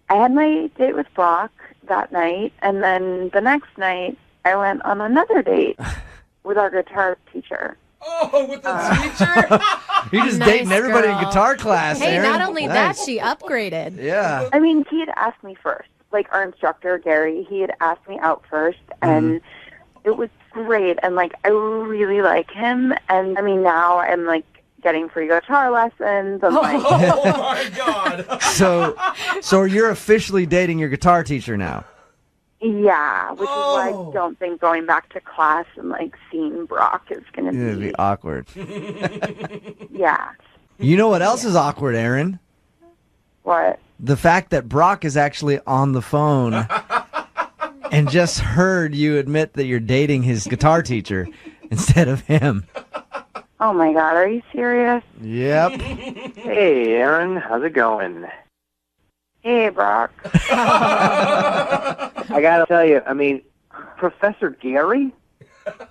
had my date with Brock that night, and then the next night I went on another date with our guitar teacher. Oh, with the teacher? You're just Nice dating everybody in girl. guitar class, Hey, Aaron. not only that, she upgraded. Yeah. I mean, he had asked me first. Like, our instructor, Gary, he had asked me out first, and it was great. And, like, I really like him. And, I mean, now I'm, like, getting free guitar lessons. And, like, Oh, my God. So you're officially dating your guitar teacher now? yeah, which is why I don't think going back to class and, like, seeing Brock is going to It'd be, be awkward. yeah. You know what else is awkward, Aaron? What? The fact that Brock is actually on the phone and just heard you admit that you're dating his guitar teacher instead of him. Oh, my God, are you serious? Yep. Hey, Aaron, how's it going? Hey, Brock. I gotta tell you, I mean, Professor Gary?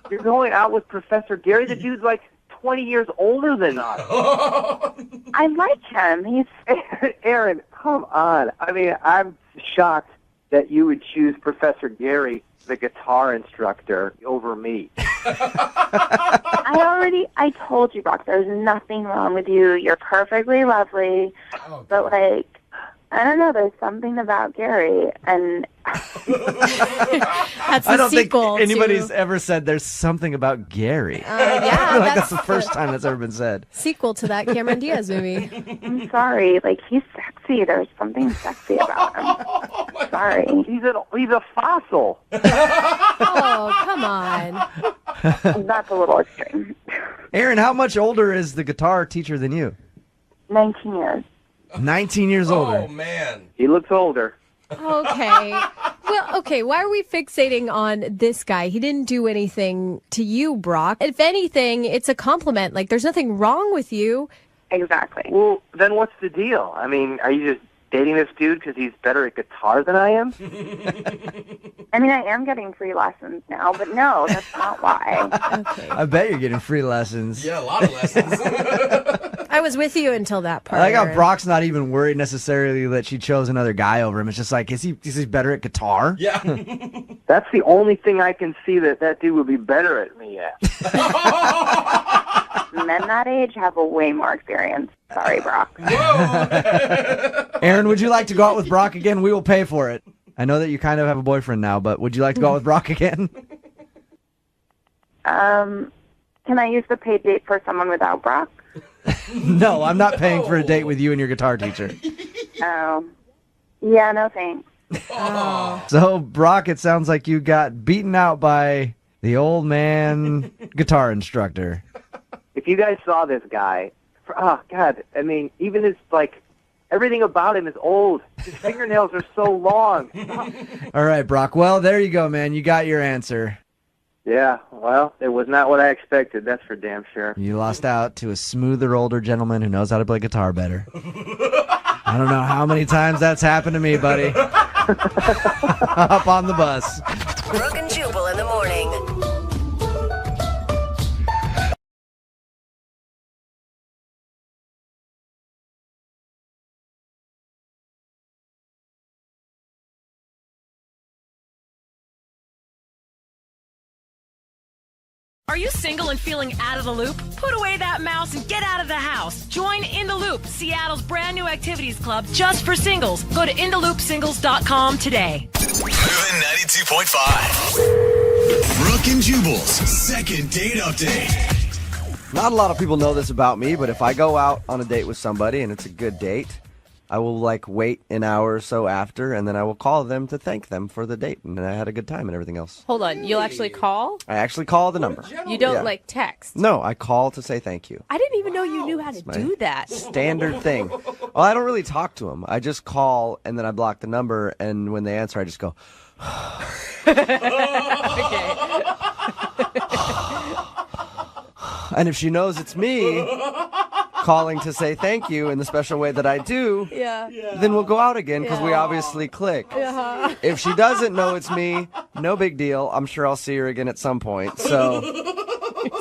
You're going out with Professor Gary? The dude's like 20 years older than us. I like him. He's Aaron, come on. I mean, I'm shocked that you would choose Professor Gary, the guitar instructor, over me. I told you, Brock, there's nothing wrong with you. You're perfectly lovely. But, like, I don't know, there's something about Gary, and That's I the don't think sequel anybody's to... ever said there's something about Gary. Yeah, Like that's the first time that's ever been said. sequel to that Cameron Diaz movie. I'm sorry. Like, he's sexy. There's something sexy about him. Sorry. He's a fossil. Oh, come on. That's a little extreme. Aaron, how much older is the guitar teacher than you? 19 years. 19 years older. Oh, man. He looks older. Okay. Well, okay, why are we fixating on this guy? He didn't do anything to you, Brock. If anything, it's a compliment. Like, there's nothing wrong with you. Exactly. Well, then what's the deal? I mean, are you just dating this dude because he's better at guitar than I am? I mean, I am getting free lessons now, but no, that's not why. Okay. I bet you're getting free lessons. Yeah, a lot of lessons. I was with you until that part. I like how Aaron. Brock's not even worried necessarily that she chose another guy over him. It's just like, is he better at guitar? Yeah. That's the only thing I can see that dude would be better at me at. Men that age have a way more experience. Sorry, Brock. Aaron, would you like to go out with Brock again? We will pay for it. I know that you kind of have a boyfriend now, but would you like to go out with Brock again? Can I use the paid date for someone without Brock? No, I'm not paying for a date with you and your guitar teacher. Oh. Yeah, no thanks. So, Brock, it sounds like you got beaten out by the old man guitar instructor. If you guys saw this guy, oh, God, I mean, even his, like, everything about him is old. His fingernails are so long. All right, Brock. Well, there you go, man. You got your answer. Yeah, well, it was not what I expected, that's for damn sure. You lost out to a smoother, older gentleman who knows how to play guitar better. I don't know how many times that's happened to me, buddy. Hop on the bus. Brooke and Jubal in the morning. Are you single and feeling out of the loop? Put away that mouse and get out of the house. Join In the Loop, Seattle's brand new activities club just for singles. Go to intheloopsingles.com today. Moving 92.5. Brooke and Jubal's second date update. Not a lot of people know this about me, but if I go out on a date with somebody and it's a good date, I will wait an hour or so after, and then I will call them to thank them for the date and I had a good time and everything else. Hold on, you'll actually call? I actually call the number. You don't Yeah. text? No, I call to say thank you. I didn't even know you knew how to my do that. Standard thing. Well, I don't really talk to them. I just call and then I block the number, and when they answer, I just go. And if she knows it's me calling to say thank you in the special way that I do, then we'll go out again because we obviously click. If she doesn't know it's me, no big deal. I'm sure I'll see her again at some point. So,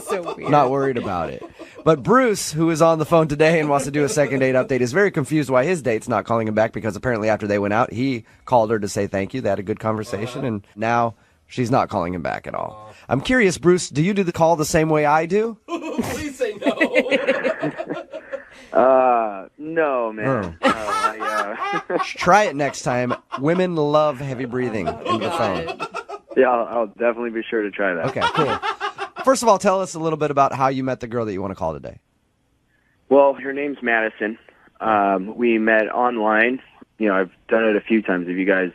so weird. Not worried about it. But Bruce, who is on the phone today and wants to do a second date update, is very confused why his date's not calling him back, because apparently after they went out, he called her to say thank you. They had a good conversation, and now she's not calling him back at all. I'm curious, Bruce, do you do the call the same way I do? Please say no. No, man. Try it next time. Women love heavy breathing into the phone. Yeah, I'll definitely be sure to try that. Okay, cool. First of all, tell us a little bit about how you met the girl that you want to call today. Well, her name's Madison. We met online. You know, I've done it a few times. Have you guys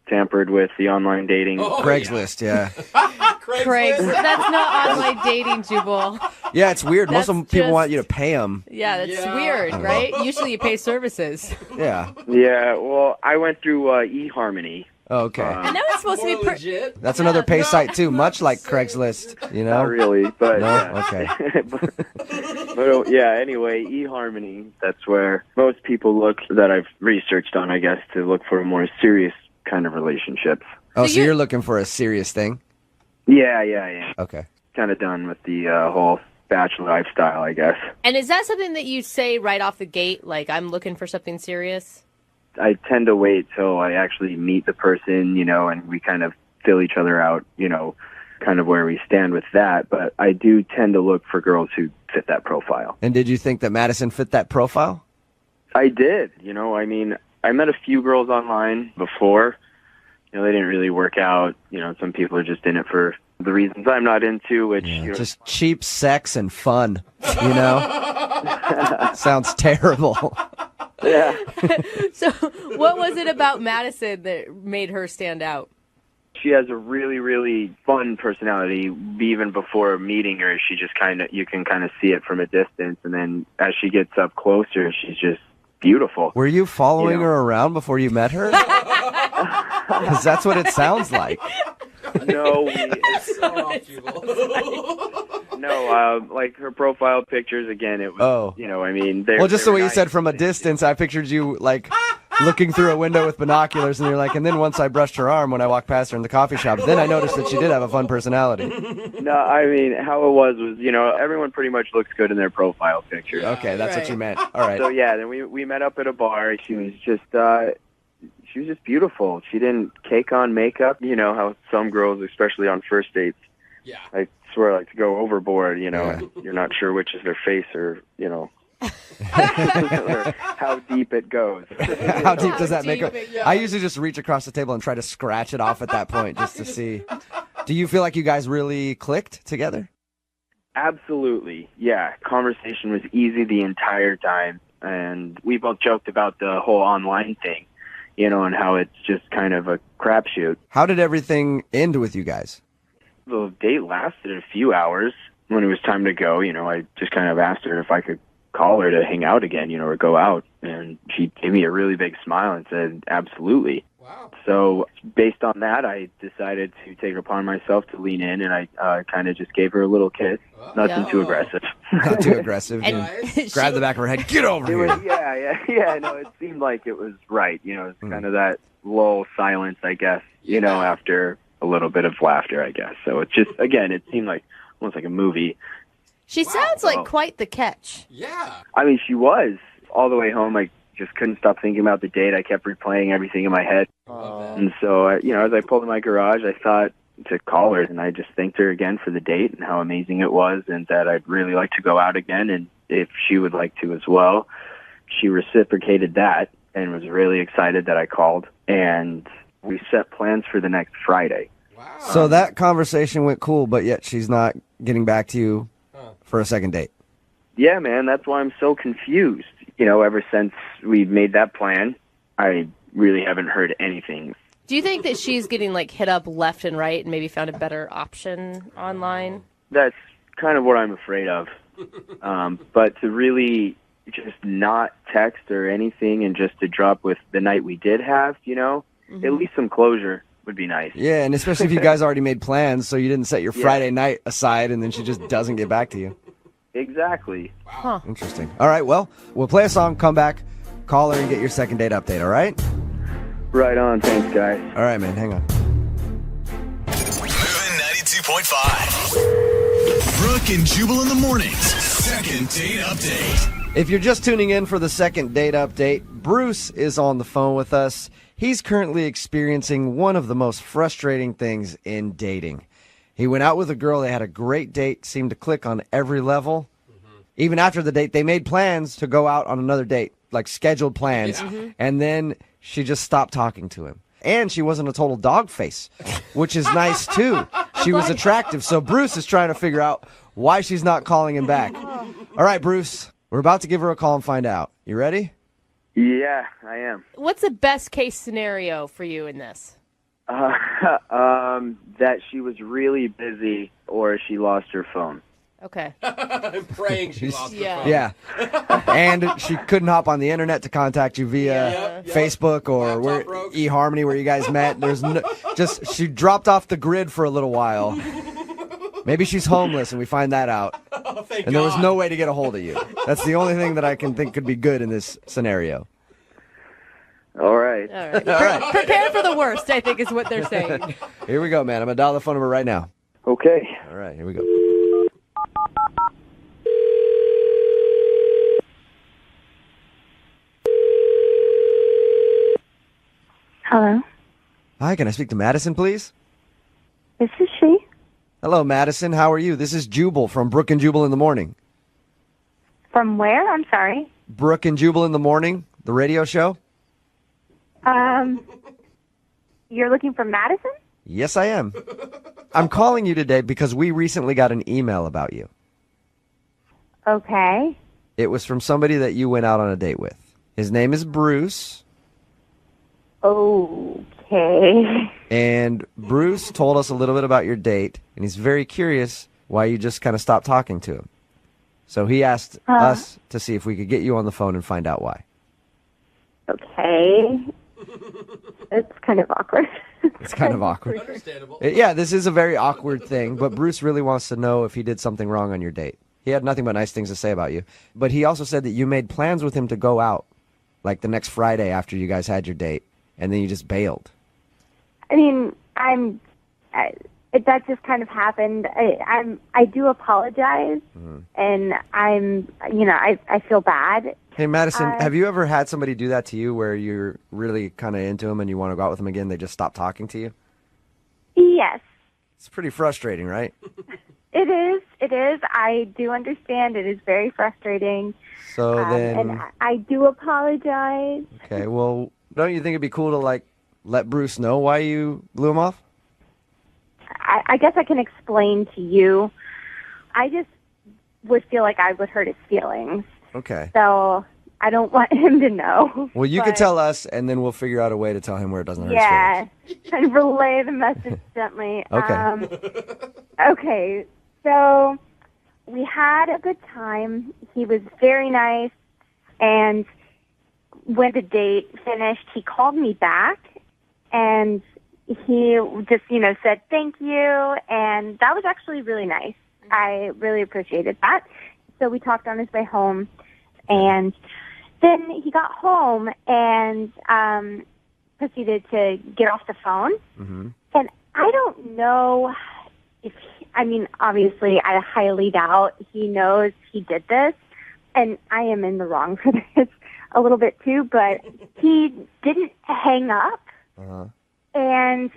tampered with the online dating? Craigslist, yeah. Craigslist. That's not online dating, Jubal. Yeah, it's weird. Most of That's people just- want you to pay them. Yeah, that's weird, right? Usually you pay services. Yeah. Yeah, well, I went through eHarmony. Okay. And that was supposed to be legit. That's another pay site, too, much like Craigslist, you know? Not really, but No? yeah. Okay. But yeah, anyway, eHarmony, that's where most people look that I've researched on, I guess, to look for a more serious kind of relationships. Oh, so you're looking for a serious thing? Yeah. Okay. Kind of done with the whole bachelor lifestyle, I guess. And is that something that you say right off the gate, like, I'm looking for something serious? I tend to wait till I actually meet the person, you know, and we kind of fill each other out, you know, kind of where we stand with that. But I do tend to look for girls who fit that profile. And did you think that Madison fit that profile? I did. You know, I mean, I met a few girls online before. You know, they didn't really work out. You know, some people are just in it for the reasons I'm not into, which, you know, Just cheap sex and fun, you know? Sounds terrible. Yeah. So what was it about Madison that made her stand out? She has a really, really fun personality. Even before meeting her, she just you can kind of see it from a distance. And then as she gets up closer, she's just beautiful. Were you following her around before you met her? Because that's what it sounds like. No, like her profile pictures, again, it was, you know, I mean, Well, just the way you said from a distance, I pictured you, like, looking through a window with binoculars, and you're like, and then once I brushed her arm when I walked past her in the coffee shop, then I noticed that she did have a fun personality. No, I mean, how it was, you know, everyone pretty much looks good in their profile picture. Okay, that's what you meant. All right. So, yeah, then we met up at a bar. She was just beautiful. She didn't cake on makeup. You know how some girls, especially on first dates, I swear, like to go overboard, you know, and you're not sure which is their face or, you know, or how deep it goes. How deep does that makeup? I usually just reach across the table and try to scratch it off at that point just to see. Do you feel like you guys really clicked together? Absolutely. Yeah. Conversation was easy the entire time. And we both joked about the whole online thing, you know, and how it's just kind of a crapshoot. How did everything end with you guys? The date lasted a few hours. When it was time to go, you know, I just kind of asked her if I could call her to hang out again, you know, or go out. And she gave me a really big smile and said, absolutely. Wow. So based on that, I decided to take it upon myself to lean in, and I kind of just gave her a little kiss. Nothing too aggressive. Not too aggressive. Grab the back of her head. Get over here. Yeah. No, it seemed like it was right. You know, it's kind of that lull silence, I guess, you know, after a little bit of laughter, I guess. So it just, again, it seemed like almost like a movie. She sounds like quite the catch. Yeah. I mean, she was. All the way home, I just couldn't stop thinking about the date. I kept replaying everything in my head. And so, you know, as I pulled in my garage, I thought to call her, and I just thanked her again for the date and how amazing it was, and that I'd really like to go out again, and if she would like to as well. She reciprocated that and was really excited that I called, and we set plans for the next Friday. So that conversation went cool, but yet she's not getting back to you for a second date. Yeah, man, that's why I'm so confused. You know, ever since we made that plan, I really haven't heard anything. Do you think that she's getting like hit up left and right and maybe found a better option online? That's kind of what I'm afraid of. But to really just not text or anything and just to drop with the night we did have, you know, at least some closure would be nice. Yeah, and especially if you guys already made plans, so you didn't set your Friday night aside and then she just doesn't get back to you. Exactly. Huh. Interesting. All right, well, we'll play a song, come back, call her, and get your second date update, all right? Right on. Thanks, guys. All right, man, hang on. Moving 92.5. Brooke and Jubal in the mornings. Second date update. If you're just tuning in for the second date update, Bruce is on the phone with us. He's currently experiencing one of the most frustrating things in dating. He went out with a girl, they had a great date, seemed to click on every level. Even after the date, they made plans to go out on another date, like scheduled plans, and then she just stopped talking to him. And she wasn't a total dog face, which is nice too. She was attractive, so Bruce is trying to figure out why she's not calling him back. All right, Bruce, we're about to give her a call and find out. You ready? Yeah, I am. What's the best case scenario for you in this? That she was really busy or she lost her phone. Okay. I'm praying she lost her phone. Yeah. And she couldn't hop on the internet to contact you via Facebook or eHarmony where you guys met. There's she dropped off the grid for a little while. Maybe she's homeless and we find that out. Thank and there was God. no way to get a hold of you. That's the only thing that I can think could be good in this scenario. All right. All right. Prepare for the worst, I think is what they're saying. Here we go, man. I'm going to dial the phone number right now. Okay. All right, here we go. Hello, Hi, can I speak to Madison, please? this is she. Hello, Madison. How are you? This is Jubal from Brooke and Jubal in the Morning. From where? I'm sorry. Brooke and Jubal in the Morning, the radio show? You're looking for Madison? Yes, I am. I'm calling you today because we recently got an email about you. Okay. It was from somebody that you went out on a date with. His name is Bruce. Okay. And Bruce told us a little bit about your date, and he's very curious why you just kind of stopped talking to him. So he asked us to see if we could get you on the phone and find out why. Okay. It's kind of awkward. It's kind of awkward. Understandable. Yeah, this is a very awkward thing, but Bruce really wants to know if he did something wrong on your date. He had nothing but nice things to say about you. But he also said that you made plans with him to go out, like the next Friday after you guys had your date, and then you just bailed. I mean, that just kind of happened. I do apologize, and I feel bad. Hey, Madison, have you ever had somebody do that to you where you're really kind of into them and you want to go out with them again, they just stop talking to you? Yes, It's pretty frustrating, right? it is. It is. I do understand. It is very frustrating. So then, and I do apologize. okay, well, don't you think it'd be cool to, like, let Bruce know why you blew him off? I guess I can explain to you. I just would feel like I would hurt his feelings. Okay. So I don't want him to know. Well, you but, can tell us, and then we'll figure out a way to tell him where it doesn't hurt his Yeah, kind of relay the message gently. Okay. Okay, so we had a good time. He was very nice, and when the date finished, he called me back, and he just, said thank you, and that was actually really nice. I really appreciated that. So we talked on his way home, and then he got home and proceeded to get off the phone. Mm-hmm. And I don't know if, obviously, I highly doubt he knows he did this, and I am in the wrong for this a little bit too, but he didn't hang up. Uh-huh. And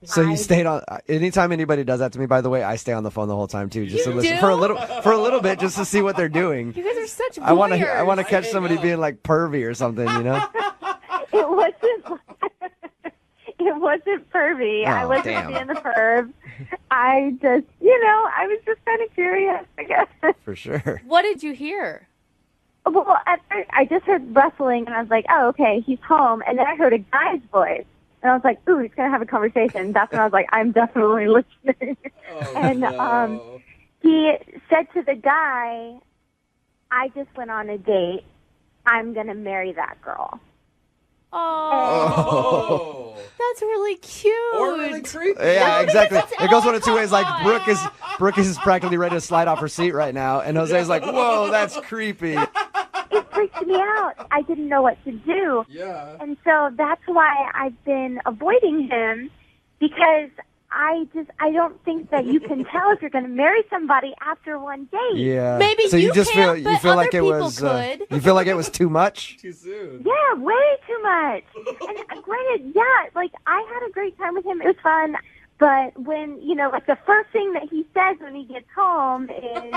So you stayed on. Anytime anybody does that to me, by the way, I stay on the phone the whole time too, just to listen do? for a little bit, just to see what they're doing. You guys are such voyeurs. I want to catch somebody being like pervy or something, you know. It It wasn't pervy. I Oh, wasn't damn. being the perv. I just, I was just kind of curious, I guess. For sure. What did you hear? Well, at first, I just heard rustling, and I was like, oh, okay, he's home. And then I heard a guy's voice. And I was like, ooh, he's going to have a conversation. That's when I was like, I'm definitely listening. He said to the guy, I just went on a date. I'm going to marry that girl. Oh, that's really cute. Or really creepy. Yeah, exactly. that's It goes one of two ways. Like Brooke is practically ready to slide off her seat right now, and Jose's like, "Whoa, that's creepy." It freaked me out. I didn't know what to do. Yeah. And so that's why I've been avoiding him, because I don't think that you can tell if you're going to marry somebody after one date. Yeah. Maybe so you you just can't, feel but feel other like it people was could. you feel like it was too much. Too soon. Yeah, way too much. And granted, like I had a great time with him. It was fun. But when, like the first thing that he says when he gets home is,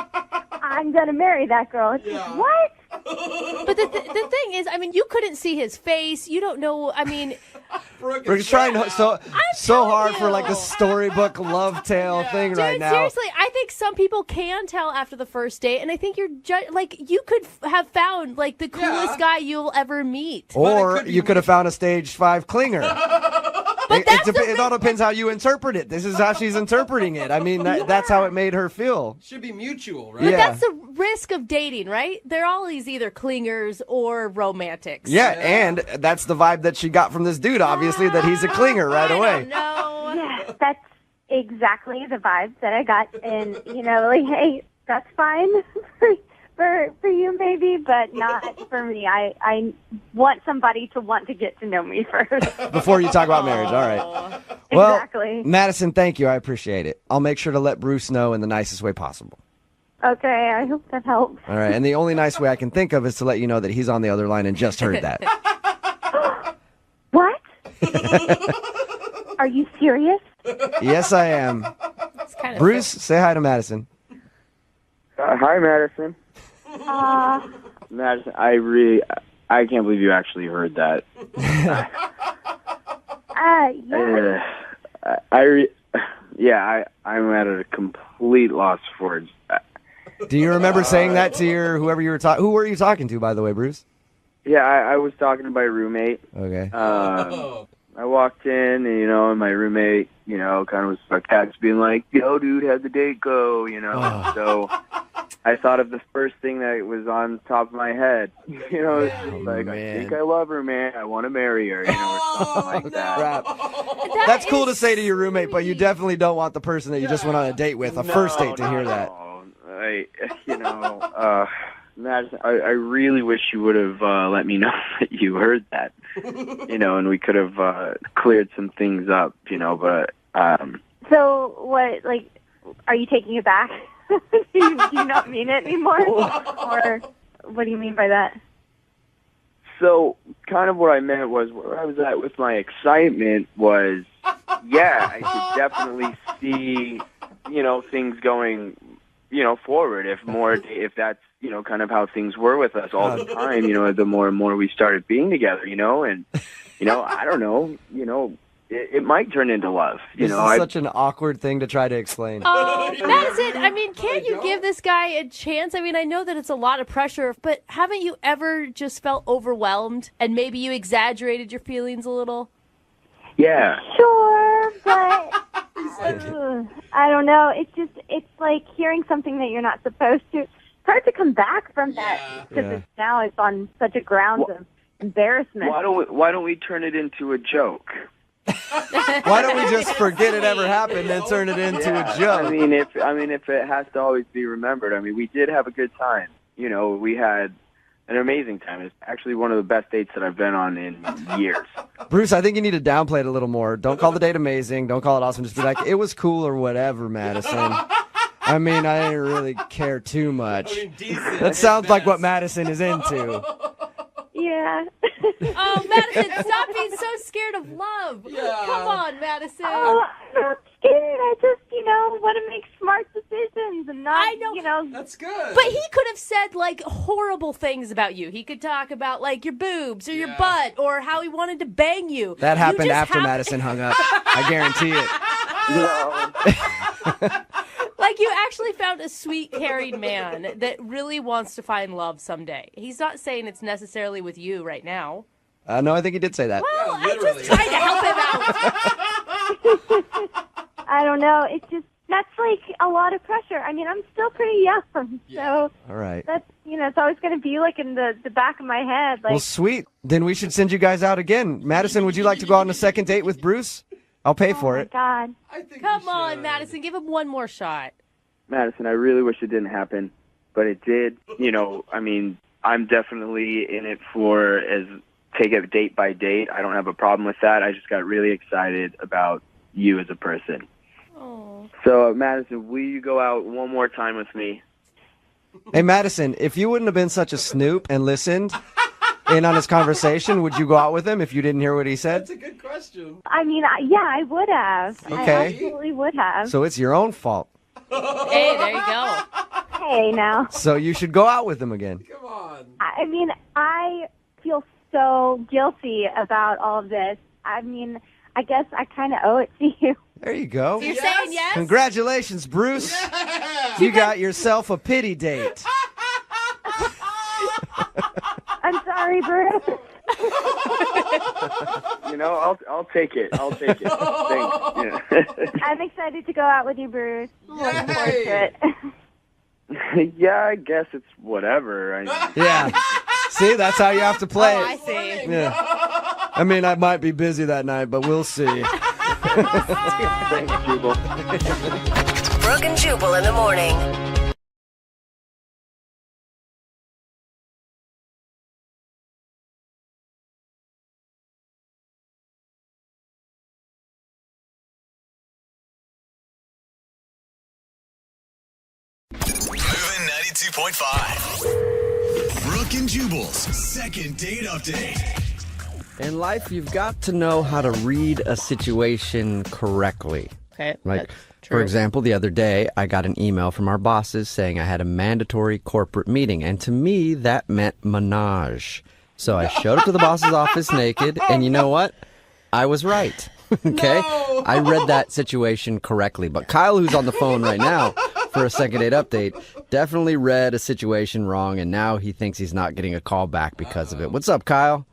I'm going to marry that girl. It's like, what? But the thing is, I mean, you couldn't see his face. You don't know. I mean, Brooke's trying so hard for like the storybook love tale thing right dude, now. seriously, I think some people can tell after the first date, and I think you could have found like the coolest guy you'll ever meet. Or you could have found a stage 5 clinger. But it all depends how you interpret it. This is how she's interpreting it. I mean, that's how it made her feel. Should be mutual, right? But that's the risk of dating, right? They're always either clingers or romantics. Yeah, and that's the vibe that she got from this dude, obviously, that he's a clinger right away. No. Yeah, that's exactly the vibe that I got. And, like, hey, that's fine for you maybe, but not for me. I want somebody to want to get to know me first. Before you talk about marriage, all right. Well, Exactly. Madison, thank you. I appreciate it. I'll make sure to let Bruce know in the nicest way possible. Okay, I hope that helps. All right, and the only nice way I can think of is to let you know that he's on the other line and just heard that. What? Are you serious? Yes, I am. Bruce, say hi to Madison. Hi, Madison. Madison, I can't believe you actually heard that. Yeah. I'm at a complete loss for words. Do you remember saying that to whoever you were talking? Who were you talking to, by the way, Bruce? Yeah, I was talking to my roommate. Okay. I walked in, and my roommate, kind of was sarcastic, being like, "Yo, dude, how'd the date go?" So I thought of the first thing that was on top of my head. It's like, I think I love her, man. I want to marry her, or something like that. Crap. That's cool to say to your roommate, but you definitely don't want the person that you just went on a date with, first date, to hear that. Madison, I really wish you would have let me know that you heard that, and we could have cleared some things up, but... So, what, like, are you taking it back? do you not mean it anymore? Or what do you mean by that? So, kind of what I meant was, where I was at with my excitement was, I could definitely see, things going, forward if that's, kind of how things were with us all the time, the more and more we started being together, and, I don't know, it might turn into love. This is such an awkward thing to try to explain. Oh, Madison, I mean, can't you give this guy a chance? I mean, I know that it's a lot of pressure, but haven't you ever just felt overwhelmed and maybe you exaggerated your feelings a little? Yeah. Sure, but I don't know. It's like hearing something that you're not supposed to. It's hard to come back from that because now it's on such a ground of embarrassment. Why don't we turn it into a joke? Why don't we just forget it ever happened and turn it into a joke? I mean, if it has to always be remembered, I mean, we did have a good time. We had an amazing time. It's actually one of the best dates that I've been on in years. Bruce, I think you need to downplay it a little more. Don't call the date amazing. Don't call it awesome. Just be like, it was cool or whatever, Madison. I mean, I didn't really care too much. That sounds like what Madison is into. Yeah. Oh, Madison, stop being so scared of love. Yeah. Come on, Madison. Oh, I'm not scared. I just, want to make smart decisions. conversations and not, That's good. But he could have said, like, horrible things about you. He could talk about, like, your boobs or your butt or how he wanted to bang you. That You happened just after Madison hung up. I guarantee it. Like, you actually found a sweet, caring man that really wants to find love someday. He's not saying it's necessarily with you right now. No, I think he did say that. Well, I'm just trying to help him out. I don't know. It's just, that's like a lot of pressure. I mean, I'm still pretty young, so All right. that's, it's always going to be like in the back of my head. Like, Well, sweet. Then we should send you guys out again. Madison, would you like to go on a second date with Bruce? I'll pay for it. God. Come on, Madison. Give him one more shot. Madison, I really wish it didn't happen, but it did. I mean, I'm definitely in it for take it date by date. I don't have a problem with that. I just got really excited about you as a person. Oh. So, Madison, will you go out one more time with me? Hey, Madison, if you wouldn't have been such a snoop and listened in on his conversation, would you go out with him if you didn't hear what he said? That's a good question. I mean, yeah, I would have. Okay. I absolutely would have. So it's your own fault. Hey, there you go. Hey, now. So you should go out with him again. Come on. I mean, I feel so guilty about all of this. I mean, I guess I kind of owe it to you. There you go. So you're saying yes? Congratulations, Bruce. You got yourself a pity date. I'm sorry, Bruce. I'll take it. I'll take it. Thanks. Yeah. I'm excited to go out with you, Bruce. Looking forward to it. Yeah, I guess it's whatever. Yeah. See, that's how you have to play Oh, it. I see. Yeah. I mean, I might be busy that night, but we'll see. Thanks, Jubal. Brooke and Jubal in the morning. Moving 92.5. Brooke and Jubal's second date update. In life, you've got to know how to read a situation correctly. Okay. Like, that's true. for example, the other day, I got an email from our bosses saying I had a mandatory corporate meeting. And to me, that meant menage. So I showed up to the boss's office naked, and you know what? I was right. Okay? No. I read that situation correctly. But Kyle, who's on the phone right now for a second date update, definitely read a situation wrong, and now he thinks he's not getting a call back because of it. What's up, Kyle?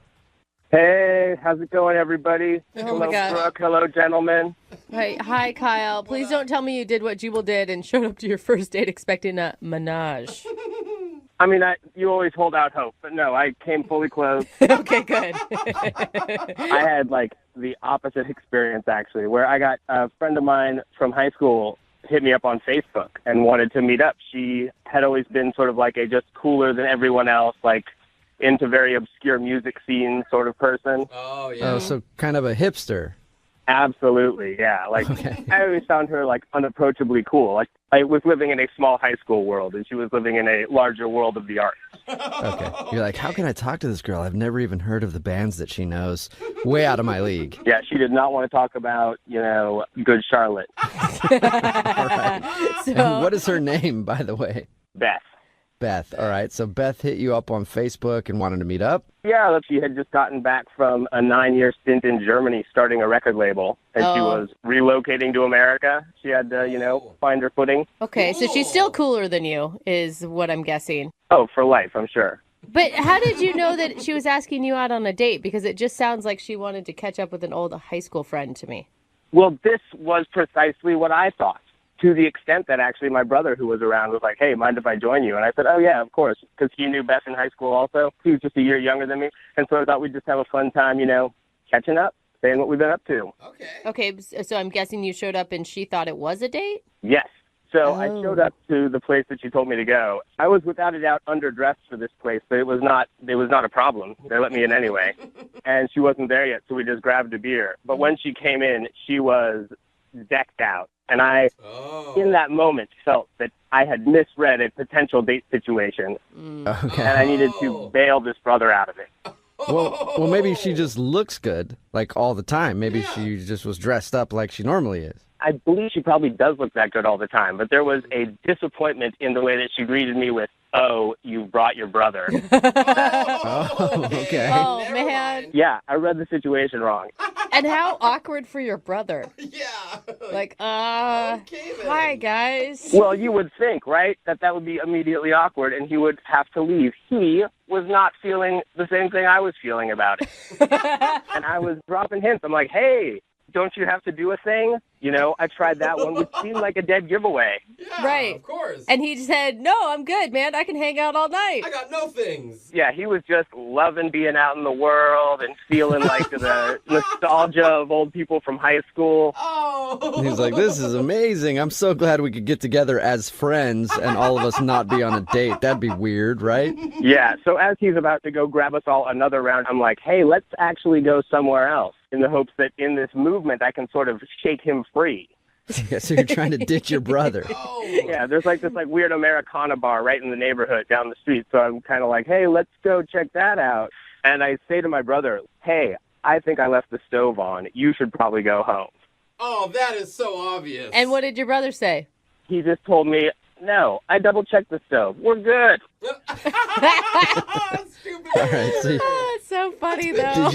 Hey, how's it going, everybody? Oh, my God. Brooke. Hello, gentlemen. Hi, Kyle. Please don't tell me you did what Jubal did and showed up to your first date expecting a menage. I mean, you always hold out hope, but no, I came fully clothed. Okay, good. I had, the opposite experience, actually, where I got a friend of mine from high school hit me up on Facebook and wanted to meet up. She had always been sort of like a just cooler than everyone else, into very obscure music scene sort of person. Oh, yeah. Oh, so kind of a hipster. Absolutely, yeah. Okay. I always found her unapproachably cool. I was living in a small high school world, and she was living in a larger world of the arts. Okay. You're like, how can I talk to this girl? I've never even heard of the bands that she knows. Way out of my league. Yeah, she did not want to talk about, Good Charlotte. All right. And what is her name, by the way? Beth. Beth. All right. So Beth hit you up on Facebook and wanted to meet up? Yeah, she had just gotten back from a 9-year stint in Germany starting a record label, and she was relocating to America. She had to, find her footing. Okay, so she's still cooler than you, is what I'm guessing. Oh, for life, I'm sure. But how did you know that she was asking you out on a date? Because it just sounds like she wanted to catch up with an old high school friend to me. Well, this was precisely what I thought, to the extent that actually my brother, who was around, was like, hey, mind if I join you? And I said, oh, yeah, of course, because he knew Beth in high school also. He was just a year younger than me. And so I thought we'd just have a fun time, catching up, saying what we've been up to. Okay, so I'm guessing you showed up and she thought it was a date? Yes. So I showed up to the place that she told me to go. I was without a doubt underdressed for this place, but it was not a problem. They let me in anyway. And she wasn't there yet, so we just grabbed a beer. But when she came in, she was decked out. And I, in that moment, felt that I had misread a potential date situation. Okay. And I needed to bail this brother out of it. Well, maybe she just looks good, all the time. Maybe she just was dressed up like she normally is. I believe she probably does look that good all the time, but there was a disappointment in the way that she greeted me with, "Oh, you brought your brother." Oh, okay. Oh, man. Yeah, I read the situation wrong. And how awkward for your brother. Yeah. Like, hi, guys. Well, you would think, right, that would be immediately awkward and he would have to leave. He was not feeling the same thing I was feeling about it. And I was dropping hints. I'm like, hey, don't you have to do a thing? You know, I tried that one, which seemed like a dead giveaway. Yeah, right. of course. And he said, no, I'm good, man. I can hang out all night. I got no things. Yeah, he was just loving being out in the world and feeling like the nostalgia of old people from high school. Oh. He's like, this is amazing. I'm so glad we could get together as friends and all of us not be on a date. That'd be weird, right? Yeah, so as he's about to go grab us all another round, I'm like, hey, let's actually go somewhere else, in the hopes that in this movement I can sort of shake him free. Yeah, so you're trying to ditch your brother. Yeah, there's like this like weird Americana bar right in the neighborhood down the street. So I'm kind of like, hey, let's go check that out. And I say to my brother, hey, I think I left the stove on. You should probably go home. Oh, that is so obvious. And what did your brother say? He just told me, no, I double-checked the stove. We're good. All right, so It's so funny, though.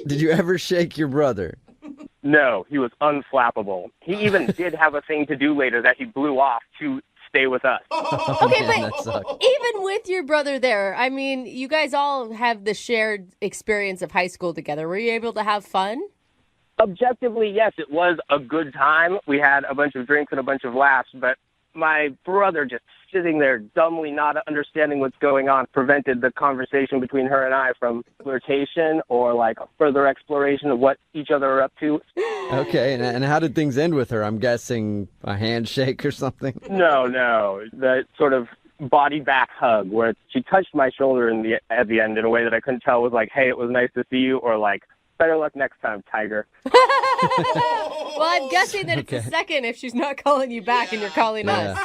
did you ever shake your brother? No, he was unflappable. He even did have a thing to do later that he blew off to stay with us. Okay, but even with your brother there, I mean, you guys all have the shared experience of high school together. Were you able to have fun? Objectively, yes, it was a good time. We had a bunch of drinks and a bunch of laughs, but my brother just sitting there dumbly not understanding what's going on prevented the conversation between her and I from flirtation or like a further exploration of what each other are up to. Okay, and how did things end with her? I'm guessing a handshake or something? No, the sort of body back hug where she touched my shoulder at the end in a way that I couldn't tell was like, hey, it was nice to see you, or like, better luck next time, Tiger. Well, I'm guessing that it's the second if she's not calling you back and you're calling us.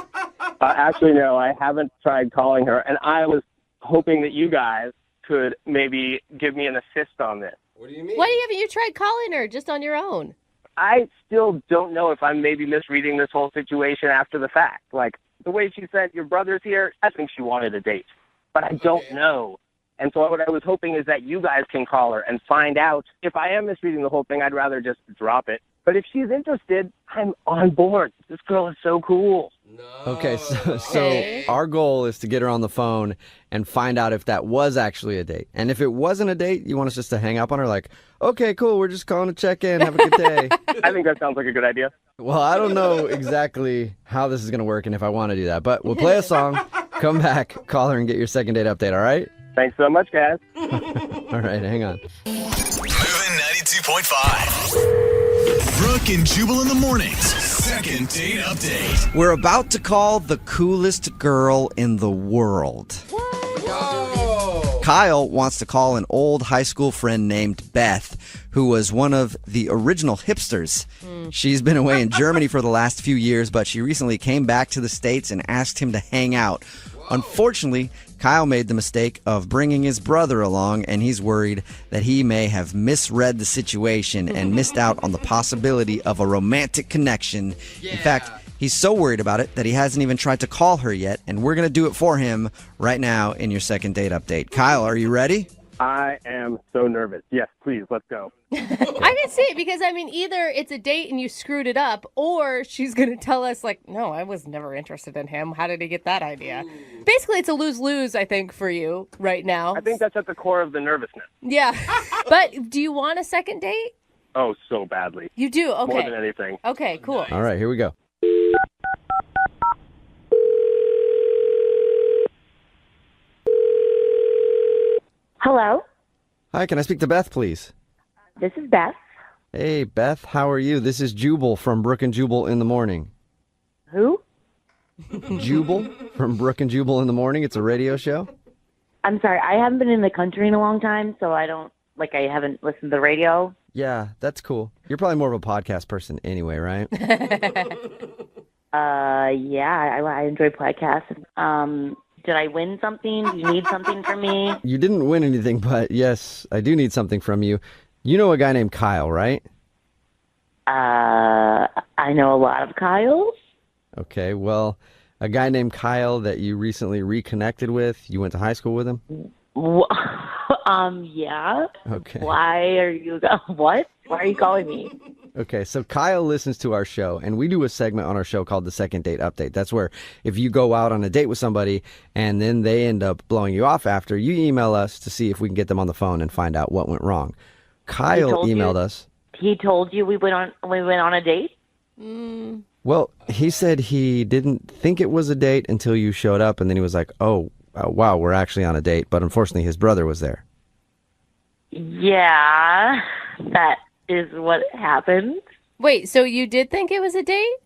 Actually, no, I haven't tried calling her, and I was hoping that you guys could maybe give me an assist on this. What do you mean? Why haven't you tried calling her just on your own? I still don't know if I'm maybe misreading this whole situation after the fact. Like, the way she said, your brother's here, I think she wanted a date. But I don't know. And so what I was hoping is that you guys can call her and find out. If I am misreading the whole thing, I'd rather just drop it. But if she's interested, I'm on board. This girl is so cool. Okay, so our goal is to get her on the phone and find out if that was actually a date. And if it wasn't a date, you want us just to hang up on her like, okay, cool, we're just calling to check in. Have a good day. I think that sounds like a good idea. Well, I don't know exactly how this is going to work and if I want to do that. But we'll play a song, come back, call her, and get your second date update, all right? Thanks so much, guys. All right, hang on. Moving 92.5. Brooke and Jubal in the mornings. Second date update. We're about to call the coolest girl in the world. Whoa. Kyle wants to call an old high school friend named Beth, who was one of the original hipsters. She's been away in Germany for the last few years, but she recently came back to the States and asked him to hang out. Unfortunately, Kyle made the mistake of bringing his brother along, and he's worried that he may have misread the situation and missed out on the possibility of a romantic connection. Yeah. In fact, he's so worried about it that he hasn't even tried to call her yet, and we're going to do it for him right now in your second date update. Kyle, are you ready? I am so nervous. Yes, please, let's go. I can see it because, I mean, either it's a date and you screwed it up, or she's going to tell us, like, no, I was never interested in him. How did he get that idea? Basically, it's a lose-lose, I think, for you right now. I think that's at the core of the nervousness. Yeah. But do you want a second date? Oh, so badly. You do? Okay. More than anything. Okay, cool. All right, here we go. Hello, Hi, can I speak to Beth, please? this is Beth. Hey, Beth, how are you? This is Jubal from Brooke and Jubal in the morning. Who? Jubal from Brooke and Jubal in the morning. It's a radio show. I'm sorry, I haven't been in the country in a long time, so I haven't listened to the radio. Yeah, that's cool. You're probably more of a podcast person anyway, right? Yeah, I enjoy podcasts. Did I win something? Do you need something from me? You didn't win anything, but yes, I do need something from you. You know a guy named Kyle, right? I I know a lot of Kyles. Okay, well, a guy named Kyle that you recently reconnected with, you went to high school with him? Yeah. Okay. Why are you, what? Why are you calling me? Okay, so Kyle listens to our show, and we do a segment on our show called the Second Date Update. That's where if you go out on a date with somebody and then they end up blowing you off after, you email us to see if we can get them on the phone and find out what went wrong. Kyle emailed us. He told you we went on a date? Well, he said he didn't think it was a date until you showed up, and then he was like, oh, wow, we're actually on a date. But unfortunately, his brother was there. Yeah, that is what happened. Wait, so you did think it was a date?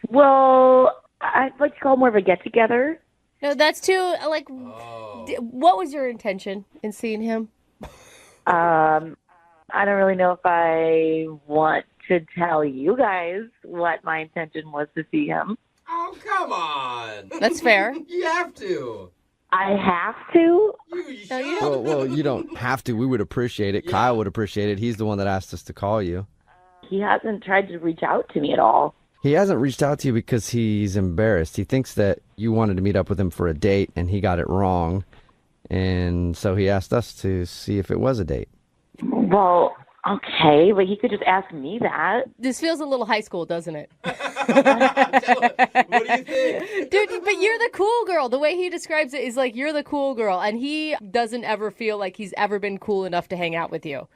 Well, I'd like to call it more of a get-together. No, that's too, like, what was your intention in seeing him? I don't really know if I want to tell you guys what my intention was to see him. Oh, come on. That's fair. You have to. I have to? No, you don't. Well, you don't have to. We would appreciate it. Kyle would appreciate it. He's the one that asked us to call you. He hasn't tried to reach out to me at all. He hasn't reached out to you because he's embarrassed. He thinks that you wanted to meet up with him for a date, and he got it wrong. And so he asked us to see if it was a date. Well, okay, but he could just ask me that. This feels a little high school, doesn't it? What do you think? Dude, but you're the cool girl. The way he describes it is like you're the cool girl, and he doesn't ever feel like he's ever been cool enough to hang out with you.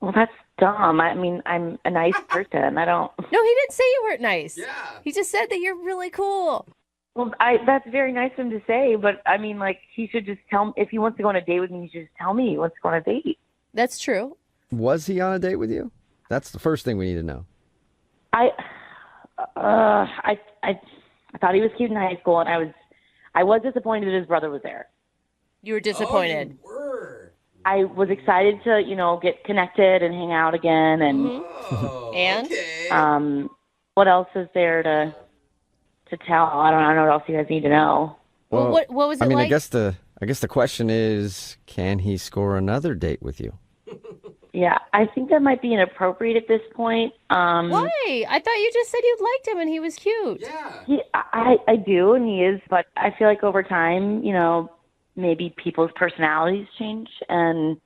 Well, that's dumb. I mean, I'm a nice person. I don't... No, he didn't say you weren't nice. Yeah. He just said that you're really cool. Well, that's very nice of him to say, but I mean, like, he should just tell me, if he wants to go on a date with me, he should just tell me he wants to go on a date. That's true. Was he on a date with you? That's the first thing we need to know. I thought he was cute in high school, and I was disappointed that his brother was there. You were disappointed. Oh, you were. I was excited to, get connected and hang out again, and And Okay. what else is there to tell? I don't know what else you guys need to know. Well, what was it I mean, like? I guess the question is, can he score another date with you? Yeah, I think that might be inappropriate at this point. Why? I thought you just said you liked him and he was cute. Yeah. I do, and he is, but I feel like over time, maybe people's personalities change, and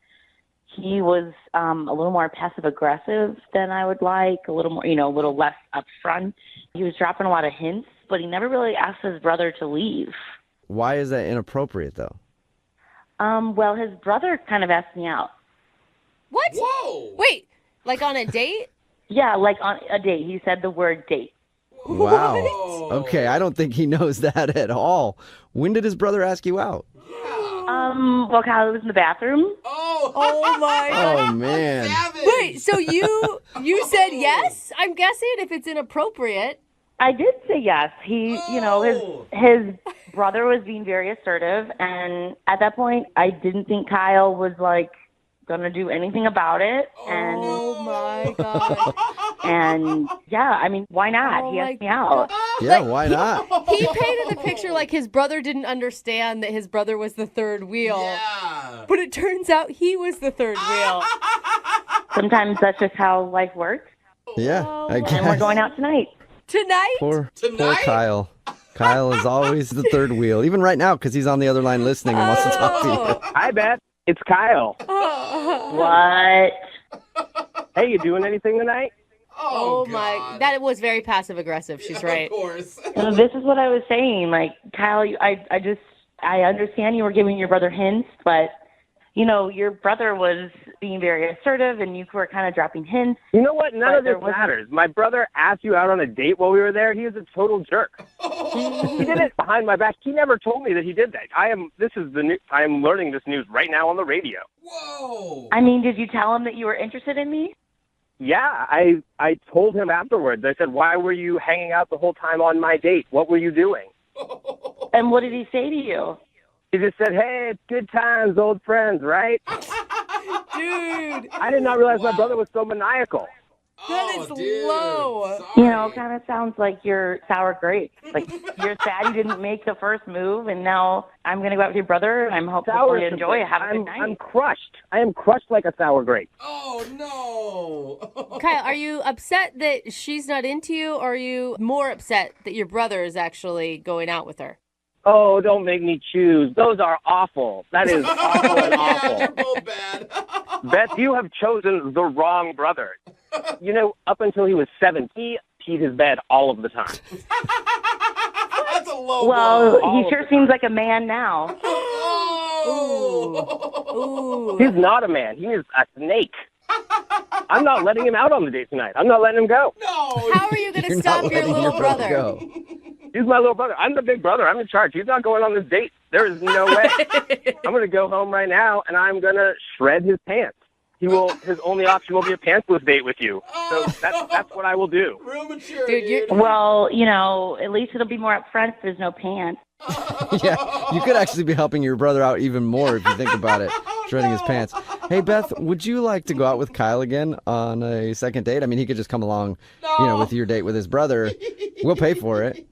he was a little more passive-aggressive than I would like, a little more, a little less upfront. He was dropping a lot of hints, but he never really asked his brother to leave. Why is that inappropriate, though? Well, his brother kind of asked me out. What? Whoa. Wait, like on a date? Yeah, like on a date. He said the word date. Wow. Okay, I don't think he knows that at all. When did his brother ask you out? Well, Kyle was in the bathroom. Oh my God. Oh, man. Wait, so you said yes? I'm guessing if it's inappropriate. I did say yes. He, his brother was being very assertive, and at that point, I didn't think Kyle was gonna do anything about it. And oh my God. And yeah, I mean, why not? He asked me out. Yeah, why not? He painted the picture like his brother didn't understand that his brother was the third wheel. Yeah. But it turns out he was the third wheel. Sometimes that's just how life works. Yeah, I guess. And we're going out tonight. Tonight? Poor Kyle. Kyle is always the third wheel, even right now, because he's on the other line listening and wants to talk to you. Hi, Beth. It's Kyle. What? Hey, you doing anything tonight? Oh my, that was very passive aggressive. She's right. Of course. This is what I was saying. Kyle, I understand you were giving your brother hints, but your brother was being very assertive, and you were kind of dropping hints. You know what? None of this wasn't- matters. My brother asked you out on a date while we were there. He was a total jerk. He did it behind my back. He never told me that he did that. I am learning this news right now on the radio. Whoa. I mean, did you tell him that you were interested in me? Yeah, I told him afterwards. I said, why were you hanging out the whole time on my date? What were you doing? And what did he say to you? He just said, hey, it's good times, old friends, right? Dude. I did not realize my brother was so maniacal. That is low. It kind of sounds like you're sour grapes. You're sad you didn't make the first move, and now I'm going to go out with your brother, and I'm hopeful you enjoy it. Have a good night. I'm crushed. I am crushed like a sour grape. Oh, no. Kyle, are you upset that she's not into you, or are you more upset that your brother is actually going out with her? Oh, don't make me choose. Those are awful. That is awful and awful. They're both bad. Beth, you have chosen the wrong brother. You know, up until he was 7, he peed his bed all of the time. That's a low Well, blow. he sure seems like a man now. Ooh. He's not a man. He is a snake. I'm not letting him out on the date tonight. I'm not letting him go. No. How are you going to stop your little brother? Go. He's my little brother. I'm the big brother. I'm in charge. He's not going on this date. There is no way. I'm going to go home right now, and I'm going to shred his pants. His only option will be a pantsless date with you. So that's what I will do. Real mature, Dude, Well, you know, at least it'll be more upfront if there's no pants. Yeah, you could actually be helping your brother out even more if you think about it, shredding his pants. Hey, Beth, would you like to go out with Kyle again on a second date? I mean, he could just come along, with your date with his brother. We'll pay for it.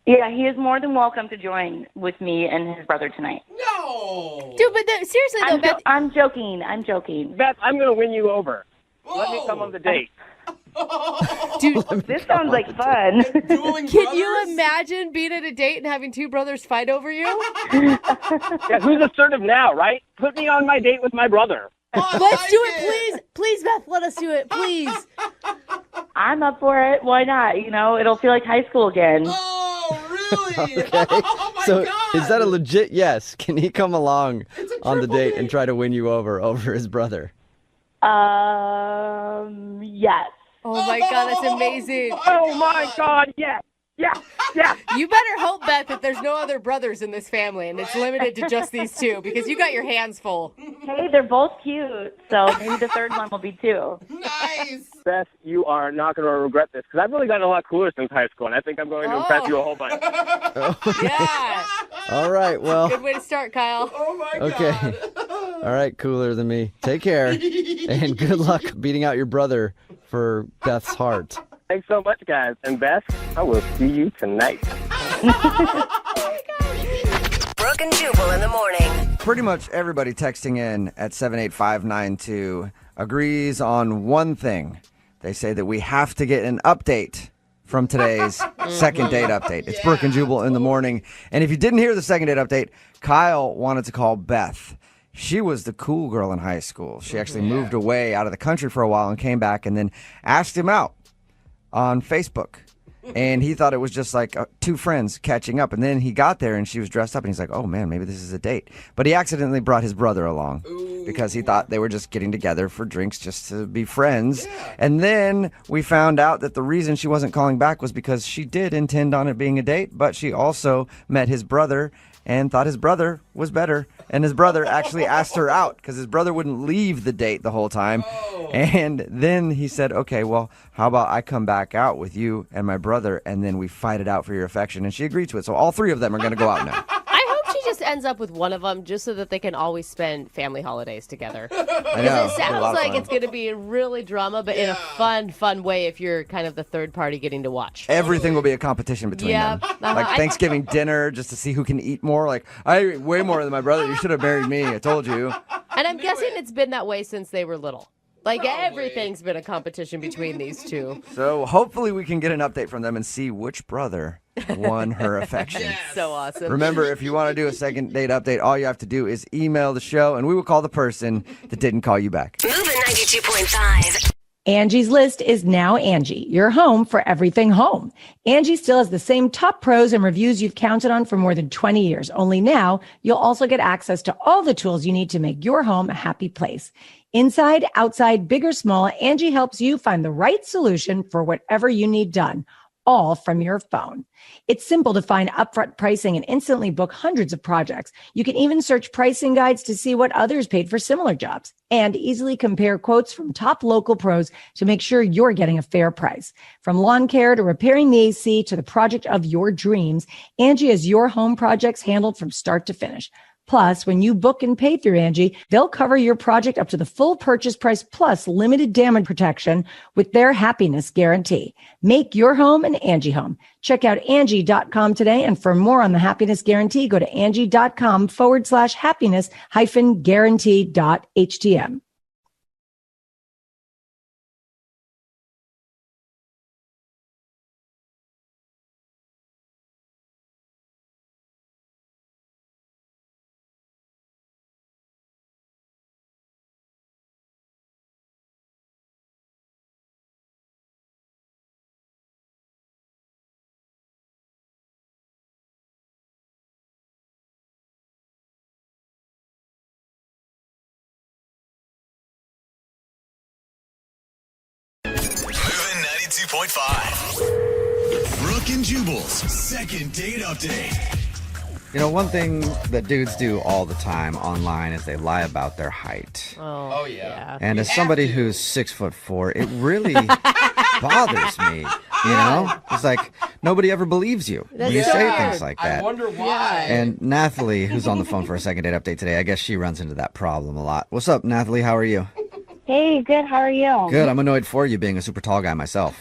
Yeah, he is more than welcome to join with me and his brother tonight. No. Dude, but seriously though, Beth. I'm joking. I'm joking. Beth, I'm going to win you over. Let me come on the date. Dude, this sounds like fun. Can you imagine being at a date and having two brothers fight over you? Yeah, who's assertive now, right? Put me on my date with my brother. Let's do it, please. Please, Beth, let us do it, please. I'm up for it. Why not? You know, it'll feel like high school again. Oh, really? Okay. Oh, my So God. is that a legit yes? Can he come along on the date and try to win you over his brother? Yes. Oh my God, that's amazing. Oh my God, yes. Yeah. You better hope, Beth, that there's no other brothers in this family and it's limited to just these two, because you got your hands full. Hey, they're both cute, so maybe the third one will be too. Nice. Beth, you are not going to regret this, because I've really gotten a lot cooler since high school, and I think I'm going to impress you a whole bunch. Yeah. All right, well. Good way to start, Kyle. Oh, my Okay. God. All right, cooler than me. Take care. And good luck beating out your brother for Beth's heart. Thanks so much, guys. And Beth, I will see you tonight. Brooke and Jubal in the morning. Pretty much everybody texting in at 78592 agrees on one thing. They say that we have to get an update from today's second date update. It's Brooke and Jubal in the morning. And if you didn't hear the second date update, Kyle wanted to call Beth. She was the cool girl in high school. She actually moved away out of the country for a while and came back and then asked him out on Facebook. And he thought it was just like two friends catching up. And then he got there and she was dressed up and he's like, oh man, maybe this is a date. But he accidentally brought his brother along because he thought they were just getting together for drinks just to be friends. Yeah. And then we found out that the reason she wasn't calling back was because she did intend on it being a date, but she also met his brother and thought his brother was better. And his brother actually asked her out because his brother wouldn't leave the date the whole time. Oh. And then he said, okay, well, how about I come back out with you and my brother and then we fight it out for your affection? And she agreed to it. So all three of them are going to go out now. I hope she just ends up with one of them just so that they can always spend family holidays together. I know. It sounds like it's going to be really drama, but in a fun way if you're kind of the third party getting to watch. Everything will be a competition between them. Uh-huh. Like Thanksgiving dinner just to see who can eat more. Like, I eat way more than my brother. You should have married me. I told you. And I'm guessing it's been that way since they were little. Like, everything's been a competition between these two. So hopefully we can get an update from them and see which brother won her affection. Yes. So awesome. Remember, if you want to do a second date update, all you have to do is email the show, and we will call the person that didn't call you back. Moving 92.5. Angie's List is now Angie, your home for everything home. Angie still has the same top pros and reviews you've counted on for more than 20 years. Only now, you'll also get access to all the tools you need to make your home a happy place. Inside, outside, big or small, Angie helps you find the right solution for whatever you need done, all from your phone. It's simple to find upfront pricing and instantly book hundreds of projects. You can even search pricing guides to see what others paid for similar jobs and easily compare quotes from top local pros to make sure you're getting a fair price. From lawn care to repairing the AC to the project of your dreams, Angie has your home projects handled from start to finish. Plus, when you book and pay through Angie, they'll cover your project up to the full purchase price plus limited damage protection with their happiness guarantee. Make your home an Angie home. Check out Angie.com today. And for more on the happiness guarantee, go to Angie.com/happiness-guarantee.htm. 92.5. Brooke and Jubal's second date update. You know, one thing that dudes do all the time online is they lie about their height. Oh yeah. And as somebody who's 6'4", it really bothers me. You know, it's like nobody ever believes you when you say things like that. I wonder why. And Nathalie, who's on the phone for a second date update today, I guess she runs into that problem a lot. What's up, Nathalie? How are you? Hey, good. How are you? Good. I'm annoyed for you being a super tall guy myself.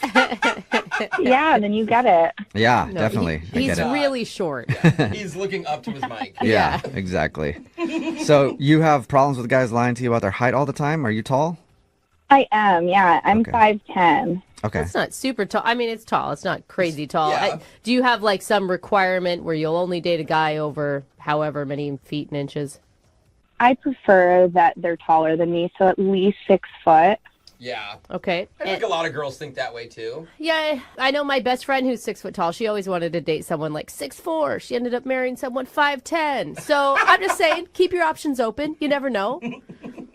Yeah, then you get it. Yeah, No, definitely. I He's get it. really short. He's looking up to his mic. Yeah, exactly. So you have problems with guys lying to you about their height all the time? Are you tall? I am, yeah. I'm 5'10". Okay. It's not super tall. I mean, it's tall. It's not crazy tall. Yeah. Do you have like some requirement where you'll only date a guy over however many feet and inches? I prefer that they're taller than me, so at least 6 foot. Yeah. Okay. I think a lot of girls think that way too. Yeah, I know my best friend who's 6 foot tall. She always wanted to date someone like 6'4". She ended up marrying someone 5'10". So I'm just saying, keep your options open. You never know.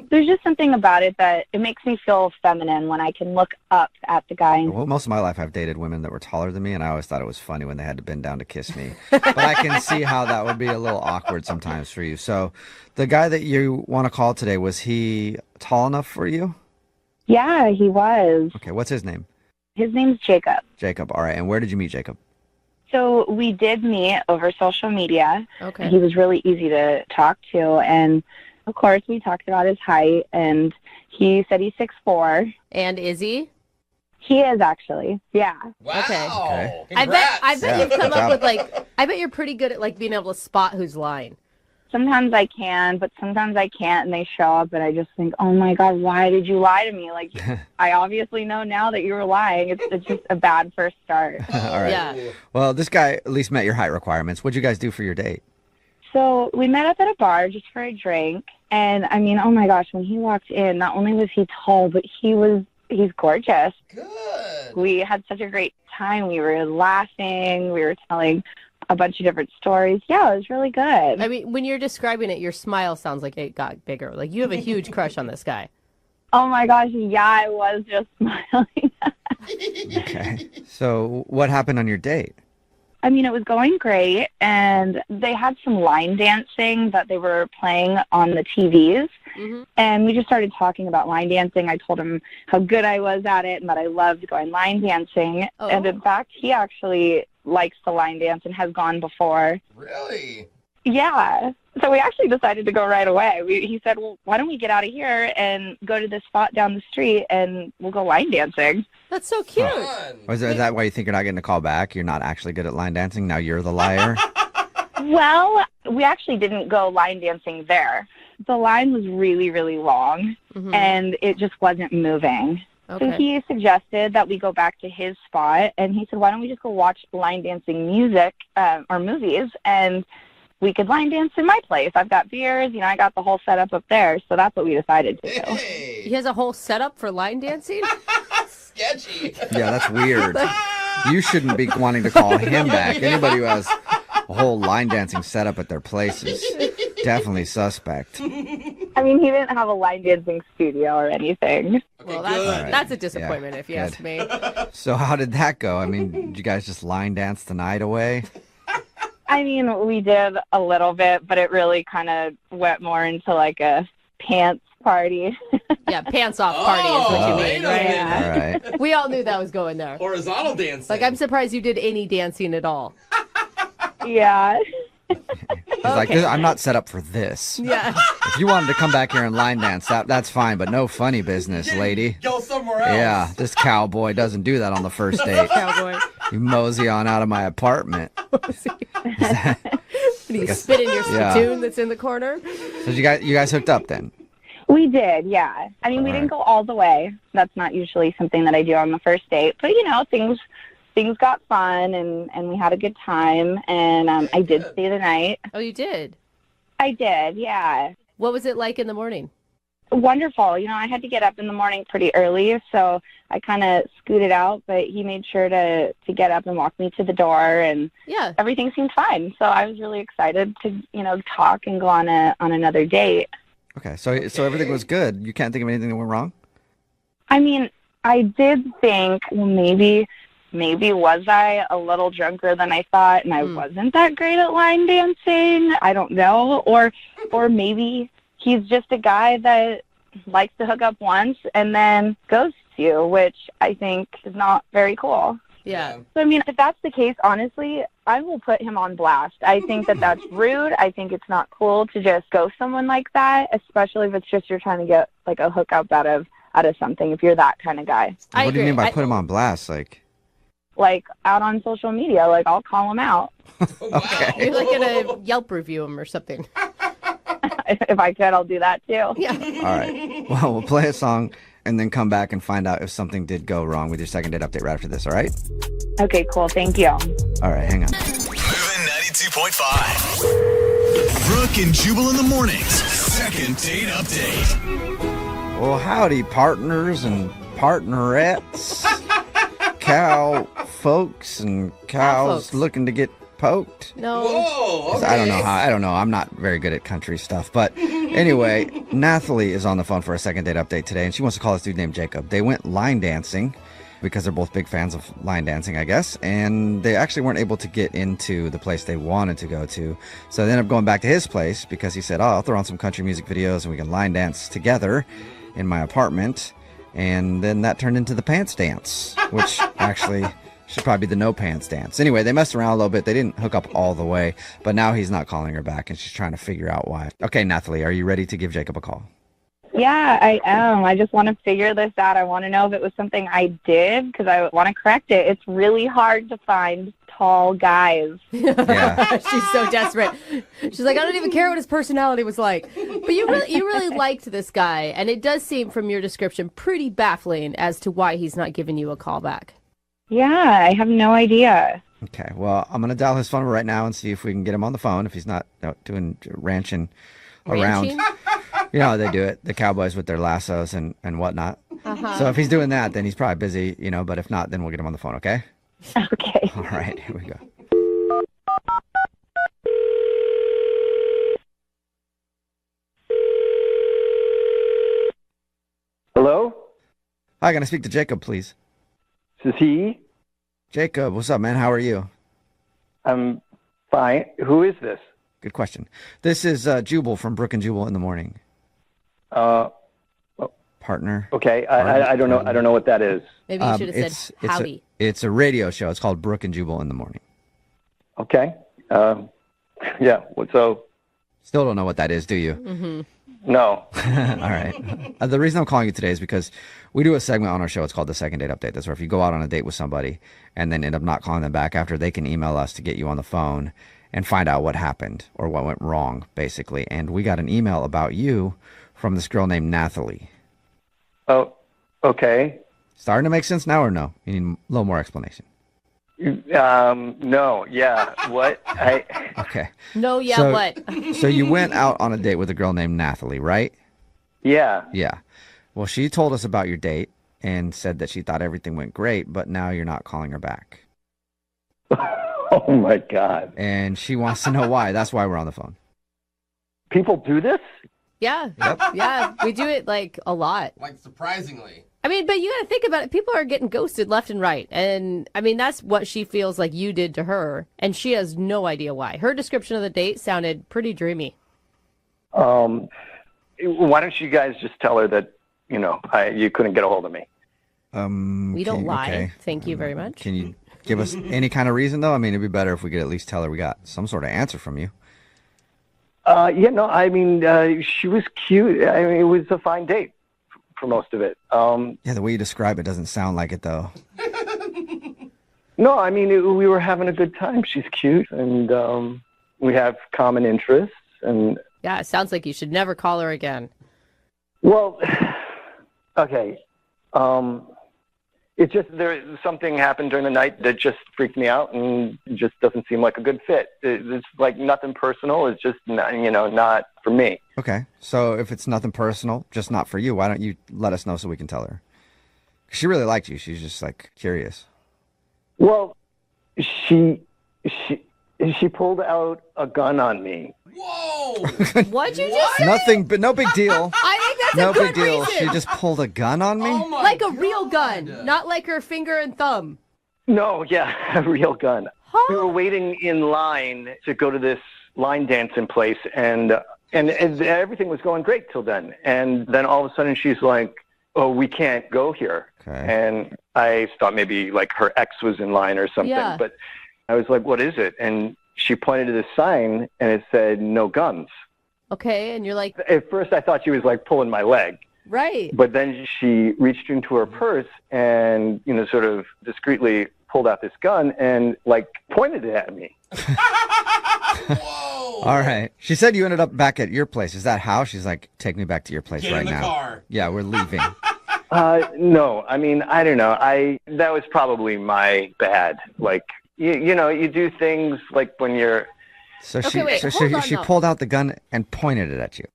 There's just something about it that it makes me feel feminine when I can look up at the guy. Well, most of my life I've dated women that were taller than me, and I always thought it was funny when they had to bend down to kiss me. But I can see how that would be a little awkward sometimes for you. So the guy that you want to call today, was he tall enough for you? Yeah, he was. Okay, what's his name? His name's Jacob. Jacob. All right, and where did you meet Jacob? So we did meet over social media. Okay. He was really easy to talk to, and of course we talked about his height, and he said he's 6'4". And is he? He is actually, yeah. Wow. Okay. I bet Yeah, you've come good up job. with like, I bet you're pretty good at like being able to spot who's lying. Sometimes I can, but sometimes I can't, and they show up, and I just think, oh my God, why did you lie to me? Like, I obviously know now that you were lying. It's just a bad first start. All right. Yeah. Well, this guy at least met your height requirements. What'd you guys do for your date? So we met up at a bar just for a drink, and I mean, oh my gosh, when he walked in, not only was he tall, but he's gorgeous. Good. We had such a great time. We were laughing. We were telling a bunch of different stories. Yeah, it was really good. I mean, when you're describing it, your smile sounds like it got bigger. Like you have a huge crush on this guy. Oh my gosh, yeah, I was just smiling. Okay. So what happened on your date? I mean, it was going great, and they had some line dancing that they were playing on the TVs, and we just started talking about line dancing. I told him how good I was at it and that I loved going line dancing, and in fact, he actually likes to line dance and has gone before. Really? Yeah. So we actually decided to go right away. He said, well, why don't we get out of here and go to this spot down the street and we'll go line dancing. That's so cute. Is that why you think you're not getting a call back? You're not actually good at line dancing? Now you're the liar? Well, we actually didn't go line dancing there. The line was really, really long, and it just wasn't moving. Okay. So he suggested that we go back to his spot, and he said, why don't we just go watch line dancing music or movies, and we could line dance in my place. I've got beers, I got the whole setup up there, so that's what we decided to do. He has a whole setup for line dancing? Sketchy. Yeah, that's weird. You shouldn't be wanting to call him back. Anybody who has a whole line dancing setup at their place is definitely suspect. I mean, he didn't have a line dancing studio or anything. Well, that's a disappointment if you ask me. So how did that go? I mean, did you guys just line dance the night away? I mean, we did a little bit, but it really kind of went more into like a pants party. Yeah, pants off party is what you mean, right? All right. We all knew that was going there. Horizontal dancing. Like, I'm surprised you did any dancing at all. Yeah. He's like, I'm not set up for this. Yeah. If you wanted to come back here and line dance, that's fine, but no funny business, lady. Go somewhere else. Yeah, this cowboy doesn't do that on the first date. Cowboy. You mosey on out of my apartment. You spit in your spittoon that's in the corner. So you guys hooked up then? We did, yeah. I mean, we didn't go all the way. That's not usually something that I do on the first date. But, things got fun, and we had a good time, and I did stay the night. Oh, you did? I did, yeah. What was it like in the morning? Wonderful. I had to get up in the morning pretty early, so I kind of scooted out, but he made sure to get up and walk me to the door, and everything seemed fine. So I was really excited to, talk and go on another date. Okay, so everything was good. You can't think of anything that went wrong? I mean, I did think, well, maybe was I a little drunker than I thought, and I wasn't that great at line dancing? I don't know. Or maybe he's just a guy that likes to hook up once and then ghosts you, which I think is not very cool. Yeah. So, I mean, if that's the case, honestly, I will put him on blast. I think that that's rude. I think it's not cool to just ghost someone like that, especially if it's just you're trying to get, like, a hookup out of something, if you're that kind of guy. What do you mean by put him on blast? Like, out on social media. Like, I'll call him out. Okay. You're like gonna Yelp review him or something. If I could, I'll do that too. Yeah. All right. Well, we'll play a song and then come back and find out if something did go wrong with your second date update right after this, all right? Okay, cool. Thank you. All right, hang on. Moving 92.5. Brooke and Jubal in the mornings. Second date update. Well, howdy, partners and partnerettes, cow folks and cows folks. looking to get poked. No. Whoa, okay. I don't know. I'm not very good at country stuff. But anyway, Nathalie is on the phone for a second date update today, and she wants to call this dude named Jacob. They went line dancing because they're both big fans of line dancing, I guess. And they actually weren't able to get into the place they wanted to go to. So they ended up going back to his place because he said, oh, I'll throw on some country music videos and we can line dance together in my apartment. And then that turned into the pants dance, which actually should probably be the no pants dance. Anyway, they messed around a little bit. They didn't hook up all the way, but now he's not calling her back and she's trying to figure out why. Okay, Nathalie, are you ready to give Jacob a call? Yeah, I am. I just want to figure this out. I want to know if it was something I did because I want to correct it. It's really hard to find tall guys. Yeah. She's so desperate. She's like, I don't even care what his personality was like. But you really liked this guy, and it does seem from your description pretty baffling as to why he's not giving you a call back. Yeah, I have no idea. Okay, well, I'm going to dial his phone right now and see if we can get him on the phone if he's not doing ranching around. Ranching? You know how they do it, the cowboys with their lassos and whatnot. Uh-huh. So if he's doing that, then he's probably busy, but if not, then we'll get him on the phone, okay? Okay. All right, here we go. Hello? Hi, can I speak to Jacob, please? This is he? Jacob, what's up, man? How are you? I'm fine. Who is this? Good question. This is Jubal from Brooke and Jubal in the morning. Partner. Okay, I don't know. I don't know what that is. Maybe you should have said howdy. It's a radio show. It's called Brooke and Jubal in the morning. Okay. Yeah. So. Still don't know what that is, do you? Mm-hmm. No. All right. The reason I'm calling you today is because we do a segment on our show. It's called the Second Date Update. That's where if you go out on a date with somebody and then end up not calling them back after, they can email us to get you on the phone and find out what happened or what went wrong, basically. And we got an email about you from this girl named Nathalie. Oh, okay. Starting to make sense now or no? You need a little more explanation. No. Yeah. What? Okay. No, yeah, what? So you went out on a date with a girl named Nathalie, right? Yeah. Yeah. Well, she told us about your date and said that she thought everything went great, but now you're not calling her back. Oh, my God. And she wants to know why. That's why we're on the phone. People do this? Yeah. Yep. Yeah, we do it like a lot. Like, surprisingly. I mean, but you got to think about it. People are getting ghosted left and right. And I mean, that's what she feels like you did to her. And she has no idea why. Her description of the date sounded pretty dreamy. Why don't you guys just tell her that, you couldn't get a hold of me? We don't lie. Okay. Thank you very much. Can you give us any kind of reason, though? I mean, it'd be better if we could at least tell her we got some sort of answer from you. She was cute. I mean, it was a fine date for most of it. Yeah, the way you describe it doesn't sound like it, though. No, I mean, we were having a good time. She's cute, and we have common interests. And yeah, it sounds like you should never call her again. Well, okay. It's just something happened during the night that just freaked me out and just doesn't seem like a good fit. It's like nothing personal. It's just, not for me. Okay. So if it's nothing personal, just not for you, why don't you let us know so we can tell her? She really liked you. She's just curious. Well, she pulled out a gun on me. Whoa! What'd you just say? Nothing, but no big deal. I think That's No a good big deal. reason. She just pulled a gun on me? Oh my Like a real gun, not like her finger and thumb. No, yeah, a real gun. We were waiting in line to go to this line dancing place, and everything was going great till then. And then all of a sudden she's like, "Oh, we can't go here." Okay. And I thought maybe like her ex was in line or something. Yeah. But I was like, "What is it?" And she pointed to this sign, and it said, "No guns." Okay, and you're like, At first I thought she was like pulling my leg. right. But then she reached into her purse and, sort of discreetly pulled out this gun and, like, pointed it at me. All right. She said you ended up back at your place. Is that how? She's like, take me back to your place Get right in the now. car. Yeah, we're leaving. No, I mean, I don't know. That was probably my bad. Like, you do things like when you're... So Okay, she wait, hold on, she no. pulled out the gun and pointed it at you.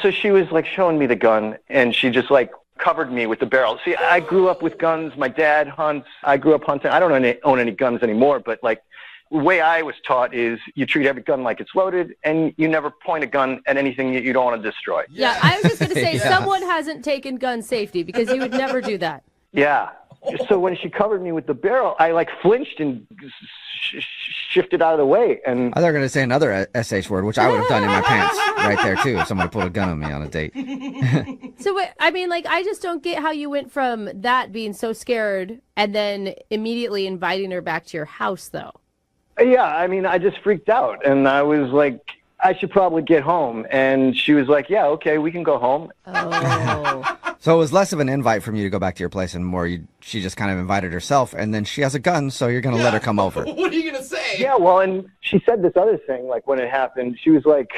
So she was, like, showing me the gun, and she just, like, covered me with the barrel. See, I grew up with guns. My dad hunts. I grew up hunting. I don't own any guns anymore, but, like, the way I was taught is you treat every gun like it's loaded, and you never point a gun at anything that you don't want to destroy. Yeah, I was just going to say, Yeah. someone hasn't taken gun safety because you would never do that. Yeah. So when she covered me with the barrel, I, like, flinched and shifted out of the way. And I thought you were going to say another SH word, which I would have done in my pants right there, too, if someone had pulled a gun on me on a date. So, I mean, like, I just don't get how you went from that being so scared and then immediately inviting her back to your house, though. yeah, I mean, I just freaked out, and I was like, I should probably get home. And she was like, yeah, okay, we can go home. Oh. So it was less of an invite from you to go back to your place and more she just kind of invited herself, and then she has a gun, so you're going to let her come over. What are you gonna say? Yeah, well, and she said this other thing, like when it happened, she was like,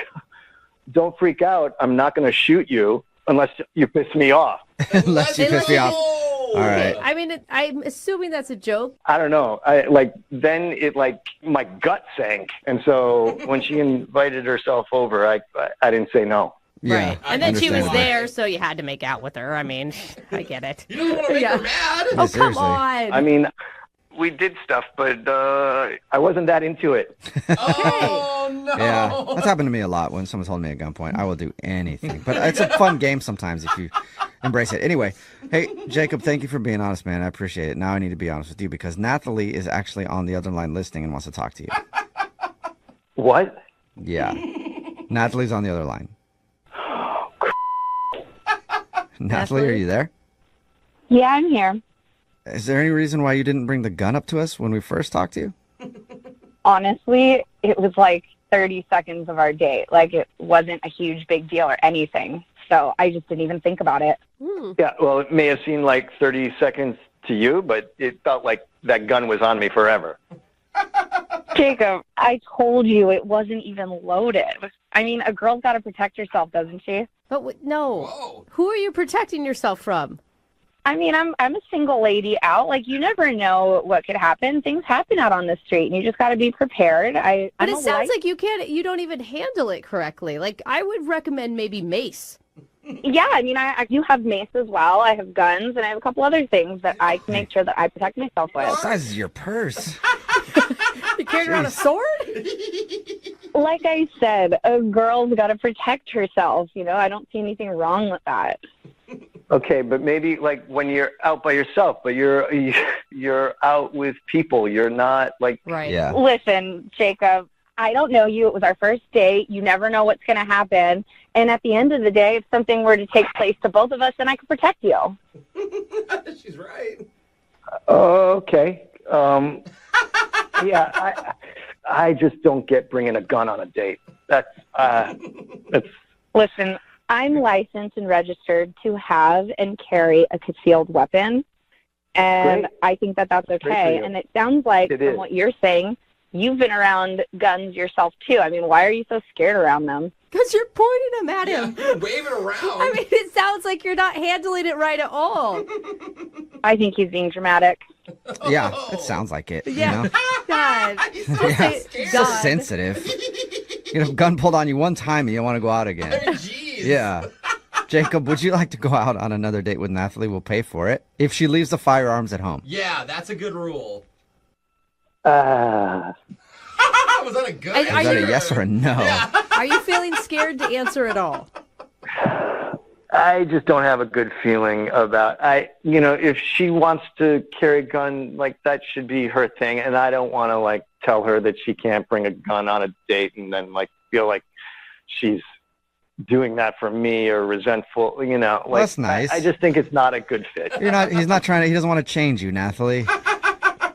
don't freak out. I'm not going to shoot you unless you piss me off. Unless you piss me off. All right. I mean, I'm assuming that's a joke. I don't know. Then my gut sank. And so when she invited herself over, I didn't say no. Yeah. Right. And then she was understandable. there, so you had to make out with her. I mean, I get it. You don't want to make her mad. Oh, come seriously. on. I mean, we did stuff, but I wasn't that into it. Oh no. Yeah, that's happened to me a lot when someone's holding me at gunpoint. I will do anything. But it's a fun game sometimes if you embrace it. Anyway, hey, Jacob, thank you for being honest, man. I appreciate it. Now I need to be honest with you because Nathalie is actually on the other line listening and wants to talk to you. What? Yeah. Nathalie's on the other line. Nathalie, are you there? Yeah, I'm here. Is there any reason why you didn't bring the gun up to us when we first talked to you? Honestly, it was like 30 seconds of our date. Like, it wasn't a huge big deal or anything. So I just didn't even think about it. Yeah, well, it may have seemed like 30 seconds to you, but it felt like that gun was on me forever. Jacob, I told you it wasn't even loaded. I mean, a girl's got to protect herself, doesn't she? But no. Who are you protecting yourself from? I mean, I'm a single lady out. Like, you never know what could happen. Things happen out on the street, and you just got to be prepared. But it sounds like you don't even handle it correctly. Like, I would recommend maybe mace. Yeah, I mean, I do have mace as well. I have guns, and I have a couple other things that I can make sure that I protect myself with. What size is your purse? You carrying around a sword? Like I said, a girl's got to protect herself. I don't see anything wrong with that. Okay, but maybe like when you're out by yourself, but you're out with people. You're not like... Right. Yeah. Listen, Jacob, I don't know you. It was our first date. You never know what's going to happen. And at the end of the day, if something were to take place to both of us, then I could protect you. She's right. Okay. Yeah, I just don't get bringing a gun on a date. That's Listen, I'm licensed and registered to have and carry a concealed weapon, and Great. I think that that's Great for okay. you. And it sounds like, It from is. what you're saying, you've been around guns yourself, too. I mean, why are you so scared around them? Because you're pointing them at him. Yeah, wave it around. I mean, it sounds like you're not handling it right at all. I think he's being dramatic. Yeah, it sounds like it. Yeah. You know? God. Yeah. So sensitive. Gun pulled on you one time and you don't want to go out again. I mean, jeez. Yeah. Jacob, would you like to go out on another date with Nathalie? We'll pay for it. If she leaves the firearms at home. Yeah, that's a good rule. Uh, Was that a good Is that a answer? yes or a no? Are you feeling scared to answer at all? I just don't have a good feeling about. If she wants to carry a gun, like that should be her thing, and I don't want to like tell her that she can't bring a gun on a date and then like feel like she's doing that for me or resentful. Like, that's nice. I just think it's not a good fit. He's not trying to. He doesn't want to change you, Nathalie.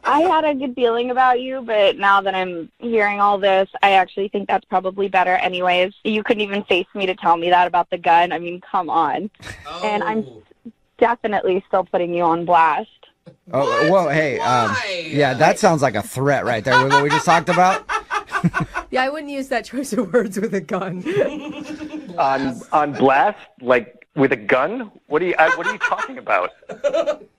I had a good feeling about you, but now that I'm hearing all this, I actually think that's probably better anyways. You couldn't even face me to tell me that about the gun. I mean, come on. Oh. And I'm definitely still putting you on blast. Oh, whoa, hey, yeah, that sounds like a threat right there with what we just talked about. Yeah, I wouldn't use that choice of words with a gun. on blast, like with a gun? What are you talking about?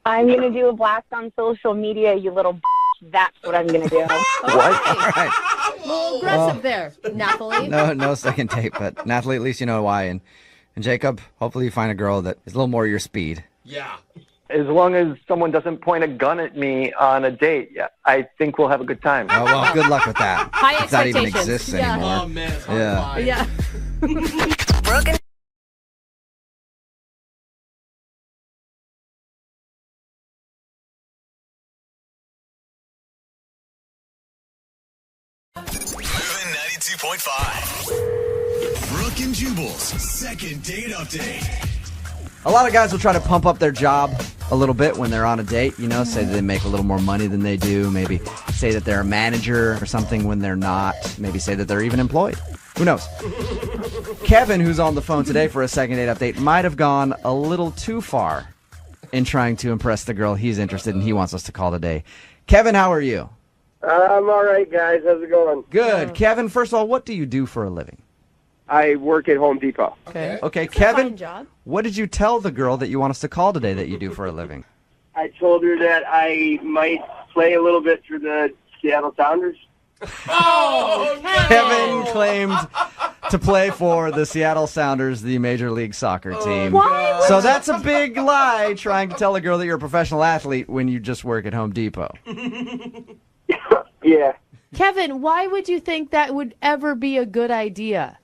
I'm gonna do a blast on social media, you little. That's what I'm gonna do. What? All right. A little aggressive there, Nathalie. No second date, but Nathalie, at least you know why. And Jacob, hopefully you find a girl that is a little more your speed. Yeah. As long as someone doesn't point a gun at me on a date, yeah, I think we'll have a good time. Oh, well, good luck with that. High if that even expectations. exists anymore. Oh, man. It's Yeah. Brooke and Moving 92.5. Brooke and Jubal's second date update. A lot of guys will try to pump up their job a little bit when they're on a date, say that they make a little more money than they do, maybe say that they're a manager or something when they're not, maybe say that they're even employed. Who knows? Kevin, who's on the phone today for a second date update, might have gone a little too far in trying to impress the girl he's interested in. He wants us to call today. Kevin, how are you? I'm all right, guys. How's it going? Good. Kevin, first of all, what do you do for a living? I work at Home Depot. Okay, Kevin, what did you tell the girl that you want us to call today that you do for a living? I told her that I might play a little bit for the Seattle Sounders. Oh, Kevin claimed to play for the Seattle Sounders, the Major League Soccer team. What? So that's a big lie, trying to tell a girl that you're a professional athlete when you just work at Home Depot. Yeah. Kevin, why would you think that would ever be a good idea?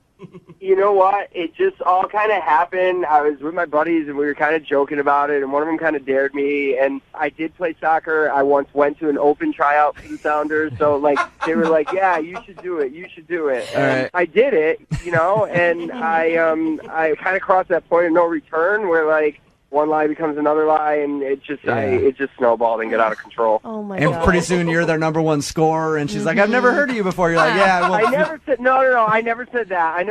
You know what? It just all kind of happened. I was with my buddies, and we were kind of joking about it, and one of them kind of dared me, and I did play soccer. I once went to an open tryout for the Sounders, so, they were like, yeah, you should do it. You should do it. And right. I did it, and I kind of crossed that point of no return where, one lie becomes another lie, and it just snowballed and got out of control. Oh my And God. pretty soon you're their number one scorer, and she's like, I've never heard of you before. You're like, yeah, well, I never said no. I never said that. I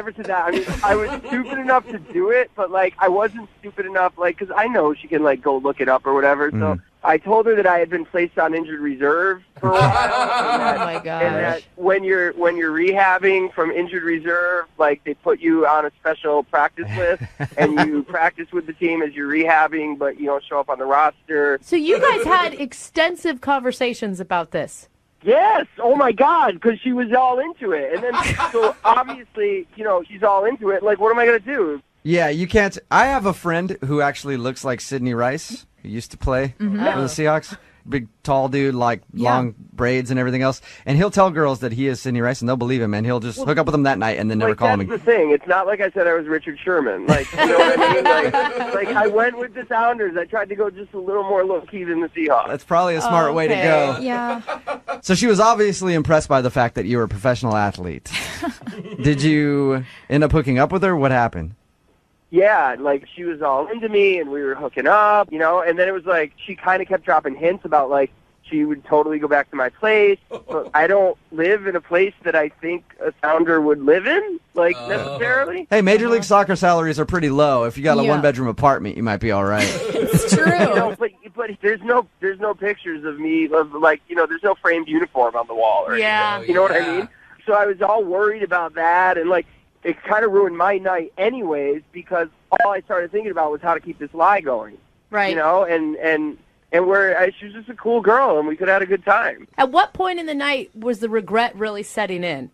mean, I was stupid enough to do it, but I wasn't stupid enough, because I know she can go look it up or whatever. So I told her that I had been placed on injured reserve for a while. Oh my gosh. And that when you're rehabbing from injured reserve, they put you on a special practice list, and you practice with the team as you're rehabbing, but you don't show up on the roster. So you guys had extensive conversations about this. Yes. Oh my God, because she was all into it, and then so obviously, she's all into it. What am I gonna do? yeah, you can't. I have a friend who actually looks like Sidney Rice, who used to play for the Seahawks. Big, tall dude, long braids and everything else. And he'll tell girls that he is Sidney Rice, and they'll believe him, and he'll just hook up with them that night and then never call him again. That's the thing. It's not like I said I was Richard Sherman. You know what I mean? I went with the Sounders. I tried to go just a little more low-key than the Seahawks. That's probably a smart way to go. Yeah. So she was obviously impressed by the fact that you were a professional athlete. Did you end up hooking up with her? What happened? Yeah, she was all into me, and we were hooking up, and then it was she kind of kept dropping hints about, she would totally go back to my place, but I don't live in a place that I think a Sounder would live in, necessarily. Hey, Major League Soccer salaries are pretty low. If you got a one-bedroom apartment, you might be all right. It's true. But there's no pictures of me, there's no framed uniform on the wall or anything. You know what I mean? So I was all worried about that, and, it kind of ruined my night anyways, because all I started thinking about was how to keep this lie going. Right. And where she was just a cool girl, and we could have had a good time. At what point in the night was the regret really setting in?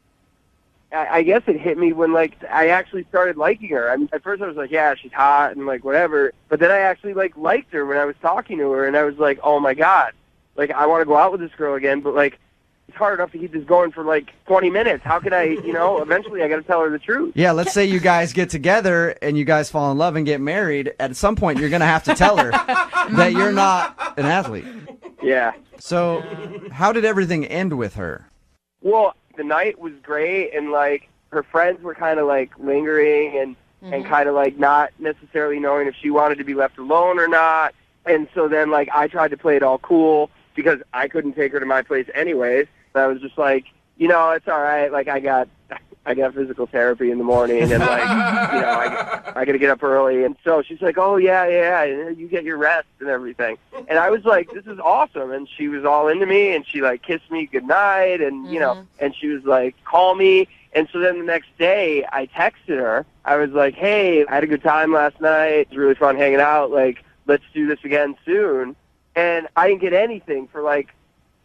I guess it hit me when, I actually started liking her. I mean, at first I was like, yeah, she's hot and, whatever. But then I actually, liked her when I was talking to her, and I was like, oh, my God. I want to go out with this girl again, but, it's hard enough to keep this going for like 20 minutes. How can I, eventually I got to tell her the truth. Yeah, let's say you guys get together and you guys fall in love and get married. At some point, you're going to have to tell her that you're not an athlete. Yeah. So how did everything end with her? Well, the night was great, and like her friends were kind of like lingering and kind of like not necessarily knowing if she wanted to be left alone or not. And so then like I tried to play it all cool because I couldn't take her to my place anyways. I was just like, it's all right. Like I got physical therapy in the morning, and like, I got to get up early. And so she's like, oh yeah, you get your rest and everything. And I was like, this is awesome. And she was all into me, and she like kissed me goodnight, and and she was like, call me. And so then the next day I texted her. I was like, hey, I had a good time last night. It was really fun hanging out. Like, let's do this again soon. And I didn't get anything for like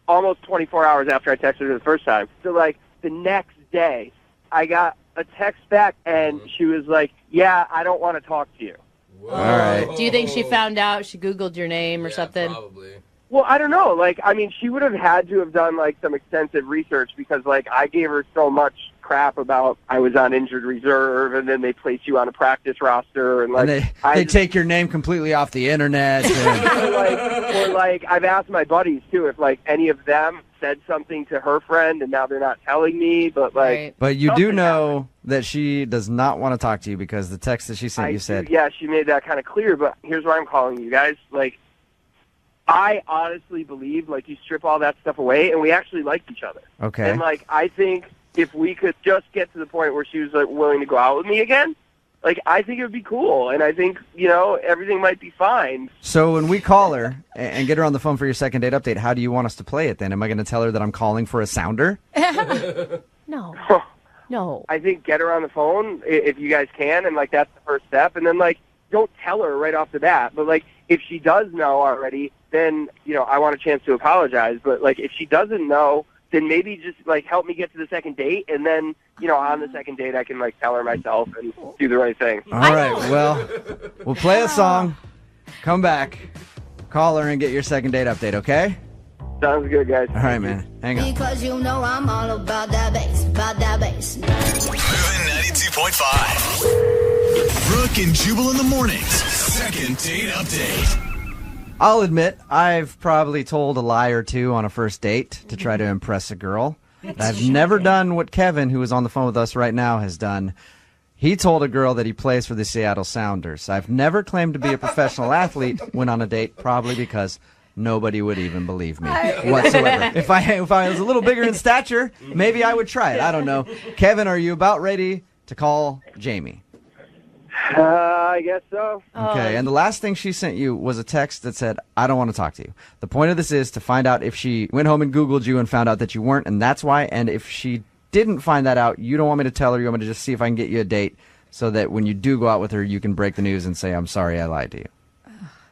almost 24 hours after I texted her the first time. So like the next day I got a text back, and she was like, yeah, I don't want to talk to you. All right. Do you think she found out? She Googled your name or something? Probably. Well, I don't know. Like, I mean, she would have had to have done like some extensive research, because like I gave her so much crap about I was on injured reserve, and then they place you on a practice roster, and like And they take your name completely off the internet. or like I've asked my buddies too if like any of them said something to her friend, and now they're not telling me. But like, But you do know that she does not want to talk to you, because the text that she sent you said, yeah, she made that kind of clear. But here's why I'm calling you guys. Like, I honestly believe like you strip all that stuff away, and we actually like each other. Okay. And like I think if we could just get to the point where she was like willing to go out with me again, like I think it would be cool, and I think everything might be fine. So when we call her and get her on the phone for your second date update, how do you want us to play it then? Am I going to tell her that I'm calling for a sounder? No. No. I think get her on the phone if you guys can, and like that's the first step. And then like don't tell her right off the bat, but like if she does know already, then I want a chance to apologize. But like if she doesn't know, then maybe just like help me get to the second date, and then on the second date I can like tell her myself and do the right thing. All right, well, we'll play a song, come back, call her, and get your second date update, okay? Sounds good, guys. All right, man. Hang on. Because I'm all about that bass, Moving 92.5. Brooke and Jubal in the mornings. Second date update. I'll admit, I've probably told a lie or two on a first date to try to impress a girl. But I've never done what Kevin, who is on the phone with us right now, has done. He told a girl that he plays for the Seattle Sounders. I've never claimed to be a professional athlete when on a date, probably because nobody would even believe me whatsoever. If I was a little bigger in stature, maybe I would try it. I don't know. Kevin, are you about ready to call Jamie? I guess so. Okay, and the last thing she sent you was a text that said, I don't want to talk to you. The point of this is to find out if she went home and Googled you and found out that you weren't, and that's why. And if she didn't find that out, you don't want me to tell her. You want me to just see if I can get you a date so that when you do go out with her, you can break the news and say, I'm sorry I lied to you.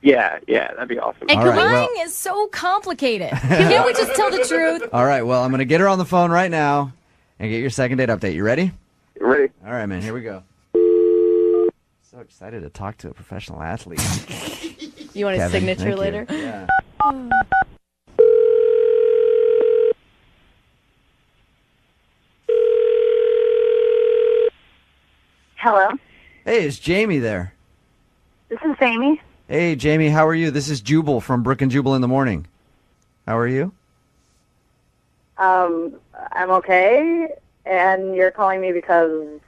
Yeah, that'd be awesome. And All right, lying is so complicated. Can't we just tell the truth? All right, well, I'm going to get her on the phone right now and get your second date update. You ready? Ready. All right, man, here we go. So excited to talk to a professional athlete. You want his Kevin, signature thank you. later? Yeah. Hello, Hey, is Jamie there? this is Amy. Hey, Jamie, how are you? This is Jubal from Brooke and Jubal in the morning. How are you? I'm okay, and you're calling me because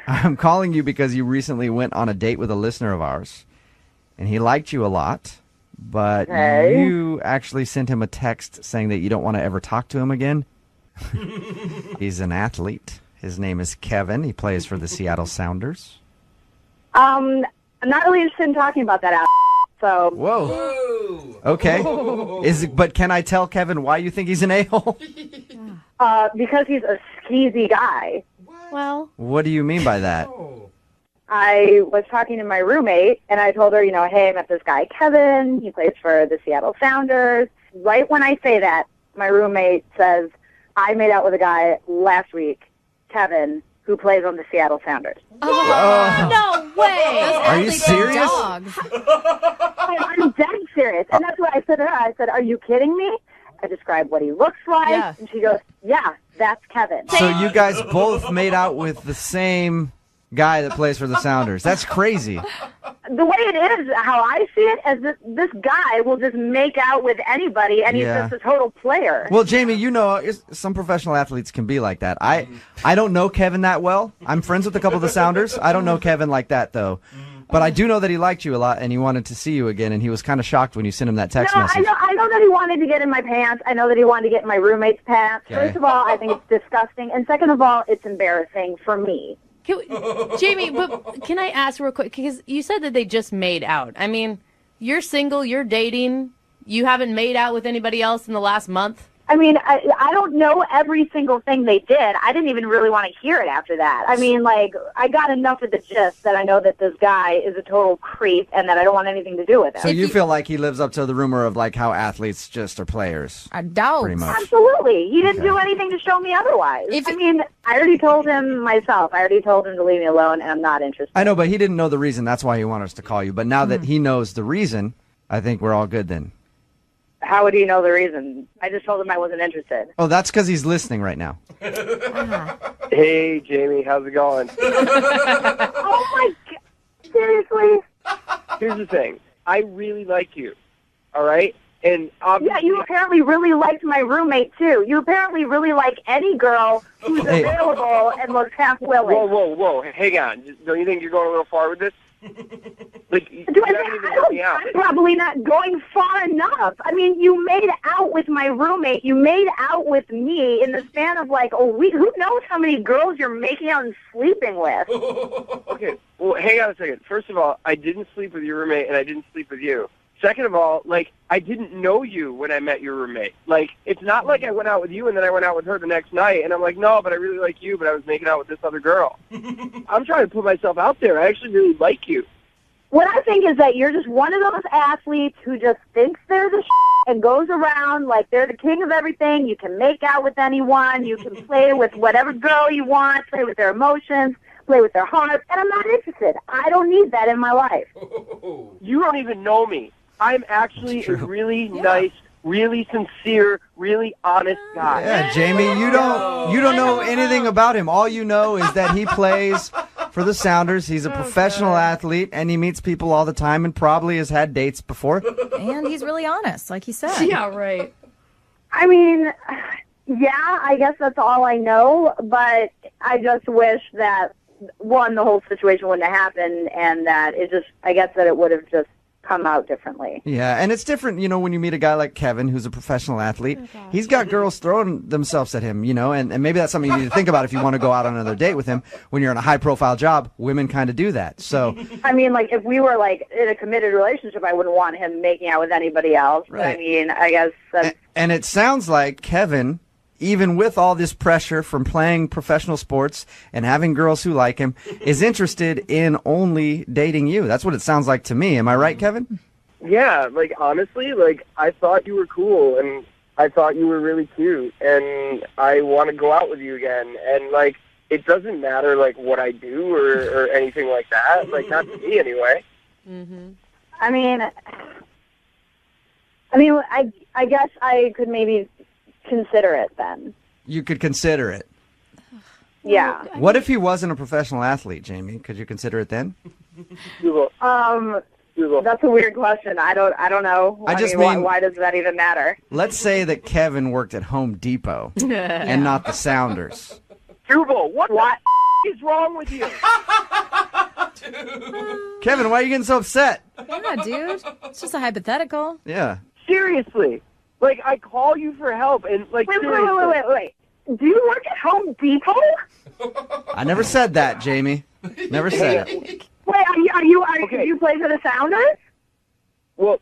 I'm calling you because you recently went on a date with a listener of ours, and he liked you a lot, but Okay. you actually sent him a text saying that you don't want to ever talk to him again. He's an athlete. His name is Kevin. He plays for the Seattle Sounders. I'm not really interested in talking about that. So Whoa. Okay. But can I tell Kevin why you think he's an a-hole? because he's a skeezy guy. Well, What do you mean by that? I was talking to my roommate, and I told her, hey, I met this guy, Kevin. He plays for the Seattle Sounders. Right when I say that, my roommate says, I made out with a guy last week, Kevin, who plays on the Seattle Sounders. No way. Are you serious? I'm dead serious. And that's what I said to her. I said, are you kidding me? I describe what he looks like. Yeah. And she goes, yeah, that's Kevin. So you guys both made out with the same guy that plays for the Sounders. That's crazy. The way it is, how I see it, is that this guy will just make out with anybody, and he's Yeah. just a total player. Well, Jamie, you know, some professional athletes can be like that. I don't know Kevin that well. I'm friends with a couple of the Sounders. I don't know Kevin like that, though. But I do know that he liked you a lot, and he wanted to see you again, and he was kind of shocked when you sent him that text message. I know that he wanted to get in my pants. I know that he wanted to get in my roommate's pants. Okay. First of all, I think it's disgusting. And second of all, it's embarrassing for me. Jamie, but can I ask real quick? Because you said that they just made out. I mean, you're single, you're dating, you haven't made out with anybody else in the last month? I mean, I don't know every single thing they did. I didn't even really want to hear it after that. I mean, like, I got enough of the gist that I know that this guy is a total creep and that I don't want anything to do with him. So you feel like he lives up to the rumor of like how athletes just are players? I doubt. Pretty much. Absolutely. He didn't do anything to show me otherwise. I mean, I already told him myself. I already told him to leave me alone, and I'm not interested. I know, but he didn't know the reason. That's why he wanted us to call you. But now that he knows the reason, I think we're all good then. How would he know the reason? I just told him I wasn't interested. Oh, that's because he's listening right now. Hey, Jamie, how's it going? Oh, my God. Seriously? Here's the thing. I really like you, all right? And obviously, Yeah, you apparently really liked my roommate, too. You apparently really like any girl who's Hey. available and looks half willing. Whoa. Hang on. Don't you think you're going a little far with this? Like, you Do I haven't think- even I helped don't- me out. I'm probably not going far enough. I mean, you made out with my roommate. You made out with me in the span of like a week. Who knows how many girls you're making out and sleeping with? Okay, well, hang on a second. First of all, I didn't sleep with your roommate, and I didn't sleep with you. Second of all, like, I didn't know you when I met your roommate. Like, it's not like I went out with you and then I went out with her the next night, and I'm like, no, but I really like you, but I was making out with this other girl. I'm trying to put myself out there. I actually really like you. What I think is that you're just one of those athletes who just thinks they're the and goes around like they're the king of everything. You can make out with anyone. You can play with whatever girl you want, play with their emotions, play with their heart, and I'm not interested. I don't need that in my life. You don't even know me. I'm actually a really nice, really sincere, really honest guy. Yeah, Jamie, you don't know anything about him. All you know is that he plays for the Sounders. He's a professional athlete, and he meets people all the time and probably has had dates before. And he's really honest, like he said. Yeah, right. I mean, yeah, I guess that's all I know, but I just wish that, one, the whole situation wouldn't have happened, and that I guess that it would have just come out differently. Yeah, and it's different, when you meet a guy like Kevin, who's a professional athlete. He's got girls throwing themselves at him, and maybe that's something you need to think about if you want to go out on another date with him. When you're in a high-profile job, women kind of do that. So, I mean, like, if we were, like, in a committed relationship, I wouldn't want him making out with anybody else. But, Right. I mean, I guess that's... and it sounds like Kevin, even with all this pressure from playing professional sports and having girls who like him, is interested in only dating you. That's what it sounds like to me. Am I right, Kevin? Yeah, like, honestly, like, I thought you were cool, and I thought you were really cute, and I want to go out with you again. And, like, it doesn't matter, like, what I do or anything like that. Like, not to me, anyway. Mm-hmm. I mean, I guess I could maybe consider it then. You could consider it. Yeah. What if he wasn't a professional athlete, Jamie? Could you consider it then? That's a weird question. I don't know. I just mean, mean- why does that even matter? Let's say that Kevin worked at Home Depot and not the Sounders. Jubal, what the is wrong with you? Kevin, why are you getting so upset? Yeah, dude. It's just a hypothetical. Yeah. Seriously. Like, I call you for help, and, like, Wait. seriously. Do you work at Home Depot? I never said that, Jamie. Never said it. Wait, do you play for the Sounders? Well,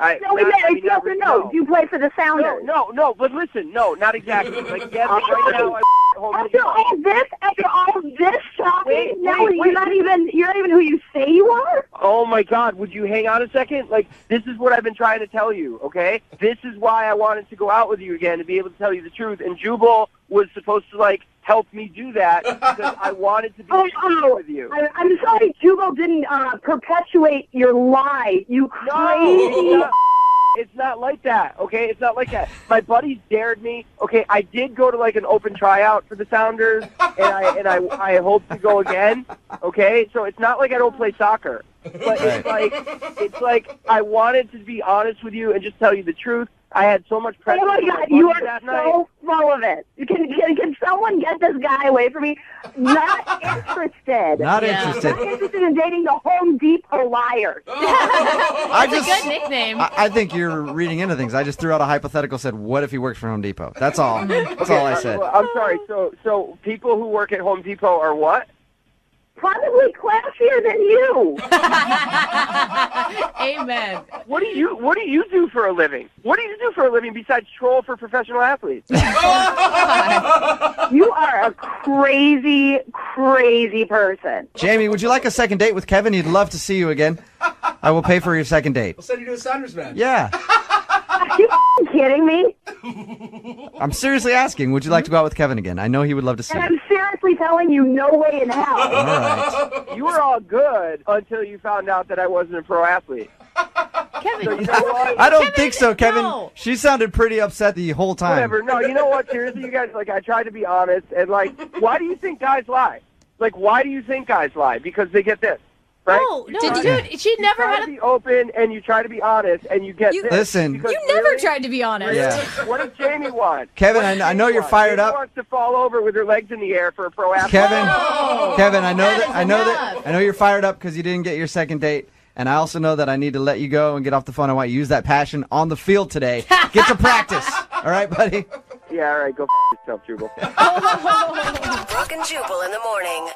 No. Do you play for the Sounders? No, but listen, no, not exactly. Like, yes, right now, After all this talking, you're not even who you say you are? oh my God, would you hang on a second? Like, this is what I've been trying to tell you, okay? This is why I wanted to go out with you again, to be able to tell you the truth. And Jubal was supposed to, like, help me do that because I wanted to be straight with you. I'm sorry, Jubal didn't perpetuate your lie, you crazy. It's not like that, okay? It's not like that. My buddies dared me. Okay, I did go to like an open tryout for the Sounders, and I hope to go again. Okay, so it's not like I don't play soccer, but it's like I wanted to be honest with you and just tell you the truth. I had so much pressure. Oh my from God, my you buddies are that so night. full of it. Can someone get this guy away from me? Not interested. Not interested. Not interested in dating the Home Depot liars. I That's a good nickname. I think you're reading into things. I just threw out a hypothetical, said, what if he worked for Home Depot? That's all. That's all I said. I'm sorry. So people who work at Home Depot are what? Probably classier than you. Amen. What do you do for a living? What do you do for a living besides troll for professional athletes? You are a crazy, crazy person. Jamie, would you like a second date with Kevin? He'd love to see you again. I will pay for your second date. We'll send you to a Sounders match. Yeah. Are you kidding me? I'm seriously asking, would you like to go out with Kevin again? I know he would love to see And you. I'm seriously telling you, no way in hell. All right. You were all good until you found out that I wasn't a pro athlete. Kevin, So you know what? I don't think so, Kevin. no. She sounded pretty upset the whole time. Whatever. No, you know what? Seriously, you guys, like, I tried to be honest, and, like, why do you think guys lie? Like, why do you think guys lie? Because they get this, right? No, dude, she never try had to be open, and you try to be honest, and you get this. Listen. Because You never really, tried to be honest. Yeah. What does Jamie want? Kevin, What does I know Jamie you're want? fired Jamie up. wants to fall over with her legs in the air for a pro athlete. Kevin, Kevin, I know that that is I know enough. that I know you're fired up because you didn't get your second date, and I also know that I need to let you go and get off the phone. I want you to use that passion on the field today. Get to practice. All right, buddy? Yeah, all right, go yourself, Jubal. Brooke and Jubal in the morning.